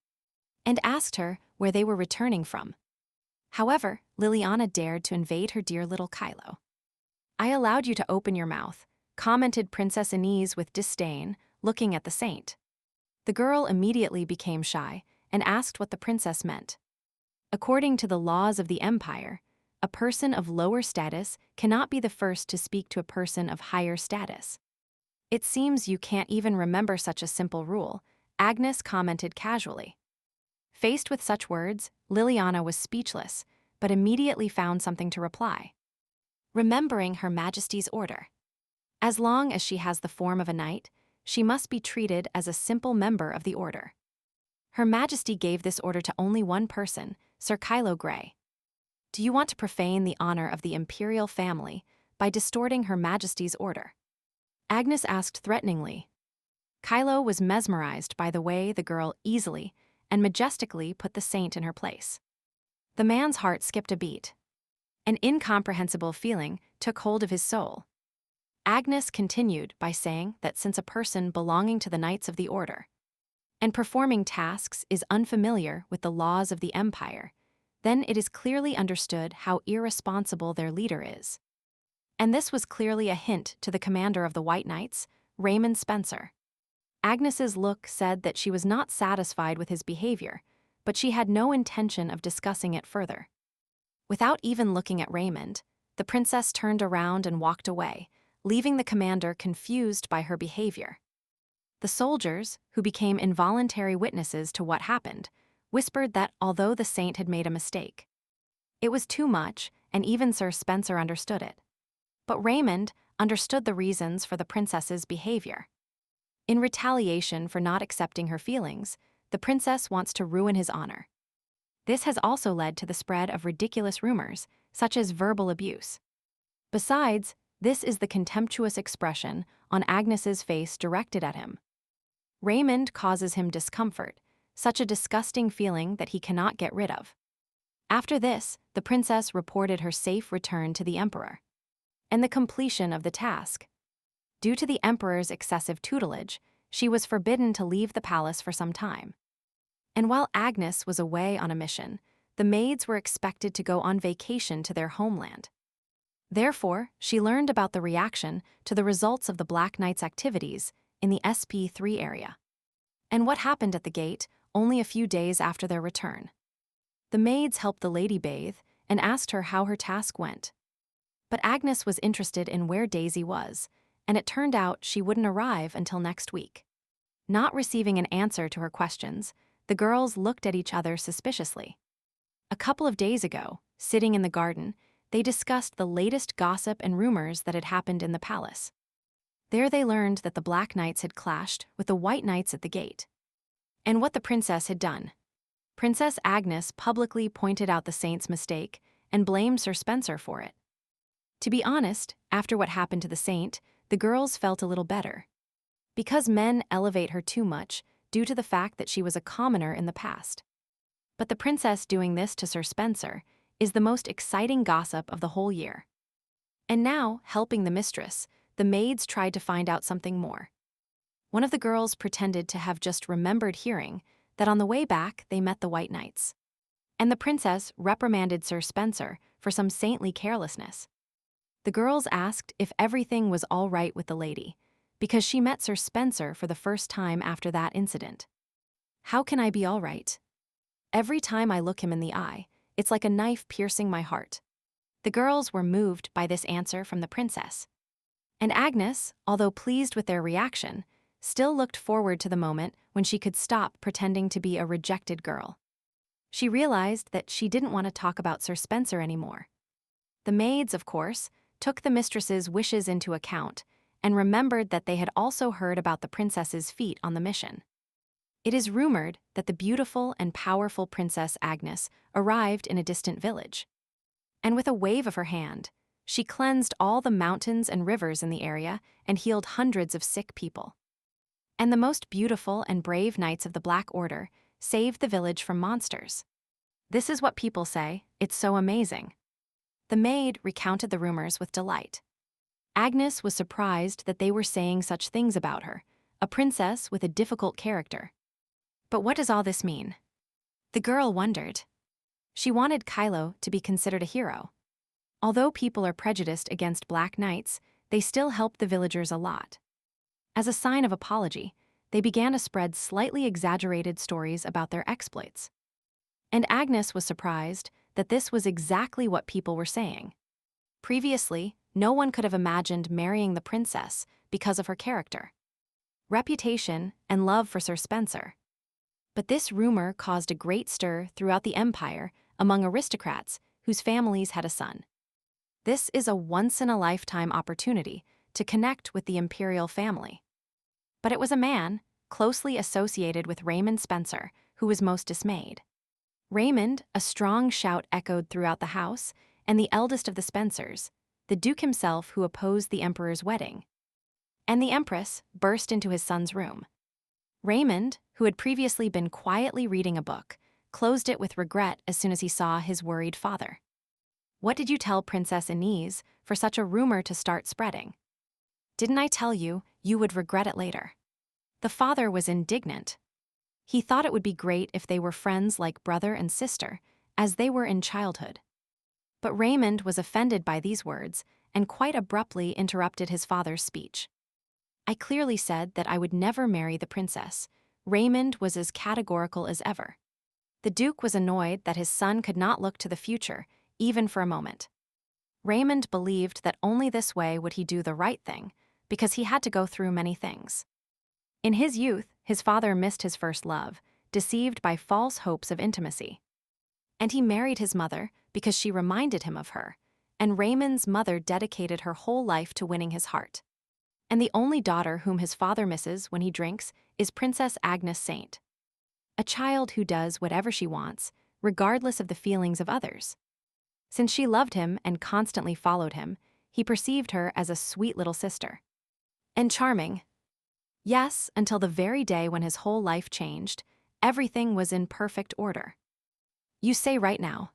and asked her where they were returning from. However, Liliana dared to invade her dear little Kylo. "I allowed you to open your mouth," commented Princess Inez with disdain, looking at the saint. The girl immediately became shy and asked what the princess meant. According to the laws of the empire, a person of lower status cannot be the first to speak to a person of higher status. It seems you can't even remember such a simple rule, Agnes commented casually. Faced with such words, Liliana was speechless, but immediately found something to reply. Remembering Her Majesty's order. As long as she has the form of a knight, she must be treated as a simple member of the order. Her Majesty gave this order to only one person, Sir Kylo Grey. Do you want to profane the honor of the imperial family by distorting Her Majesty's order? Agnes asked threateningly. Kylo was mesmerized by the way the girl easily and majestically put the saint in her place. The man's heart skipped a beat. An incomprehensible feeling took hold of his soul. Agnes continued by saying that since a person belonging to the Knights of the Order and performing tasks is unfamiliar with the laws of the Empire, then it is clearly understood how irresponsible their leader is. And this was clearly a hint to the commander of the White Knights, Raymond Spencer. Agnes's look said that she was not satisfied with his behavior, but she had no intention of discussing it further. Without even looking at Raymond, the princess turned around and walked away, leaving the commander confused by her behavior. The soldiers, who became involuntary witnesses to what happened, whispered that although the saint had made a mistake, it was too much, and even Sir Spencer understood it. But Raymond understood the reasons for the princess's behavior. In retaliation for not accepting her feelings, the princess wants to ruin his honor. This has also led to the spread of ridiculous rumors, such as verbal abuse. Besides, this is the contemptuous expression on Agnes's face directed at him. Raymond causes him discomfort, such a disgusting feeling that he cannot get rid of. After this, the princess reported her safe return to the emperor and the completion of the task. Due to the emperor's excessive tutelage, she was forbidden to leave the palace for some time. And while Agnes was away on a mission, the maids were expected to go on vacation to their homeland. Therefore, she learned about the reaction to the results of the Black Knight's activities in the SP3 area, and what happened at the gate only a few days after their return. The maids helped the lady bathe and asked her how her task went. But Agnes was interested in where Daisy was, and it turned out she wouldn't arrive until next week. Not receiving an answer to her questions, the girls looked at each other suspiciously. A couple of days ago, sitting in the garden, they discussed the latest gossip and rumors that had happened in the palace. There they learned that the Black Knights had clashed with the White Knights at the gate, and what the princess had done. Princess Agnes publicly pointed out the saint's mistake and blamed Sir Spencer for it. To be honest, after what happened to the saint, the girls felt a little better. Because men elevate her too much due to the fact that she was a commoner in the past. But the princess doing this to Sir Spencer is the most exciting gossip of the whole year. And now, helping the mistress, the maids tried to find out something more. One of the girls pretended to have just remembered hearing that on the way back they met the White Knights. And the princess reprimanded Sir Spencer for some saintly carelessness. The girls asked if everything was all right with the lady, because she met Sir Spencer for the first time after that incident. How can I be all right? Every time I look him in the eye, it's like a knife piercing my heart. The girls were moved by this answer from the princess. And Agnes, although pleased with their reaction, still looked forward to the moment when she could stop pretending to be a rejected girl. She realized that she didn't want to talk about Sir Spencer anymore. The maids, of course, took the mistress's wishes into account and remembered that they had also heard about the princess's feat on the mission. It is rumored that the beautiful and powerful Princess Agnes arrived in a distant village. And with a wave of her hand, she cleansed all the mountains and rivers in the area and healed hundreds of sick people. And the most beautiful and brave knights of the Black Order saved the village from monsters. This is what people say, it's so amazing. The maid recounted the rumors with delight. Agnes was surprised that they were saying such things about her, a princess with a difficult character. But what does all this mean? The girl wondered. She wanted Kylo to be considered a hero. Although people are prejudiced against Black Knights, they still help the villagers a lot. As a sign of apology, they began to spread slightly exaggerated stories about their exploits. And Agnes was surprised that this was exactly what people were saying. Previously, no one could have imagined marrying the princess because of her character, reputation, and love for Sir Spencer. But this rumor caused a great stir throughout the empire among aristocrats whose families had a son. This is a once-in-a-lifetime opportunity to connect with the imperial family. But it was a man, closely associated with Raymond Spencer, who was most dismayed. Raymond, a strong shout echoed throughout the house, and the eldest of the Spencers, the Duke himself who opposed the Emperor's wedding. And the Empress burst into his son's room. Raymond, who had previously been quietly reading a book, closed it with regret as soon as he saw his worried father. "What did you tell Princess Inez for such a rumor to start spreading? Didn't I tell you you would regret it later?" The father was indignant. He thought it would be great if they were friends like brother and sister, as they were in childhood. But Raymond was offended by these words and quite abruptly interrupted his father's speech. "I clearly said that I would never marry the princess." Raymond was as categorical as ever. The Duke was annoyed that his son could not look to the future, even for a moment. Raymond believed that only this way would he do the right thing, because he had to go through many things. In his youth, his father missed his first love, deceived by false hopes of intimacy. And he married his mother because she reminded him of her, and Raymond's mother dedicated her whole life to winning his heart. And the only daughter whom his father misses when he drinks is Princess Agnes Saint, a child who does whatever she wants, regardless of the feelings of others. Since she loved him and constantly followed him, he perceived her as a sweet little sister. And charming. Yes, until the very day when his whole life changed, everything was in perfect order. "You say right now?"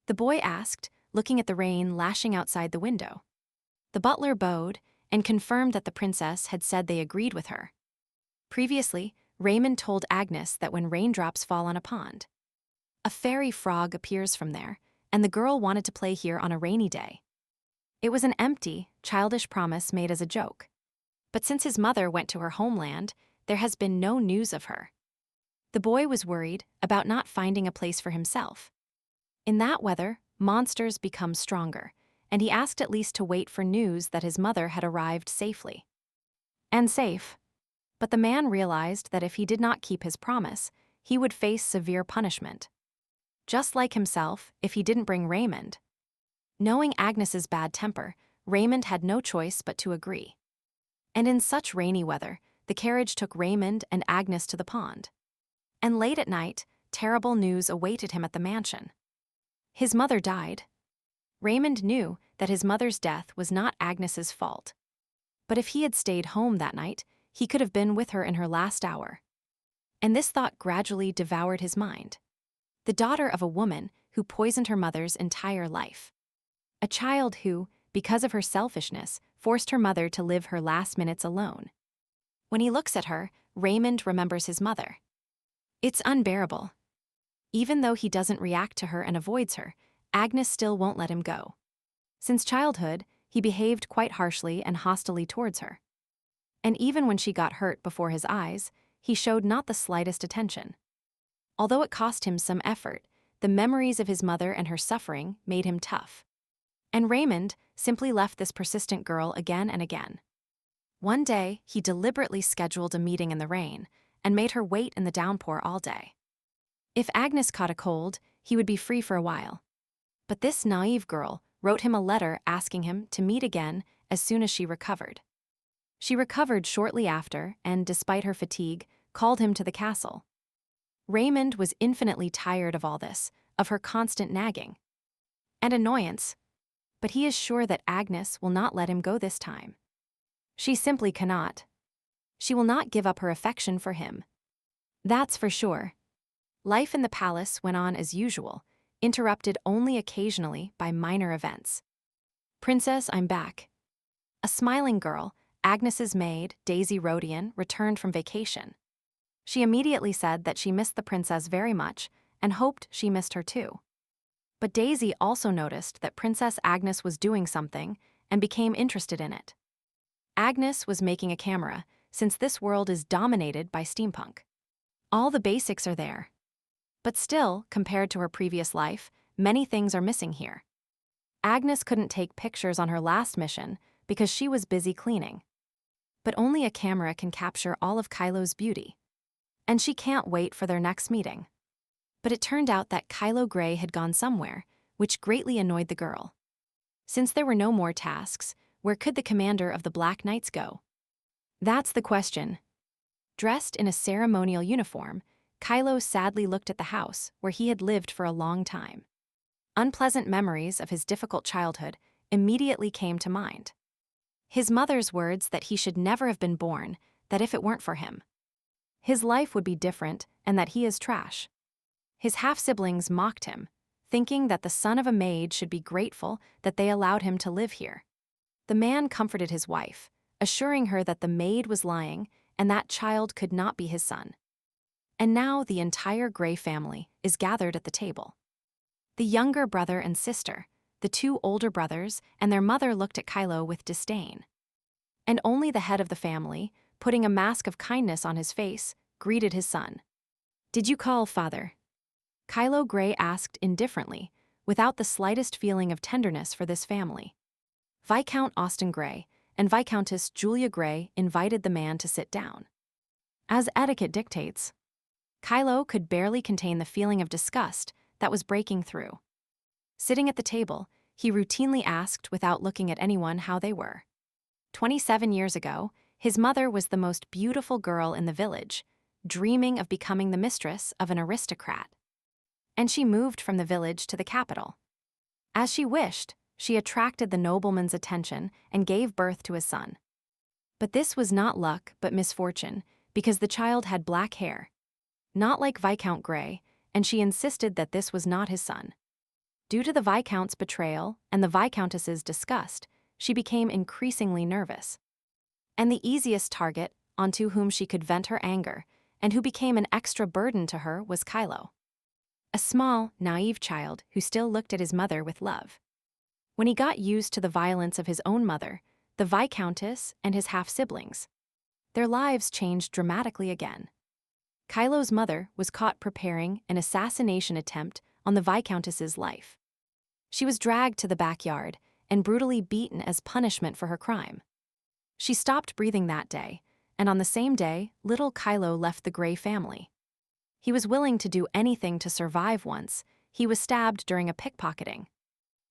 the boy asked, looking at the rain lashing outside the window. The butler bowed and confirmed that the princess had said they agreed with her. Previously, Raymond told Agnes that when raindrops fall on a pond, a fairy frog appears from there, and the girl wanted to play here on a rainy day. It was an empty, childish promise made as a joke. But since his mother went to her homeland, there has been no news of her. The boy was worried about not finding a place for himself. In that weather, monsters become stronger, and he asked at least to wait for news that his mother had arrived safely. And safe. But the man realized that if he did not keep his promise, he would face severe punishment. Just like himself, if he didn't bring Raymond. Knowing Agnes's bad temper, Raymond had no choice but to agree. And in such rainy weather, the carriage took Raymond and Agnes to the pond. And late at night, terrible news awaited him at the mansion. His mother died. Raymond knew that his mother's death was not Agnes's fault. But if he had stayed home that night, he could have been with her in her last hour. And this thought gradually devoured his mind. The daughter of a woman who poisoned her mother's entire life. A child who, because of her selfishness, forced her mother to live her last minutes alone. When he looks at her, Raymond remembers his mother. It's unbearable. Even though he doesn't react to her and avoids her, Agnes still won't let him go. Since childhood, he behaved quite harshly and hostilely towards her. And even when she got hurt before his eyes, he showed not the slightest attention. Although it cost him some effort, the memories of his mother and her suffering made him tough. And Raymond simply left this persistent girl again and again. One day, he deliberately scheduled a meeting in the rain and made her wait in the downpour all day. If Agnes caught a cold, he would be free for a while. But this naive girl wrote him a letter asking him to meet again as soon as she recovered. She recovered shortly after and, despite her fatigue, called him to the castle. Raymond was infinitely tired of all this, of her constant nagging and annoyance, but he is sure that Agnes will not let him go this time. She simply cannot. She will not give up her affection for him. That's for sure. Life in the palace went on as usual, interrupted only occasionally by minor events. "Princess, I'm back." A smiling girl, Agnes's maid, Daisy Rodian, returned from vacation. She immediately said that she missed the princess very much and hoped she missed her too. But Daisy also noticed that Princess Agnes was doing something and became interested in it. Agnes was making a camera, since this world is dominated by steampunk. All the basics are there. But still, compared to her previous life, many things are missing here. Agnes couldn't take pictures on her last mission because she was busy cleaning. But only a camera can capture all of Kylo's beauty. And she can't wait for their next meeting. But it turned out that Kylo Grey had gone somewhere, which greatly annoyed the girl. Since there were no more tasks, where could the commander of the Black Knights go? That's the question. Dressed in a ceremonial uniform, Kylo sadly looked at the house where he had lived for a long time. Unpleasant memories of his difficult childhood immediately came to mind. His mother's words that he should never have been born, that if it weren't for him, his life would be different and that he is trash. His half-siblings mocked him, thinking that the son of a maid should be grateful that they allowed him to live here. The man comforted his wife, assuring her that the maid was lying and that child could not be his son. And now the entire Grey family is gathered at the table. The younger brother and sister, the two older brothers, and their mother looked at Kylo with disdain. And only the head of the family, putting a mask of kindness on his face, greeted his son. "Did you call, father?" Kylo Grey asked indifferently, without the slightest feeling of tenderness for this family. Viscount Austen Grey and Viscountess Julia Grey invited the man to sit down. As etiquette dictates, Kylo could barely contain the feeling of disgust that was breaking through. Sitting at the table, he routinely asked without looking at anyone how they were. 27 years ago, his mother was the most beautiful girl in the village, dreaming of becoming the mistress of an aristocrat. And she moved from the village to the capital. As she wished, she attracted the nobleman's attention and gave birth to a son. But this was not luck but misfortune, because the child had black hair, not like Viscount Grey, and she insisted that this was not his son. Due to the Viscount's betrayal and the Viscountess's disgust, she became increasingly nervous. And the easiest target onto whom she could vent her anger, and who became an extra burden to her, was Kylo. A small, naive child who still looked at his mother with love. When he got used to the violence of his own mother, the Viscountess and his half-siblings, their lives changed dramatically again. Kylo's mother was caught preparing an assassination attempt on the Viscountess's life. She was dragged to the backyard and brutally beaten as punishment for her crime. She stopped breathing that day, and on the same day, little Kylo left the Grey family. He was willing to do anything to survive once he was stabbed during a pickpocketing.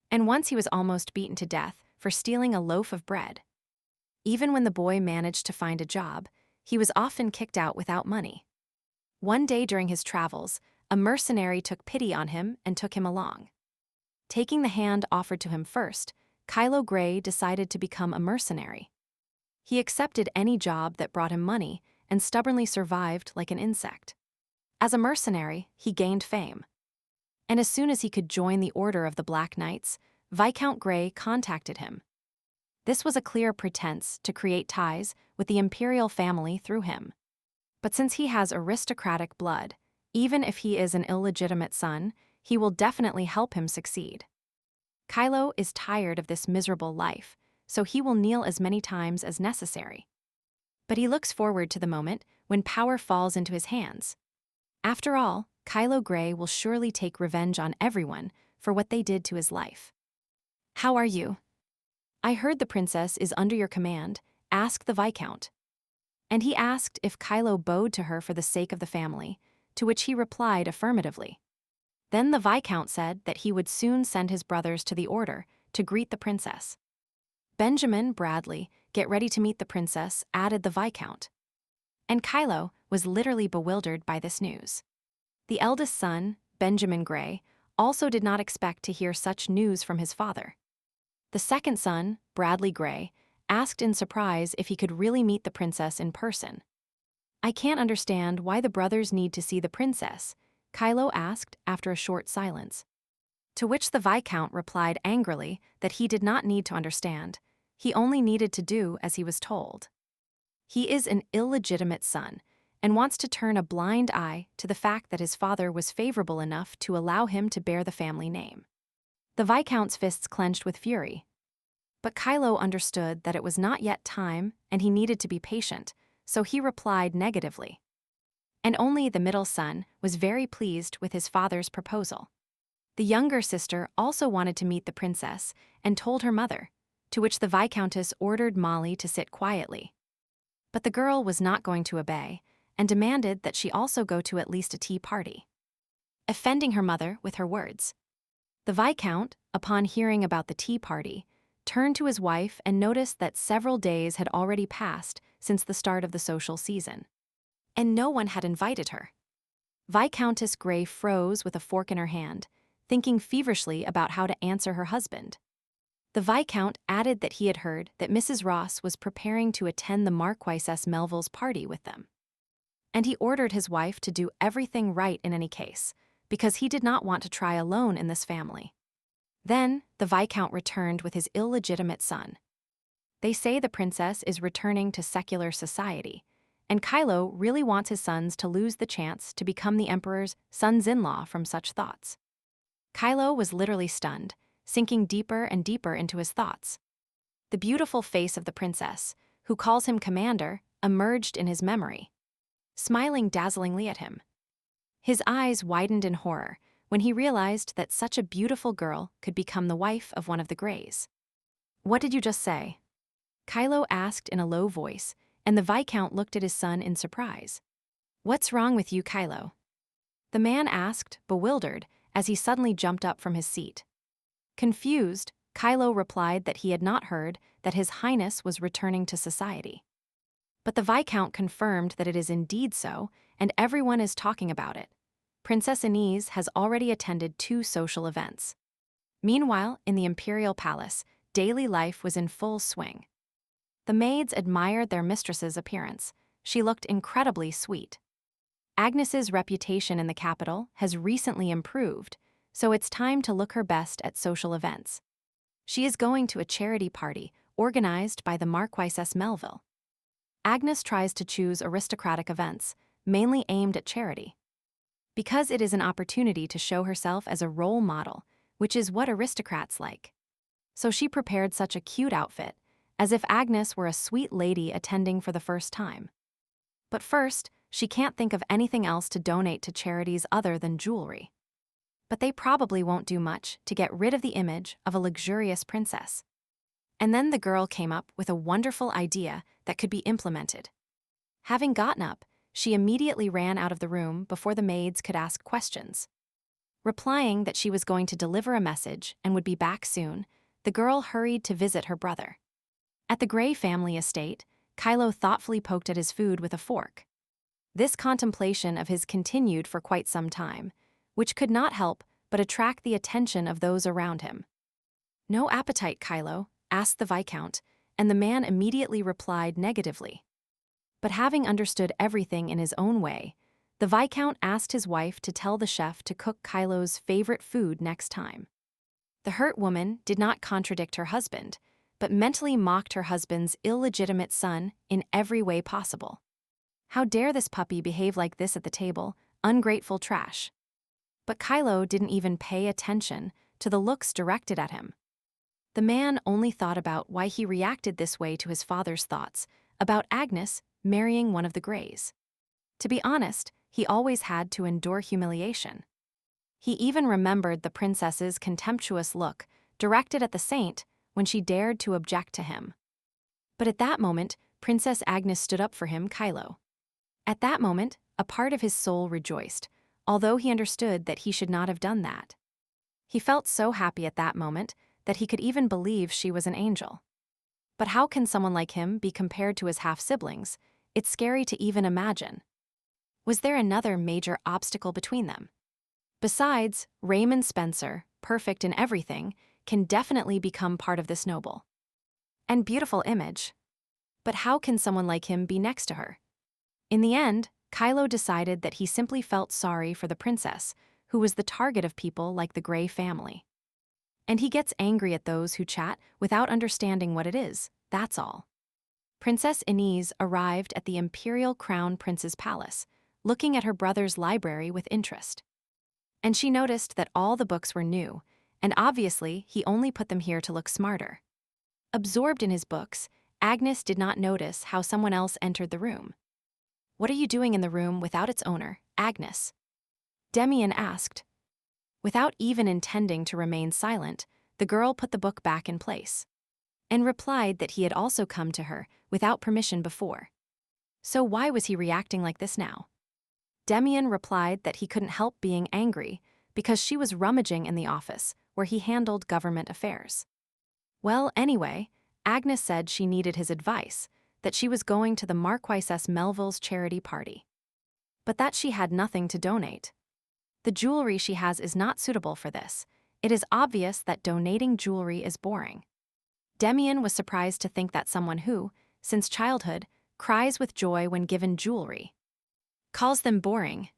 And once he was almost beaten to death for stealing a loaf of bread. Even when the boy managed to find a job, he was often kicked out without money. One day during his travels, a mercenary took pity on him and took him along. Taking the hand offered to him first, Kylo Grey decided to become a mercenary. He accepted any job that brought him money and stubbornly survived like an insect. As a mercenary, he gained fame. And as soon as he could join the Order of the Black Knights, Viscount Grey contacted him. This was a clear pretense to create ties with the imperial family through him. But since he has aristocratic blood, even if he is an illegitimate son, he will definitely help him succeed. Kylo is tired of this miserable life, so he will kneel as many times as necessary. But he looks forward to the moment when power falls into his hands. After all, Kylo Grey will surely take revenge on everyone for what they did to his life. "How are you? I heard the princess is under your command. Ask the Viscount." And he asked if Kylo bowed to her for the sake of the family, to which he replied affirmatively. Then the Viscount said that he would soon send his brothers to the Order to greet the princess. Benjamin, Bradley, get ready to meet the princess, added the Viscount. And Kylo was literally bewildered by this news. The eldest son, Benjamin Grey, also did not expect to hear such news from his father. The second son, Bradley Grey, asked in surprise if he could really meet the princess in person. "I can't understand why the brothers need to see the princess," Kylo asked after a short silence. To which the Viscount replied angrily that he did not need to understand, he only needed to do as he was told. He is an illegitimate son, and wants to turn a blind eye to the fact that his father was favorable enough to allow him to bear the family name. The Viscount's fists clenched with fury. But Kylo understood that it was not yet time and he needed to be patient, so he replied negatively. And only the middle son was very pleased with his father's proposal. The younger sister also wanted to meet the princess and told her mother, to which the Viscountess ordered Molly to sit quietly. But the girl was not going to obey and demanded that she also go to at least a tea party, offending her mother with her words. The Viscount, upon hearing about the tea party, turned to his wife and noticed that several days had already passed since the start of the social season, and no one had invited her. Viscountess Grey froze with a fork in her hand, thinking feverishly about how to answer her husband. The Viscount added that he had heard that Mrs. Ross was preparing to attend the Marquisess Melville's party with them, and he ordered his wife to do everything right in any case, because he did not want to try alone in this family. Then, the Viscount returned with his illegitimate son. They say the princess is returning to secular society, and Kylo really wants his sons to lose the chance to become the Emperor's sons-in-law from such thoughts. Kylo was literally stunned, sinking deeper and deeper into his thoughts. The beautiful face of the princess, who calls him commander, emerged in his memory, smiling dazzlingly at him. His eyes widened in horror when he realized that such a beautiful girl could become the wife of one of the Greys. "What did you just say?" Kylo asked in a low voice, and the Viscount looked at his son in surprise. "What's wrong with you, Kylo?" The man asked, bewildered, as he suddenly jumped up from his seat. Confused, Kylo replied that he had not heard that His Highness was returning to society. But the Viscount confirmed that it is indeed so, and everyone is talking about it. Princess Inez has already attended 2 social events. Meanwhile, in the Imperial Palace, daily life was in full swing. The maids admired their mistress's appearance. She looked incredibly sweet. Agnes's reputation in the capital has recently improved, so it's time to look her best at social events. She is going to a charity party organized by the Marquisess Melville. Agnes tries to choose aristocratic events, mainly aimed at charity, because it is an opportunity to show herself as a role model, which is what aristocrats like. So she prepared such a cute outfit, as if Agnes were a sweet lady attending for the first time. But first, she can't think of anything else to donate to charities other than jewelry. But they probably won't do much to get rid of the image of a luxurious princess. And then the girl came up with a wonderful idea that could be implemented. Having gotten up, she immediately ran out of the room before the maids could ask questions. Replying that she was going to deliver a message and would be back soon, the girl hurried to visit her brother. At the Grey family estate, Kylo thoughtfully poked at his food with a fork. This contemplation of his continued for quite some time, which could not help but attract the attention of those around him. "No appetite, Kylo?" asked the Viscount, and the man immediately replied negatively. But having understood everything in his own way, the Viscount asked his wife to tell the chef to cook Kylo's favorite food next time. The hurt woman did not contradict her husband, but mentally mocked her husband's illegitimate son in every way possible. How dare this puppy behave like this at the table, ungrateful trash. But Kylo didn't even pay attention to the looks directed at him. The man only thought about why he reacted this way to his father's thoughts about Agnes marrying one of the Greys. To be honest, he always had to endure humiliation. He even remembered the princess's contemptuous look directed at the saint when she dared to object to him. But at that moment, Princess Agnes stood up for him, Kylo. At that moment, a part of his soul rejoiced, although he understood that he should not have done that. He felt so happy at that moment that he could even believe she was an angel. But how can someone like him be compared to his half-siblings? It's scary to even imagine. Was there another major obstacle between them? Besides, Raymond Spencer, perfect in everything, can definitely become part of this noble and beautiful image. But how can someone like him be next to her? In the end, Kylo decided that he simply felt sorry for the princess, who was the target of people like the Grey family. And he gets angry at those who chat without understanding what it is, that's all. Princess Inez arrived at the Imperial Crown Prince's palace, looking at her brother's library with interest. And she noticed that all the books were new, and obviously he only put them here to look smarter. Absorbed in his books, Agnes did not notice how someone else entered the room. "What are you doing in the room without its owner, Agnes?" Demian asked. Without even intending to remain silent, the girl put the book back in place and replied that he had also come to her without permission before. So why was he reacting like this now? Demian replied that he couldn't help being angry because she was rummaging in the office where he handled government affairs. Well, anyway, Agnes said she needed his advice, that she was going to the Marquise Melville's charity party, but that she had nothing to donate. The jewelry she has is not suitable for this. It is obvious that donating jewelry is boring. Demian was surprised to think that someone who, since childhood, cries with joy when given jewelry, calls them boring.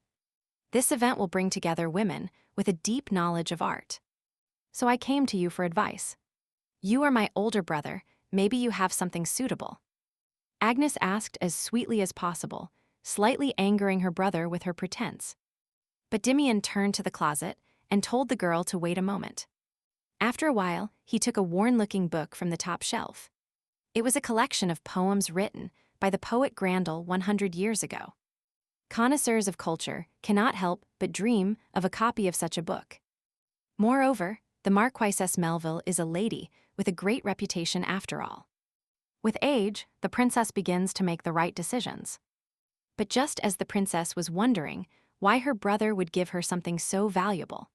This event will bring together women with a deep knowledge of art. So I came to you for advice. You are my older brother, maybe you have something suitable. Agnes asked as sweetly as possible, slightly angering her brother with her pretense. But Demian turned to the closet and told the girl to wait a moment. After a while, he took a worn-looking book from the top shelf. It was a collection of poems written by the poet Grandel 100 years ago. Connoisseurs of culture cannot help but dream of a copy of such a book. Moreover, the Marquise Melville is a lady with a great reputation after all. With age, the princess begins to make the right decisions. But just as the princess was wondering why her brother would give her something so valuable,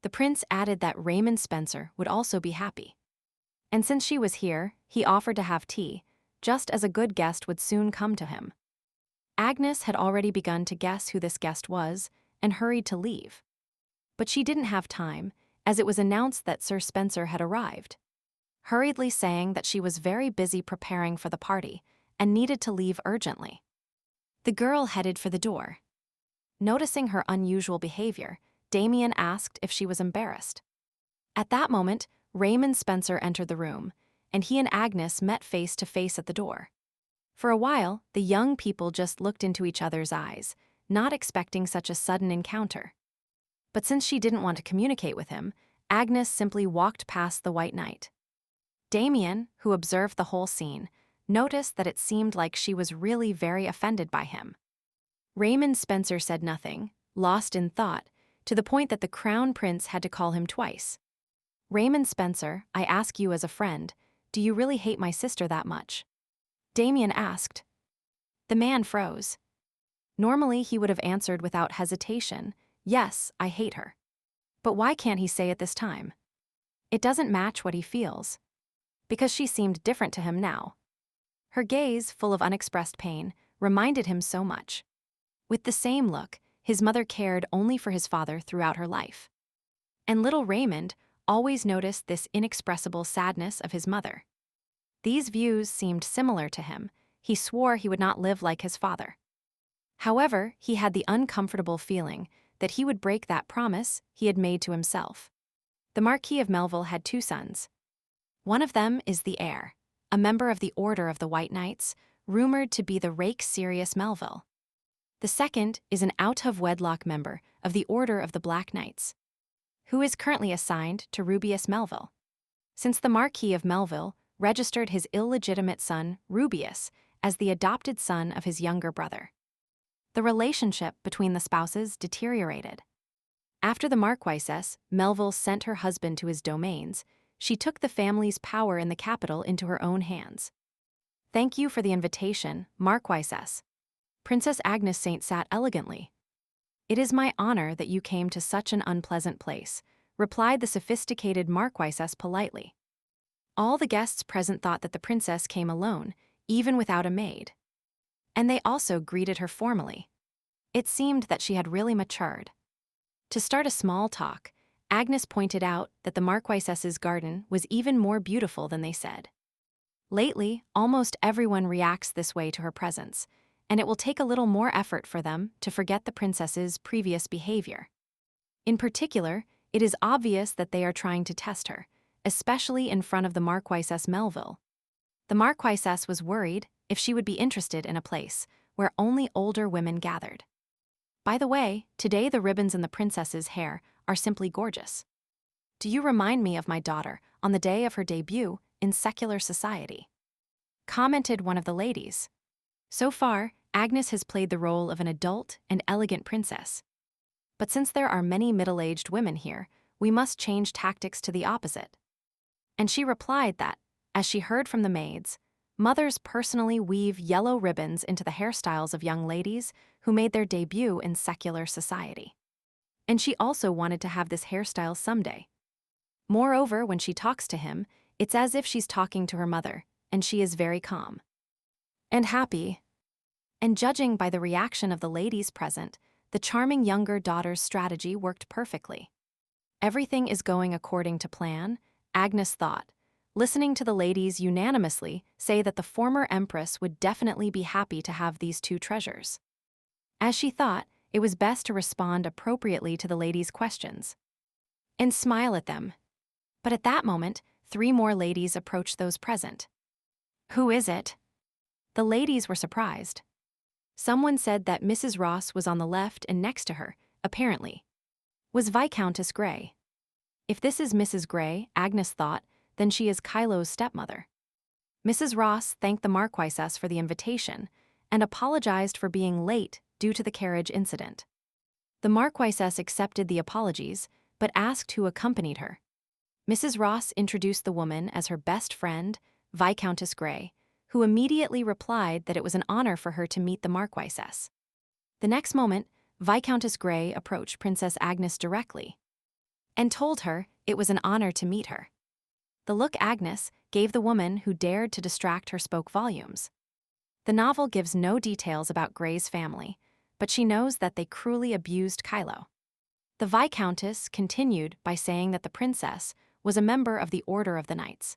the prince added that Raymond Spencer would also be happy. And since she was here, he offered to have tea, just as a good guest would soon come to him. Agnes had already begun to guess who this guest was and hurried to leave. But she didn't have time, as it was announced that Sir Spencer had arrived, hurriedly saying that she was very busy preparing for the party and needed to leave urgently. The girl headed for the door. Noticing her unusual behavior, Damian asked if she was embarrassed. At that moment, Raymond Spencer entered the room, and he and Agnes met face to face at the door. For a while, the young people just looked into each other's eyes, not expecting such a sudden encounter. But since she didn't want to communicate with him, Agnes simply walked past the White Knight. Damian, who observed the whole scene, noticed that it seemed like she was really very offended by him. Raymond Spencer said nothing, lost in thought, to the point that the Crown Prince had to call him twice. Raymond Spencer, I ask you as a friend, do you really hate my sister that much? Damian asked. The man froze. Normally he would have answered without hesitation, yes, I hate her. But why can't he say it this time? It doesn't match what he feels. Because she seemed different to him now. Her gaze, full of unexpressed pain, reminded him so much. With the same look, his mother cared only for his father throughout her life. And little Raymond always noticed this inexpressible sadness of his mother. These views seemed similar to him. He swore he would not live like his father. However, he had the uncomfortable feeling that he would break that promise he had made to himself. The Marquis of Melville had 2 sons. One of them is the heir, a member of the Order of the White Knights, rumored to be the rake Sirius Melville. The second is an out-of-wedlock member of the Order of the Black Knights, who is currently assigned to Rubius Melville. Since the Marquis of Melville registered his illegitimate son, Rubius, as the adopted son of his younger brother, the relationship between the spouses deteriorated. After the Marquise Melville sent her husband to his domains, she took the family's power in the capital into her own hands. Thank you for the invitation, Marquise. Princess Agnes Saint sat elegantly. It is my honor that you came to such an unpleasant place, replied the sophisticated Marquise politely. All the guests present thought that the princess came alone, even without a maid. And they also greeted her formally. It seemed that she had really matured. To start a small talk, Agnes pointed out that the Marquise's garden was even more beautiful than they said. Lately, almost everyone reacts this way to her presence, and it will take a little more effort for them to forget the princess's previous behavior. In particular, it is obvious that they are trying to test her, especially in front of the Marquise Melville. The Marquise was worried if she would be interested in a place where only older women gathered. By the way, today the ribbons in the princess's hair are simply gorgeous. Do you remind me of my daughter on the day of her debut in secular society? Commented one of the ladies. So far, Agnes has played the role of an adult and elegant princess. But since there are many middle-aged women here, we must change tactics to the opposite. And she replied that, as she heard from the maids, mothers personally weave yellow ribbons into the hairstyles of young ladies who made their debut in secular society. And she also wanted to have this hairstyle someday. Moreover, when she talks to him, it's as if she's talking to her mother, and she is very calm and happy. And judging by the reaction of the ladies present, the charming younger daughter's strategy worked perfectly. Everything is going according to plan, Agnes thought, listening to the ladies unanimously say that the former empress would definitely be happy to have these two treasures. As she thought, it was best to respond appropriately to the ladies' questions and smile at them. But at that moment, 3 more ladies approached those present. Who is it? The ladies were surprised. Someone said that Mrs. Ross was on the left and next to her, apparently, was Viscountess Grey. If this is Mrs. Grey, Agnes thought, then she is Kylo's stepmother. Mrs. Ross thanked the Marquisess for the invitation and apologized for being late due to the carriage incident. The Marquisess accepted the apologies, but asked who accompanied her. Mrs. Ross introduced the woman as her best friend, Viscountess Grey, who immediately replied that it was an honor for her to meet the Marquisess. The next moment, Viscountess Grey approached Princess Agnes directly and told her it was an honor to meet her. The look Agnes gave the woman who dared to distract her spoke volumes. The novel gives no details about Grey's family, but she knows that they cruelly abused Kylo. The Viscountess continued by saying that the princess was a member of the Order of the Knights,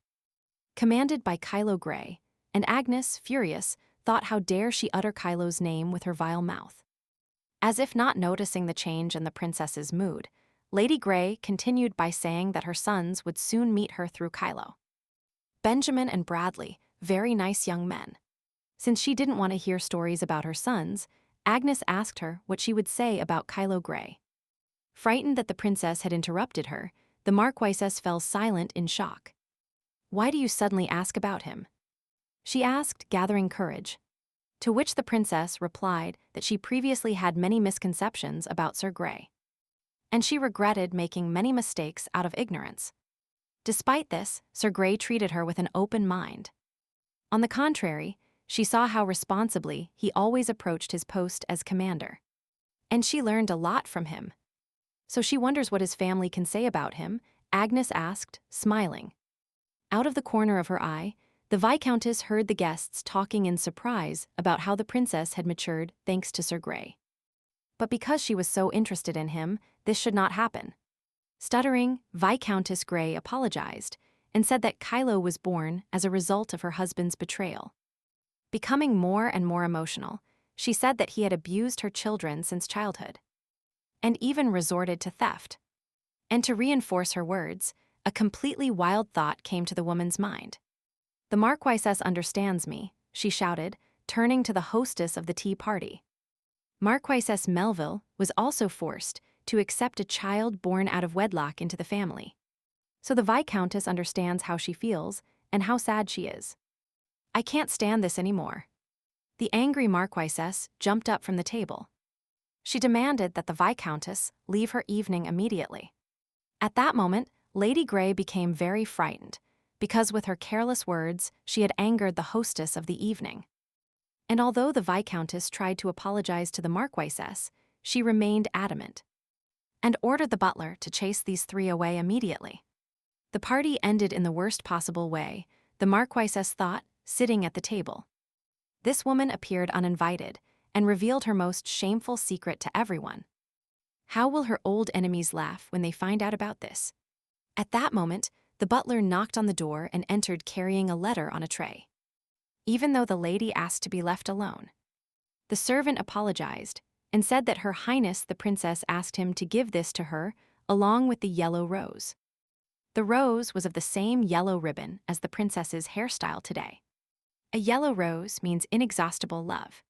commanded by Kylo Grey, and Agnes, furious, thought how dare she utter Kylo's name with her vile mouth. As if not noticing the change in the princess's mood, Lady Grey continued by saying that her sons would soon meet her through Kylo. Benjamin and Bradley, very nice young men. Since she didn't want to hear stories about her sons, Agnes asked her what she would say about Kylo Grey. Frightened that the princess had interrupted her, the Marquisess fell silent in shock. Why do you suddenly ask about him? She asked, gathering courage. To which the princess replied that she previously had many misconceptions about Sir Grey, and she regretted making many mistakes out of ignorance. Despite this, Sir Grey treated her with an open mind. On the contrary, she saw how responsibly he always approached his post as commander, and she learned a lot from him. So she wonders what his family can say about him, Agnes asked, smiling. Out of the corner of her eye, the Viscountess heard the guests talking in surprise about how the princess had matured thanks to Sir Grey. But because she was so interested in him, this should not happen. Stuttering, Viscountess Grey apologized and said that Kylo was born as a result of her husband's betrayal. Becoming more and more emotional, she said that he had abused her children since childhood, and even resorted to theft. And to reinforce her words, a completely wild thought came to the woman's mind. The Marquisess understands me, she shouted, turning to the hostess of the tea party. Marquisess Melville was also forced to accept a child born out of wedlock into the family. So the Viscountess understands how she feels and how sad she is. I can't stand this anymore. The angry Marquisess jumped up from the table. She demanded that the Viscountess leave her evening immediately. At that moment, Lady Grey became very frightened, because with her careless words, she had angered the hostess of the evening. And although the Viscountess tried to apologize to the Marquisess, she remained adamant and ordered the butler to chase these 3 away immediately. The party ended in the worst possible way, the Marquisess thought, sitting at the table. This woman appeared uninvited and revealed her most shameful secret to everyone. How will her old enemies laugh when they find out about this? At that moment, the butler knocked on the door and entered carrying a letter on a tray, even though the lady asked to be left alone. The servant apologized and said that Her Highness the Princess asked him to give this to her along with the yellow rose. The rose was of the same yellow ribbon as the princess's hairstyle today. A yellow rose means inexhaustible love.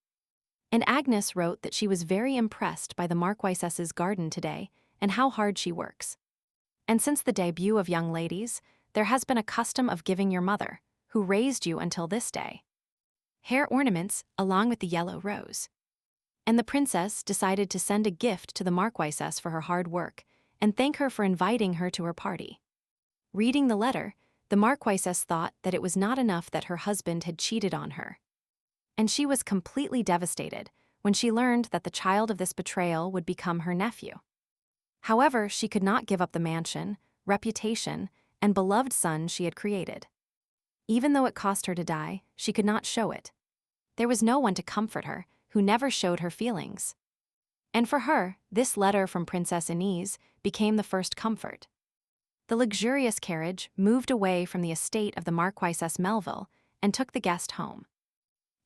And Agnes wrote that she was very impressed by the Marquisess's garden today and how hard she works. And since the debut of young ladies, there has been a custom of giving your mother, who raised you until this day, hair ornaments along with the yellow rose. and the princess decided to send a gift to the Marquisess for her hard work and thank her for inviting her to her party. Reading the letter, the Marquisess thought that it was not enough that her husband had cheated on her. And she was completely devastated when she learned that the child of this betrayal would become her nephew. However, she could not give up the mansion, reputation, and beloved son she had created. Even though it cost her to die, she could not show it. There was no one to comfort her, who never showed her feelings. And for her, this letter from Princess Inez became the first comfort. The luxurious carriage moved away from the estate of the Marquisess Melville and took the guest home.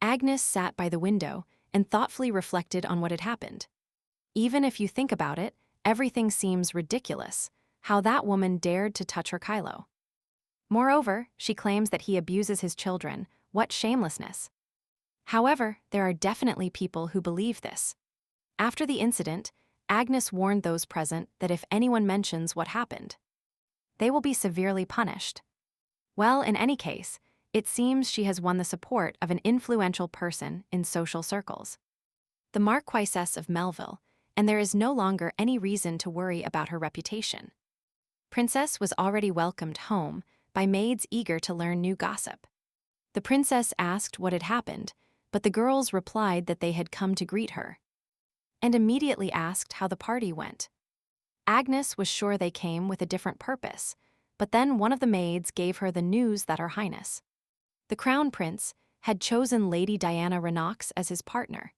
Agnes sat by the window and thoughtfully reflected on what had happened. Even if you think about it, everything seems ridiculous, how that woman dared to touch her Kylo. Moreover, she claims that he abuses his children. What shamelessness. However, there are definitely people who believe this. After the incident, Agnes warned those present that if anyone mentions what happened, they will be severely punished. Well, in any case, it seems she has won the support of an influential person in social circles, the Marquisess of Melville, and there is no longer any reason to worry about her reputation. Princess was already welcomed home by maids eager to learn new gossip. The princess asked what had happened, but the girls replied that they had come to greet her, and immediately asked how the party went. Agnes was sure they came with a different purpose, but then one of the maids gave her the news that Her Highness, the Crown Prince, had chosen Lady Diana Renox as his partner.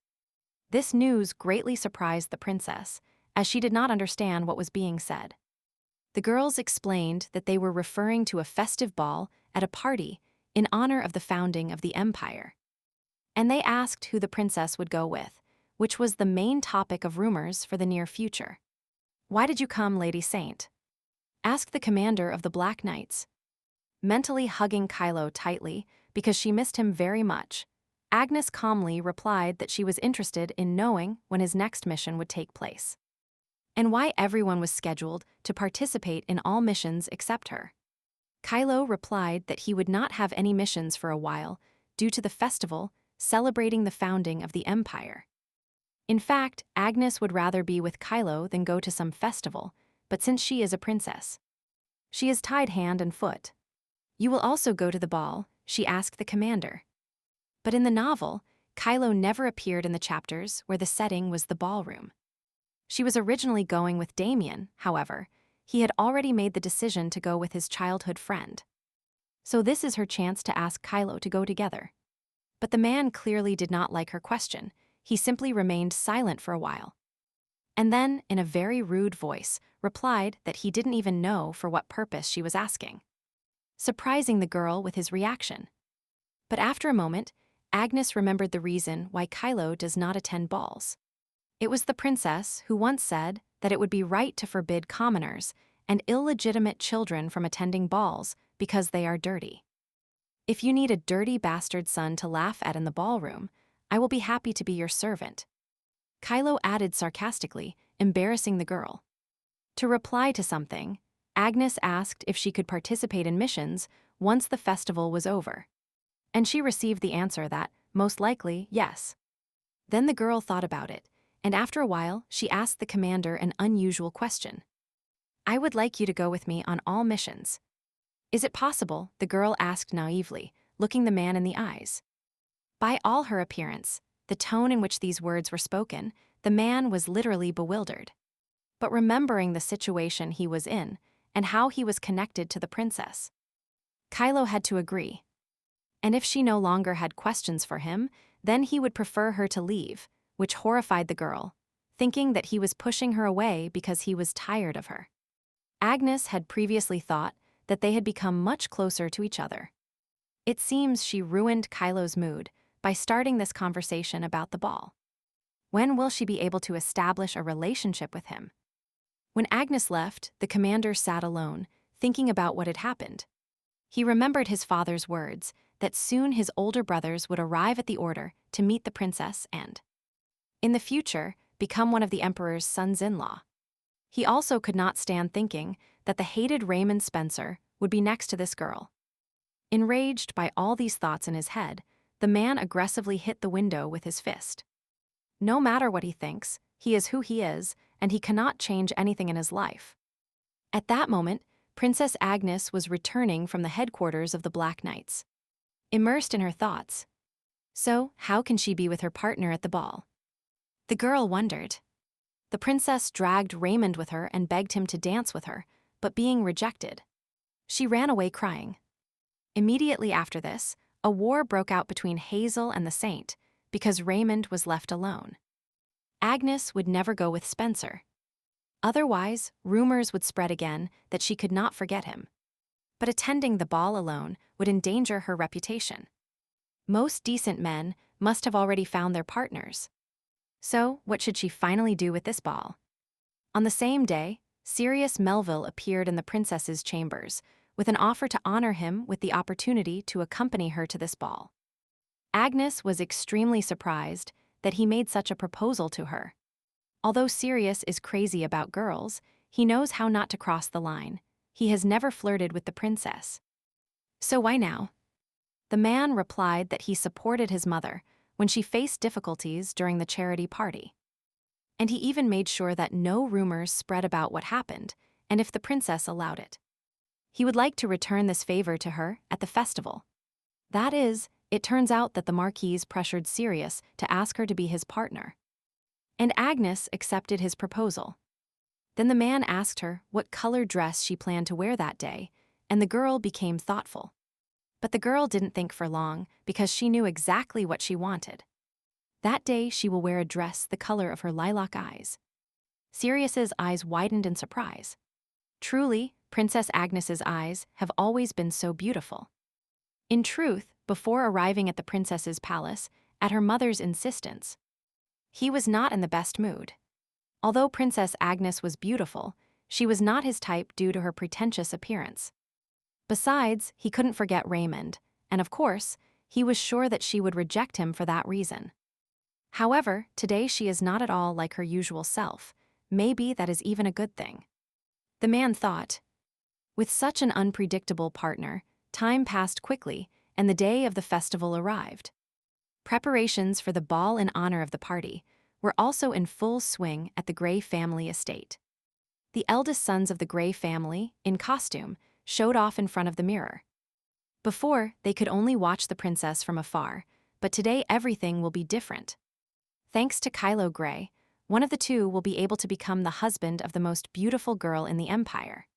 This news greatly surprised the princess, as she did not understand what was being said. The girls explained that they were referring to a festive ball at a party in honor of the founding of the empire. And they asked who the princess would go with, which was the main topic of rumors for the near future. "Why did you come, Lady Saint?" asked the commander of the Black Knights. Mentally hugging Kylo tightly because she missed him very much, Agnes calmly replied that she was interested in knowing when his next mission would take place, and why everyone was scheduled to participate in all missions except her. Kylo replied that he would not have any missions for a while due to the festival celebrating the founding of the empire. In fact, Agnes would rather be with Kylo than go to some festival, but since she is a princess, she is tied hand and foot. "You will also go to the ball?" she asked the commander. But in the novel, Kylo never appeared in the chapters where the setting was the ballroom. She was originally going with Damien, however. He had already made the decision to go with his childhood friend. So this is her chance to ask Kylo to go together. But the man clearly did not like her question. He simply remained silent for a while. And then, in a very rude voice, replied that he didn't even know for what purpose she was asking, surprising the girl with his reaction. But after a moment, Agnes remembered the reason why Kylo does not attend balls. It was the princess who once said that it would be right to forbid commoners and illegitimate children from attending balls because they are dirty. "If you need a dirty bastard son to laugh at in the ballroom, I will be happy to be your servant," Kylo added sarcastically, embarrassing the girl. To reply to something, Agnes asked if she could participate in missions once the festival was over. And she received the answer that, most likely, yes. Then the girl thought about it, and after a while, she asked the commander an unusual question. "I would like you to go with me on all missions." "Is it possible?" the girl asked naively, looking the man in the eyes. By all her appearance, the tone in which these words were spoken, the man was literally bewildered. But remembering the situation he was in, and how he was connected to the princess, Kylo had to agree. And if she no longer had questions for him, then he would prefer her to leave, which horrified the girl, thinking that he was pushing her away because he was tired of her. Agnes had previously thought that they had become much closer to each other. It seems she ruined Kylo's mood by starting this conversation about the ball. When will she be able to establish a relationship with him? When Agnes left, the commander sat alone, thinking about what had happened. He remembered his father's words that soon his older brothers would arrive at the order to meet the princess and, in the future, become one of the emperor's sons-in-law. He also could not stand thinking that the hated Raymond Spencer would be next to this girl. Enraged by all these thoughts in his head, the man aggressively hit the window with his fist. No matter what he thinks, he is who he is, and he cannot change anything in his life. At that moment, Princess Agnes was returning from the headquarters of the Black Knights. Immersed in her thoughts. So, how can she be with her partner at the ball? The girl wondered. The princess dragged Raymond with her and begged him to dance with her, but being rejected. She ran away crying. Immediately after this, a war broke out between Hazel and the Saint, because Raymond was left alone. Agnes would never go with Spencer. Otherwise, rumors would spread again that she could not forget him. But attending the ball alone would endanger her reputation. Most decent men must have already found their partners. So, what should she finally do with this ball? On the same day, Sirius Melville appeared in the princess's chambers, with an offer to honor him with the opportunity to accompany her to this ball. Agnes was extremely surprised that he made such a proposal to her. Although Sirius is crazy about girls, he knows how not to cross the line. He has never flirted with the princess. So why now? The man replied that he supported his mother when she faced difficulties during the charity party. And he even made sure that no rumors spread about what happened, and if the princess allowed it. He would like to return this favor to her at the festival. That is, it turns out that the Marquise pressured Sirius to ask her to be his partner. And Agnes accepted his proposal. Then the man asked her what color dress she planned to wear that day, and the girl became thoughtful. But the girl didn't think for long because she knew exactly what she wanted. That day she will wear a dress the color of her lilac eyes. Sirius's eyes widened in surprise. Truly, Princess Agnes's eyes have always been so beautiful. In truth, before arriving at the princess's palace, at her mother's insistence, he was not in the best mood. Although Princess Agnes was beautiful, she was not his type due to her pretentious appearance. Besides, he couldn't forget Raymond, and of course, he was sure that she would reject him for that reason. However, today she is not at all like her usual self. Maybe that is even a good thing. The man thought. With such an unpredictable partner, time passed quickly, and the day of the festival arrived. Preparations for the ball in honor of the party were also in full swing at the Grey family estate. The eldest sons of the Grey family, in costume, showed off in front of the mirror. Before, they could only watch the princess from afar, but today everything will be different. Thanks to Kylo Grey, one of the two will be able to become the husband of the most beautiful girl in the Empire.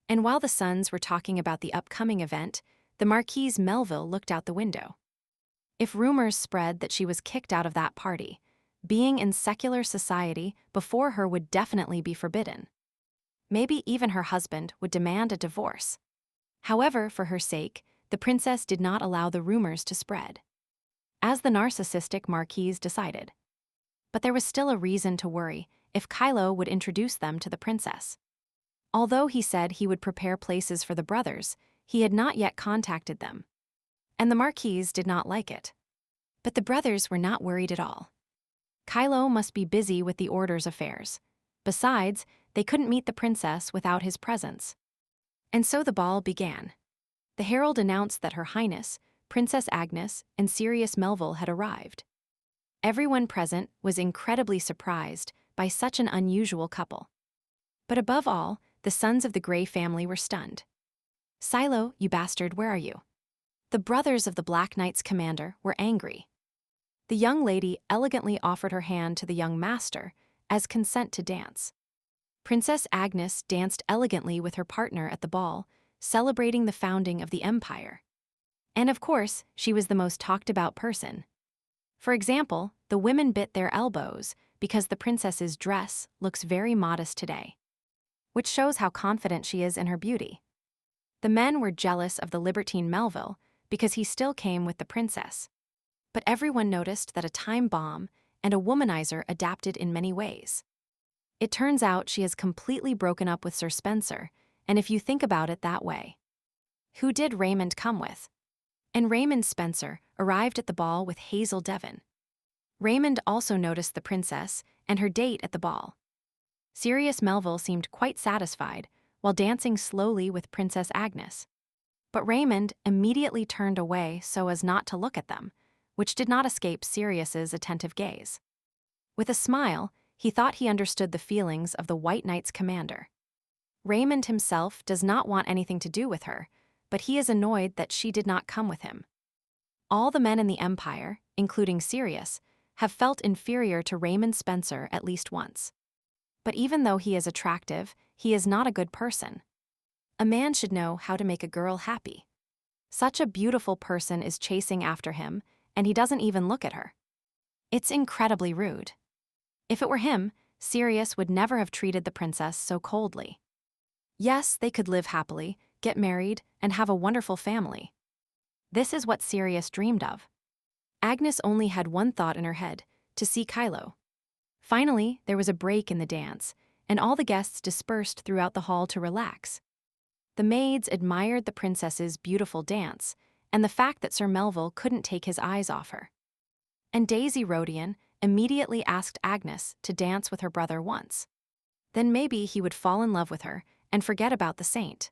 And while the sons were talking about the upcoming event, the Marquise Melville looked out the window. If rumors spread that she was kicked out of that party, being in secular society before her would definitely be forbidden. Maybe even her husband would demand a divorce. However, for her sake, the princess did not allow the rumors to spread. As the narcissistic Marquise decided. But there was still a reason to worry if Kylo would introduce them to the princess. Although he said he would prepare places for the brothers, he had not yet contacted them. And the Marquise did not like it. But the brothers were not worried at all. Kylo must be busy with the Order's affairs. Besides, they couldn't meet the princess without his presence. And so the ball began. The herald announced that Her Highness, Princess Agnes, and Sirius Melville had arrived. Everyone present was incredibly surprised by such an unusual couple. But above all, the sons of the Grey family were stunned. "Silo, you bastard, where are you?" The brothers of the Black Knight's commander were angry. The young lady elegantly offered her hand to the young master as consent to dance. Princess Agnes danced elegantly with her partner at the ball, celebrating the founding of the empire. And of course, she was the most talked about person. For example, the women bit their elbows because the princess's dress looks very modest today, which shows how confident she is in her beauty. The men were jealous of the libertine Melville because he still came with the princess. But everyone noticed that a time bomb and a womanizer adapted in many ways. It turns out she has completely broken up with Sir Spencer, and if you think about it that way. Who did Raymond come with? And Raymond Spencer arrived at the ball with Hazel Devon. Raymond also noticed the princess and her date at the ball. Sirius Melville seemed quite satisfied while dancing slowly with Princess Agnes. But Raymond immediately turned away so as not to look at them, which did not escape Sirius's attentive gaze. With a smile, he thought he understood the feelings of the White Knight's commander. Raymond himself does not want anything to do with her, but he is annoyed that she did not come with him. All the men in the Empire, including Sirius, have felt inferior to Raymond Spencer at least once. But even though he is attractive, he is not a good person. A man should know how to make a girl happy. Such a beautiful person is chasing after him, and he doesn't even look at her. It's incredibly rude. If it were him, Sirius would never have treated the princess so coldly. Yes, they could live happily, get married, and have a wonderful family. This is what Sirius dreamed of. Agnes only had one thought in her head: to see Kylo. Finally, there was a break in the dance, and all the guests dispersed throughout the hall to relax. The maids admired the princess's beautiful dance, and the fact that Sir Melville couldn't take his eyes off her. And Daisy Rodion immediately asked Agnes to dance with her brother once. Then maybe he would fall in love with her and forget about the saint.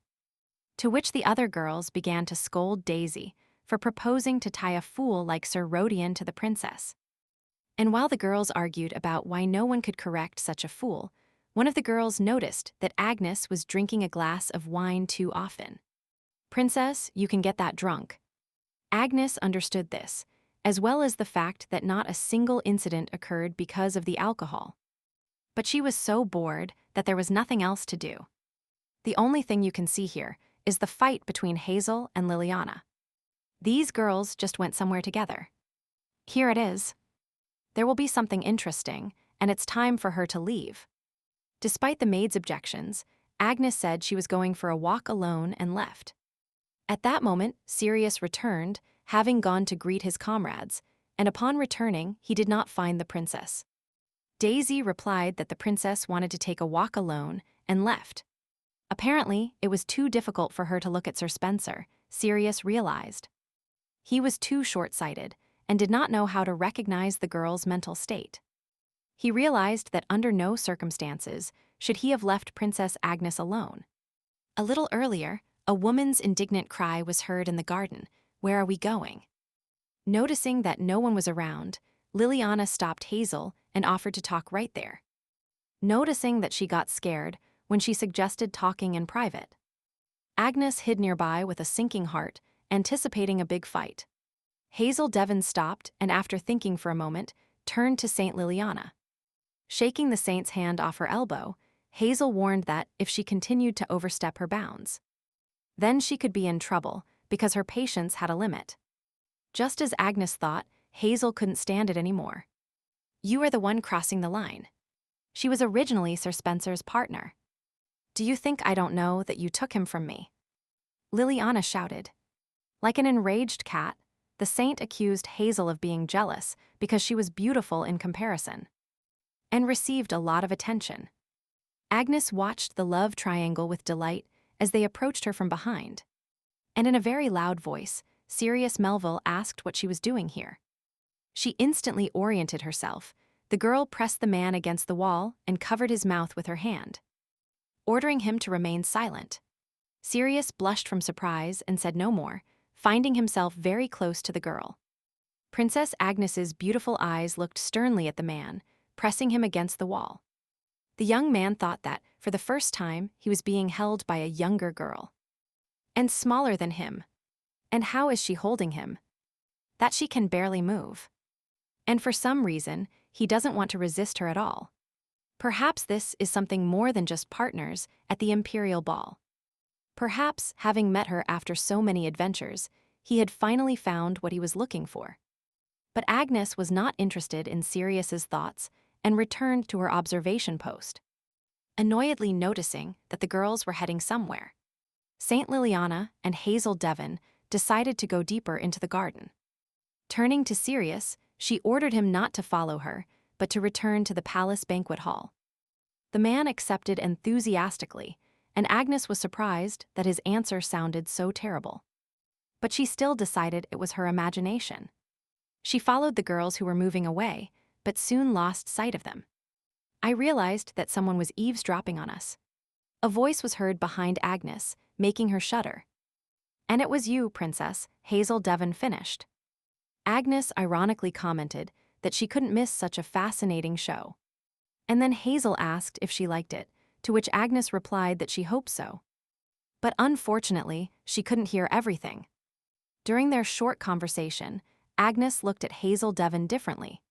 To which the other girls began to scold Daisy for proposing to tie a fool like Sir Rodion to the princess. And while the girls argued about why no one could correct such a fool, one of the girls noticed that Agnes was drinking a glass of wine too often. "Princess, you can get that drunk." Agnes understood this, as well as the fact that not a single incident occurred because of the alcohol. But she was so bored that there was nothing else to do. The only thing you can see here is the fight between Hazel and Liliana. These girls just went somewhere together. Here it is. There will be something interesting, and it's time for her to leave. Despite the maid's objections, Agnes said she was going for a walk alone and left. At that moment, Sirius returned, having gone to greet his comrades, and upon returning, he did not find the princess. Daisy replied that the princess wanted to take a walk alone and left. Apparently, it was too difficult for her to look at Sir Spencer, Sirius realized. He was too short-sighted and did not know how to recognize the girl's mental state. He realized that under no circumstances should he have left Princess Agnes alone. A little earlier, a woman's indignant cry was heard in the garden, "Where are we going?" Noticing that no one was around, Liliana stopped Hazel and offered to talk right there. Noticing that she got scared when she suggested talking in private, Agnes hid nearby with a sinking heart, anticipating a big fight. Hazel Devon stopped and, after thinking for a moment, turned to Saint Liliana. Shaking the saint's hand off her elbow, Hazel warned that if she continued to overstep her bounds, then she could be in trouble because her patience had a limit. Just as Agnes thought, Hazel couldn't stand it anymore. "You are the one crossing the line. She was originally Sir Spencer's partner. Do you think I don't know that you took him from me?" Liliana shouted. Like an enraged cat, the saint accused Hazel of being jealous because she was beautiful in comparison, and received a lot of attention. Agnes watched the love triangle with delight as they approached her from behind. And in a very loud voice, Sirius Melville asked what she was doing here. She instantly oriented herself. The girl pressed the man against the wall and covered his mouth with her hand, ordering him to remain silent. Sirius blushed from surprise and said no more, finding himself very close to the girl. Princess Agnes's beautiful eyes looked sternly at the man, pressing him against the wall. The young man thought that, for the first time, he was being held by a younger girl. And smaller than him. And how is she holding him? That she can barely move. And for some reason, he doesn't want to resist her at all. Perhaps this is something more than just partners at the Imperial Ball. Perhaps, having met her after so many adventures, he had finally found what he was looking for. But Agnes was not interested in Sirius's thoughts and returned to her observation post, annoyedly noticing that the girls were heading somewhere. Saint Liliana and Hazel Devon decided to go deeper into the garden. Turning to Sirius, she ordered him not to follow her, but to return to the palace banquet hall. The man accepted enthusiastically, and Agnes was surprised that his answer sounded so terrible. But she still decided it was her imagination. She followed the girls who were moving away, but soon lost sight of them. "I realized that someone was eavesdropping on us." A voice was heard behind Agnes, making her shudder. "And it was you, Princess," Hazel Devon finished. Agnes ironically commented that she couldn't miss such a fascinating show. And then Hazel asked if she liked it, to which Agnes replied that she hoped so. But unfortunately, she couldn't hear everything. During their short conversation, Agnes looked at Hazel Devon differently.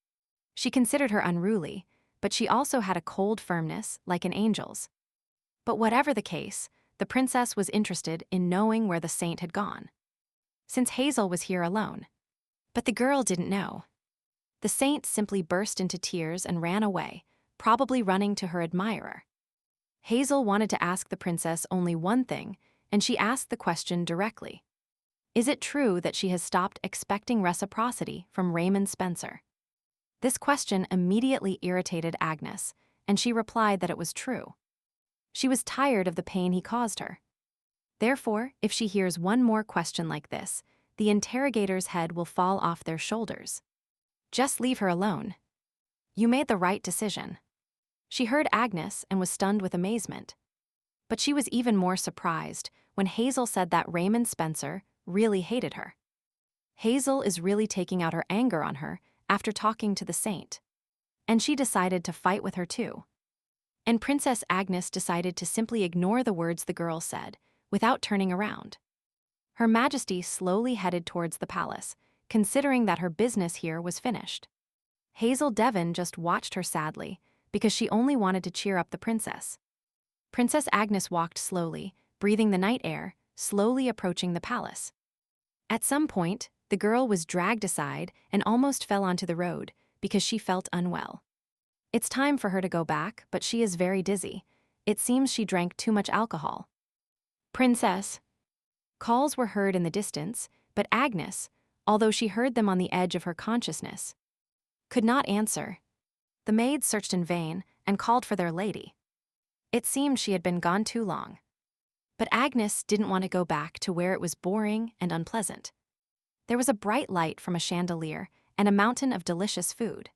She considered her unruly, but she also had a cold firmness, like an angel's. But whatever the case, the princess was interested in knowing where the saint had gone, since Hazel was here alone. But the girl didn't know. The saint simply burst into tears and ran away, probably running to her admirer. Hazel wanted to ask the princess only one thing, and she asked the question directly. Is it true that she has stopped expecting reciprocity from Raymond Spencer? This question immediately irritated Agnes, and she replied that it was true. She was tired of the pain he caused her. Therefore, if she hears one more question like this, the interrogator's head will fall off their shoulders. Just leave her alone. You made the right decision. She heard Agnes and was stunned with amazement. But she was even more surprised when Hazel said that Raymond Spencer really hated her. Hazel is really taking out her anger on her after talking to the saint. And she decided to fight with her too. And Princess Agnes decided to simply ignore the words the girl said, without turning around. Her Majesty slowly headed towards the palace, considering that her business here was finished. Hazel Devon just watched her sadly, because she only wanted to cheer up the princess. Princess Agnes walked slowly, breathing the night air, slowly approaching the palace. At some point, the girl was dragged aside and almost fell onto the road because she felt unwell. It's time for her to go back, but she is very dizzy. It seems she drank too much alcohol. Princess. Calls were heard in the distance, but Agnes, although she heard them on the edge of her consciousness, could not answer. The maids searched in vain and called for their lady. It seemed she had been gone too long. But Agnes didn't want to go back to where it was boring and unpleasant. There was a bright light from a chandelier and a mountain of delicious food.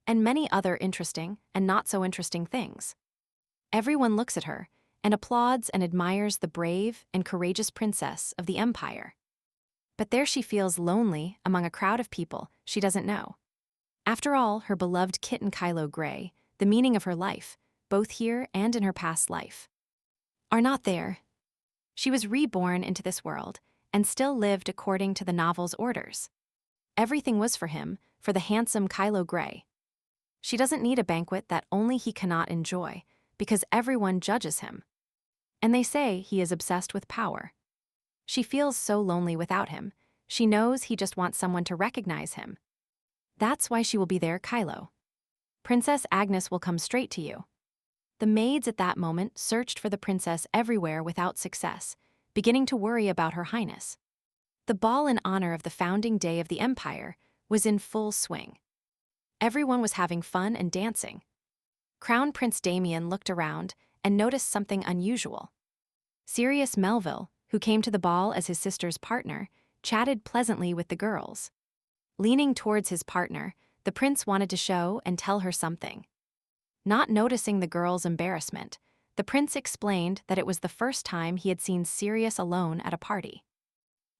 And many other interesting and not so interesting things. Everyone looks at her and applauds and admires the brave and courageous princess of the empire. But there she feels lonely among a crowd of people she doesn't know. After all, her beloved kitten Kylo Grey, the meaning of her life, both here and in her past life, are not there. She was reborn into this world and still lived according to the novel's orders. Everything was for him, for the handsome Kylo Grey. She doesn't need a banquet that only he cannot enjoy, because everyone judges him. And they say he is obsessed with power. She feels so lonely without him. She knows he just wants someone to recognize him. That's why she will be there, Kylo. Princess Agnes will come straight to you. The maids at that moment searched for the princess everywhere without success, beginning to worry about her highness. The ball in honor of the founding day of the empire was in full swing. Everyone was having fun and dancing. Crown Prince Damien looked around and noticed something unusual. Sirius Melville, who came to the ball as his sister's partner, chatted pleasantly with the girls. Leaning towards his partner, the prince wanted to show and tell her something. Not noticing the girl's embarrassment, the prince explained that it was the first time he had seen Sirius alone at a party.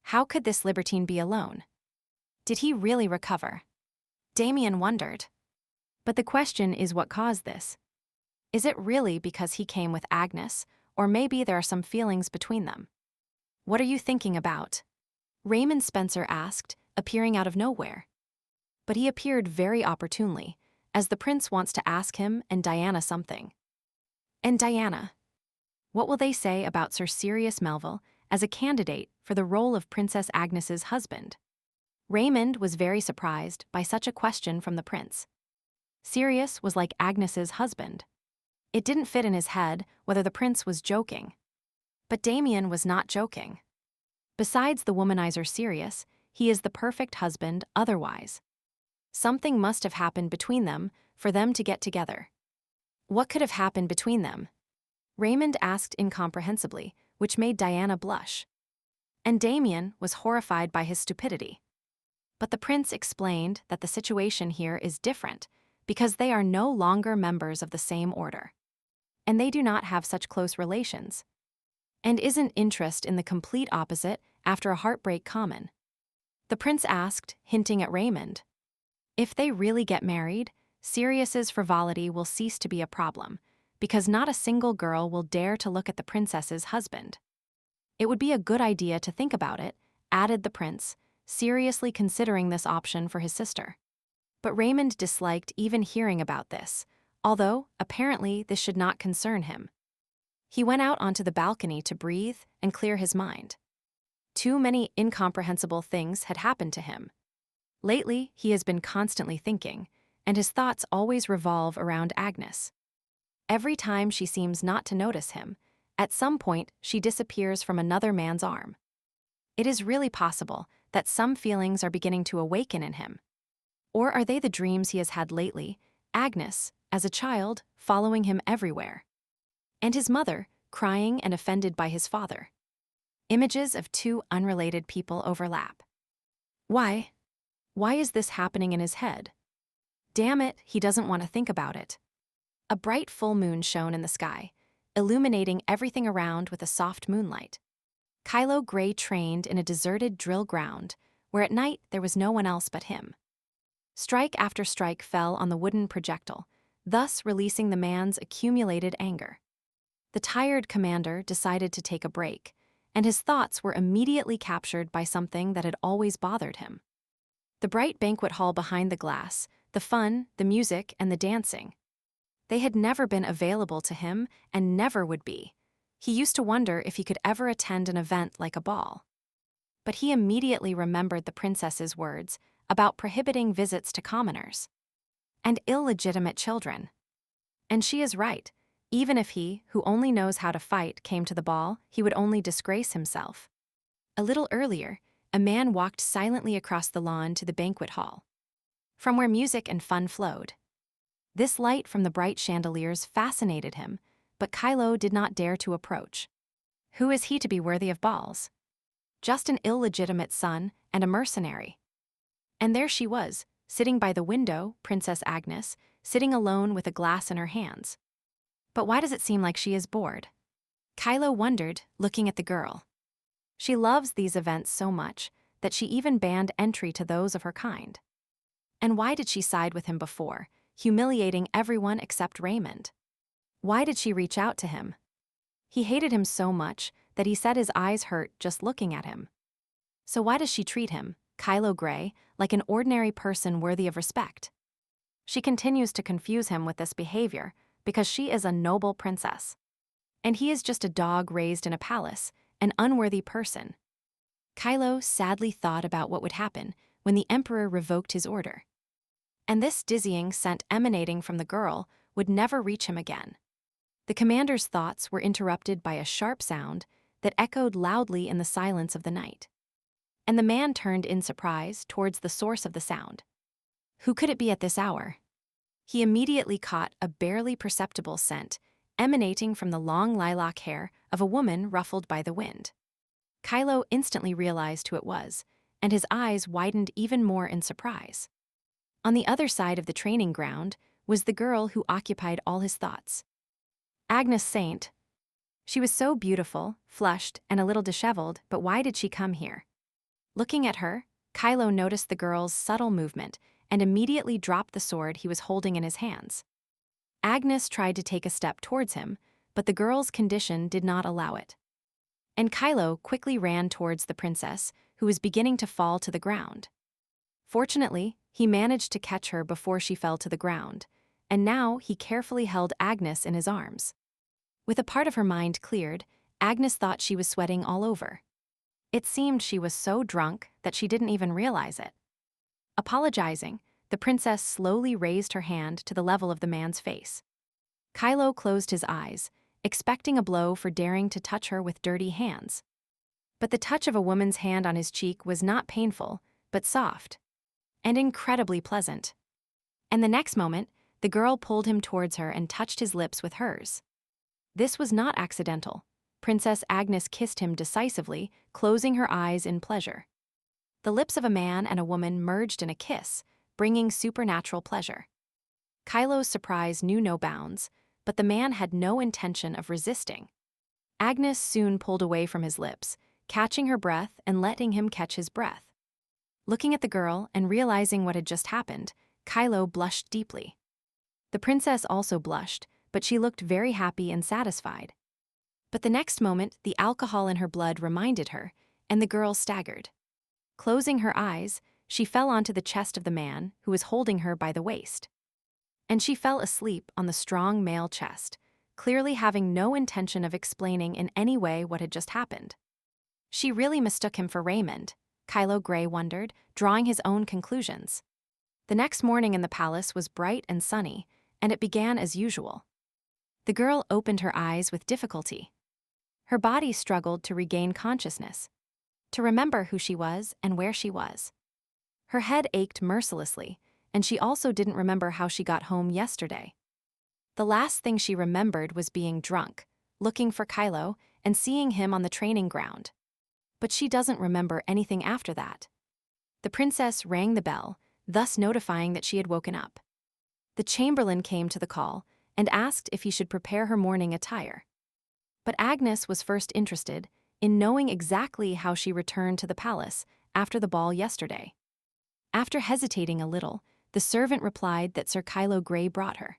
How could this libertine be alone? Did he really recover? Damien wondered. But the question is, what caused this? Is it really because he came with Agnes, or maybe there are some feelings between them? What are you thinking about? Raymond Spencer asked, appearing out of nowhere. But he appeared very opportunely, as the prince wants to ask him and Diana something. And Diana? What will they say about Sir Sirius Melville as a candidate for the role of Princess Agnes's husband? Raymond was very surprised by such a question from the prince. Sirius was like Agnes's husband. It didn't fit in his head whether the prince was joking. But Damien was not joking. Besides the womanizer Sirius, he is the perfect husband otherwise. Something must have happened between them for them to get together. What could have happened between them? Raymond asked incomprehensibly, which made Diana blush. And Damien was horrified by his stupidity. But the prince explained that the situation here is different because they are no longer members of the same order. And they do not have such close relations. And isn't interest in the complete opposite after a heartbreak common? The prince asked, hinting at Raymond. If they really get married, Sirius's frivolity will cease to be a problem, because not a single girl will dare to look at the princess's husband. It would be a good idea to think about it, added the prince, seriously considering this option for his sister. But Raymond disliked even hearing about this, although, apparently, this should not concern him. He went out onto the balcony to breathe and clear his mind. Too many incomprehensible things had happened to him. Lately, he has been constantly thinking, and his thoughts always revolve around Agnes. Every time she seems not to notice him, at some point she disappears from another man's arm. It is really possible that some feelings are beginning to awaken in him. Or are they the dreams he has had lately, Agnes, as a child, following him everywhere? And his mother, crying and offended by his father. Images of two unrelated people overlap. Why? Why is this happening in his head? Damn it, he doesn't want to think about it. A bright full moon shone in the sky, illuminating everything around with a soft moonlight. Kylo Grey trained in a deserted drill ground, where at night there was no one else but him. Strike after strike fell on the wooden projectile, thus releasing the man's accumulated anger. The tired commander decided to take a break, and his thoughts were immediately captured by something that had always bothered him. The bright banquet hall behind the glass, the fun, the music, and the dancing. They had never been available to him and never would be. He used to wonder if he could ever attend an event like a ball. But he immediately remembered the princess's words about prohibiting visits to commoners and illegitimate children. And she is right. Even if he, who only knows how to fight, came to the ball, he would only disgrace himself. A little earlier, a man walked silently across the lawn to the banquet hall, from where music and fun flowed. This light from the bright chandeliers fascinated him, but Kylo did not dare to approach. Who is he to be worthy of balls? Just an illegitimate son and a mercenary. And there she was, sitting by the window, Princess Agnes, sitting alone with a glass in her hands. But why does it seem like she is bored? Kylo wondered, looking at the girl. She loves these events so much that she even banned entry to those of her kind. And why did she side with him before, humiliating everyone except Raymond? Why did she reach out to him? He hated him so much that he said his eyes hurt just looking at him. So why does she treat him, Kylo Grey, like an ordinary person worthy of respect? She continues to confuse him with this behavior because she is a noble princess. And he is just a dog raised in a palace, an unworthy person. Kylo sadly thought about what would happen when the Emperor revoked his order. And this dizzying scent emanating from the girl would never reach him again. The commander's thoughts were interrupted by a sharp sound that echoed loudly in the silence of the night. And the man turned in surprise towards the source of the sound. Who could it be at this hour? He immediately caught a barely perceptible scent emanating from the long lilac hair of a woman ruffled by the wind. Kylo instantly realized who it was, and his eyes widened even more in surprise. On the other side of the training ground was the girl who occupied all his thoughts. Agnes Saint. She was so beautiful, flushed, and a little disheveled, but why did she come here? Looking at her, Kylo noticed the girl's subtle movement and immediately dropped the sword he was holding in his hands. Agnes tried to take a step towards him, but the girl's condition did not allow it. And Kylo quickly ran towards the princess, who was beginning to fall to the ground. Fortunately, he managed to catch her before she fell to the ground, and now he carefully held Agnes in his arms. With a part of her mind cleared, Agnes thought she was sweating all over. It seemed she was so drunk that she didn't even realize it. Apologizing, the princess slowly raised her hand to the level of the man's face. Kylo closed his eyes, expecting a blow for daring to touch her with dirty hands. But the touch of a woman's hand on his cheek was not painful, but soft and incredibly pleasant. And the next moment, the girl pulled him towards her and touched his lips with hers. This was not accidental. Princess Agnes kissed him decisively, closing her eyes in pleasure. The lips of a man and a woman merged in a kiss, bringing supernatural pleasure. Kylo's surprise knew no bounds, but the man had no intention of resisting. Agnes soon pulled away from his lips, catching her breath and letting him catch his breath. Looking at the girl and realizing what had just happened, Kylo blushed deeply. The princess also blushed, but she looked very happy and satisfied. But the next moment, the alcohol in her blood reminded her, and the girl staggered. Closing her eyes, she fell onto the chest of the man who was holding her by the waist. And she fell asleep on the strong male chest, clearly having no intention of explaining in any way what had just happened. She really mistook him for Raymond, Kylo Grey wondered, drawing his own conclusions. The next morning in the palace was bright and sunny, and it began as usual. The girl opened her eyes with difficulty. Her body struggled to regain consciousness, to remember who she was and where she was. Her head ached mercilessly, and she also didn't remember how she got home yesterday. The last thing she remembered was being drunk, looking for Kylo, and seeing him on the training ground. But she doesn't remember anything after that. The princess rang the bell, thus notifying that she had woken up. The chamberlain came to the call and asked if he should prepare her morning attire. But Agnes was first interested in knowing exactly how she returned to the palace after the ball yesterday. After hesitating a little, the servant replied that Sir Kylo Grey brought her.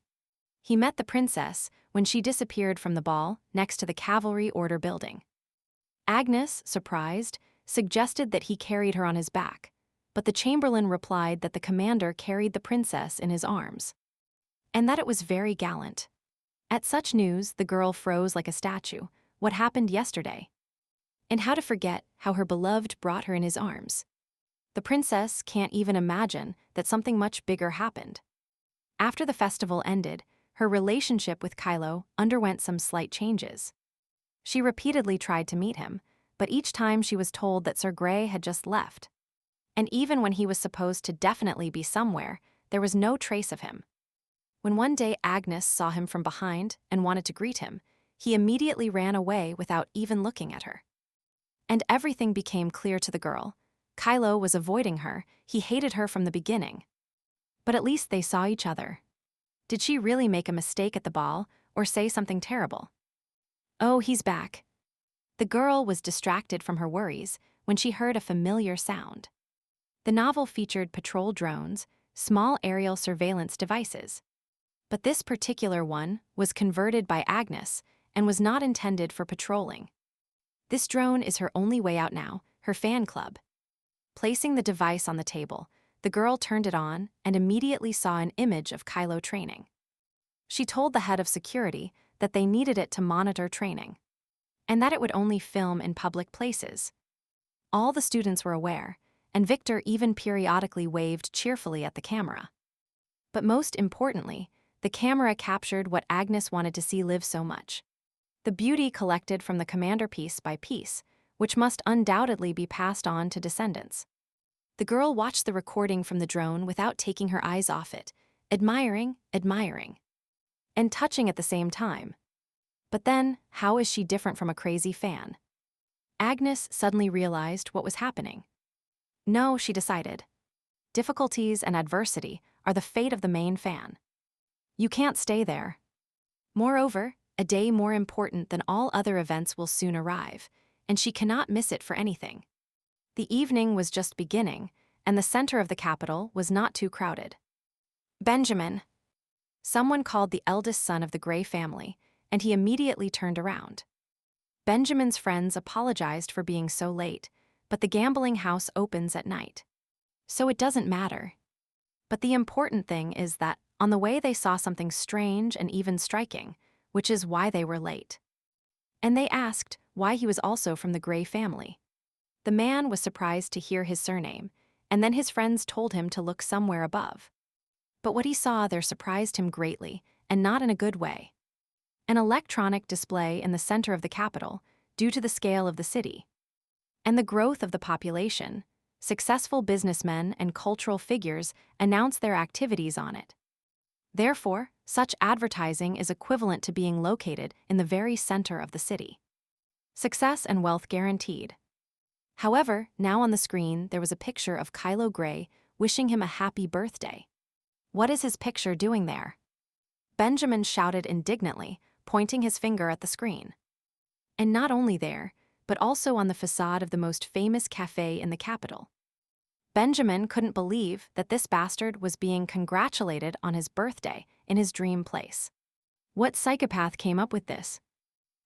He met the princess when she disappeared from the ball next to the Cavalry Order building. Agnes, surprised, suggested that he carried her on his back, but the chamberlain replied that the commander carried the princess in his arms, and that it was very gallant. At such news, the girl froze like a statue. What happened yesterday? And how to forget how her beloved brought her in his arms? The princess can't even imagine that something much bigger happened. After the festival ended, her relationship with Kylo underwent some slight changes. She repeatedly tried to meet him, but each time she was told that Sir Grey had just left. And even when he was supposed to definitely be somewhere, there was no trace of him. When one day Agnes saw him from behind and wanted to greet him, he immediately ran away without even looking at her. And everything became clear to the girl. Kylo was avoiding her, he hated her from the beginning. But at least they saw each other. Did she really make a mistake at the ball, or say something terrible? Oh, he's back. The girl was distracted from her worries when she heard a familiar sound. The novel featured patrol drones, small aerial surveillance devices. But this particular one was converted by Agnes and was not intended for patrolling. This drone is her only way out now, her fan club. Placing the device on the table, the girl turned it on and immediately saw an image of Kylo training. She told the head of security that they needed it to monitor training, and that it would only film in public places. All the students were aware, and Victor even periodically waved cheerfully at the camera. But most importantly, the camera captured what Agnes wanted to see live so much: the beauty collected from the commander piece by piece, which must undoubtedly be passed on to descendants. The girl watched the recording from the drone without taking her eyes off it, admiring, and touching at the same time. But then, how is she different from a crazy fan? Agnes suddenly realized what was happening. No, she decided. Difficulties and adversity are the fate of the main fan. You can't stay there. Moreover, a day more important than all other events will soon arrive, and she cannot miss it for anything. The evening was just beginning, and the center of the capital was not too crowded. Benjamin. Someone called the eldest son of the Grey family, and he immediately turned around. Benjamin's friends apologized for being so late, but the gambling house opens at night. So it doesn't matter. But the important thing is that on the way they saw something strange and even striking, which is why they were late. And they asked why he was also from the Grey family. The man was surprised to hear his surname, and then his friends told him to look somewhere above. But what he saw there surprised him greatly, and not in a good way. An electronic display in the center of the capital, due to the scale of the city. And the growth of the population, successful businessmen and cultural figures announce their activities on it. Therefore, such advertising is equivalent to being located in the very center of the city. Success and wealth guaranteed. However, now on the screen there was a picture of Kylo Grey wishing him a happy birthday. What is his picture doing there? Benjamin shouted indignantly, pointing his finger at the screen. And not only there, but also on the facade of the most famous cafe in the capital. Benjamin couldn't believe that this bastard was being congratulated on his birthday in his dream place. What psychopath came up with this?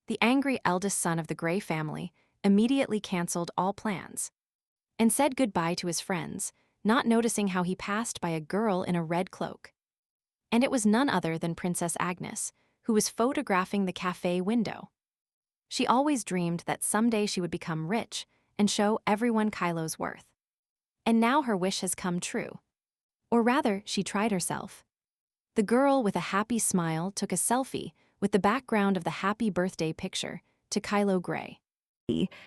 The angry eldest son of the Gray family immediately canceled all plans and said goodbye to his friends, not noticing how he passed by a girl in a red cloak. And it was none other than Princess Agnes, who was photographing the cafe window. She always dreamed that someday she would become rich and show everyone Kylo's worth. And now her wish has come true. Or rather, she tried herself. The girl with a happy smile took a selfie with the background of the happy birthday picture to Kylo Grey.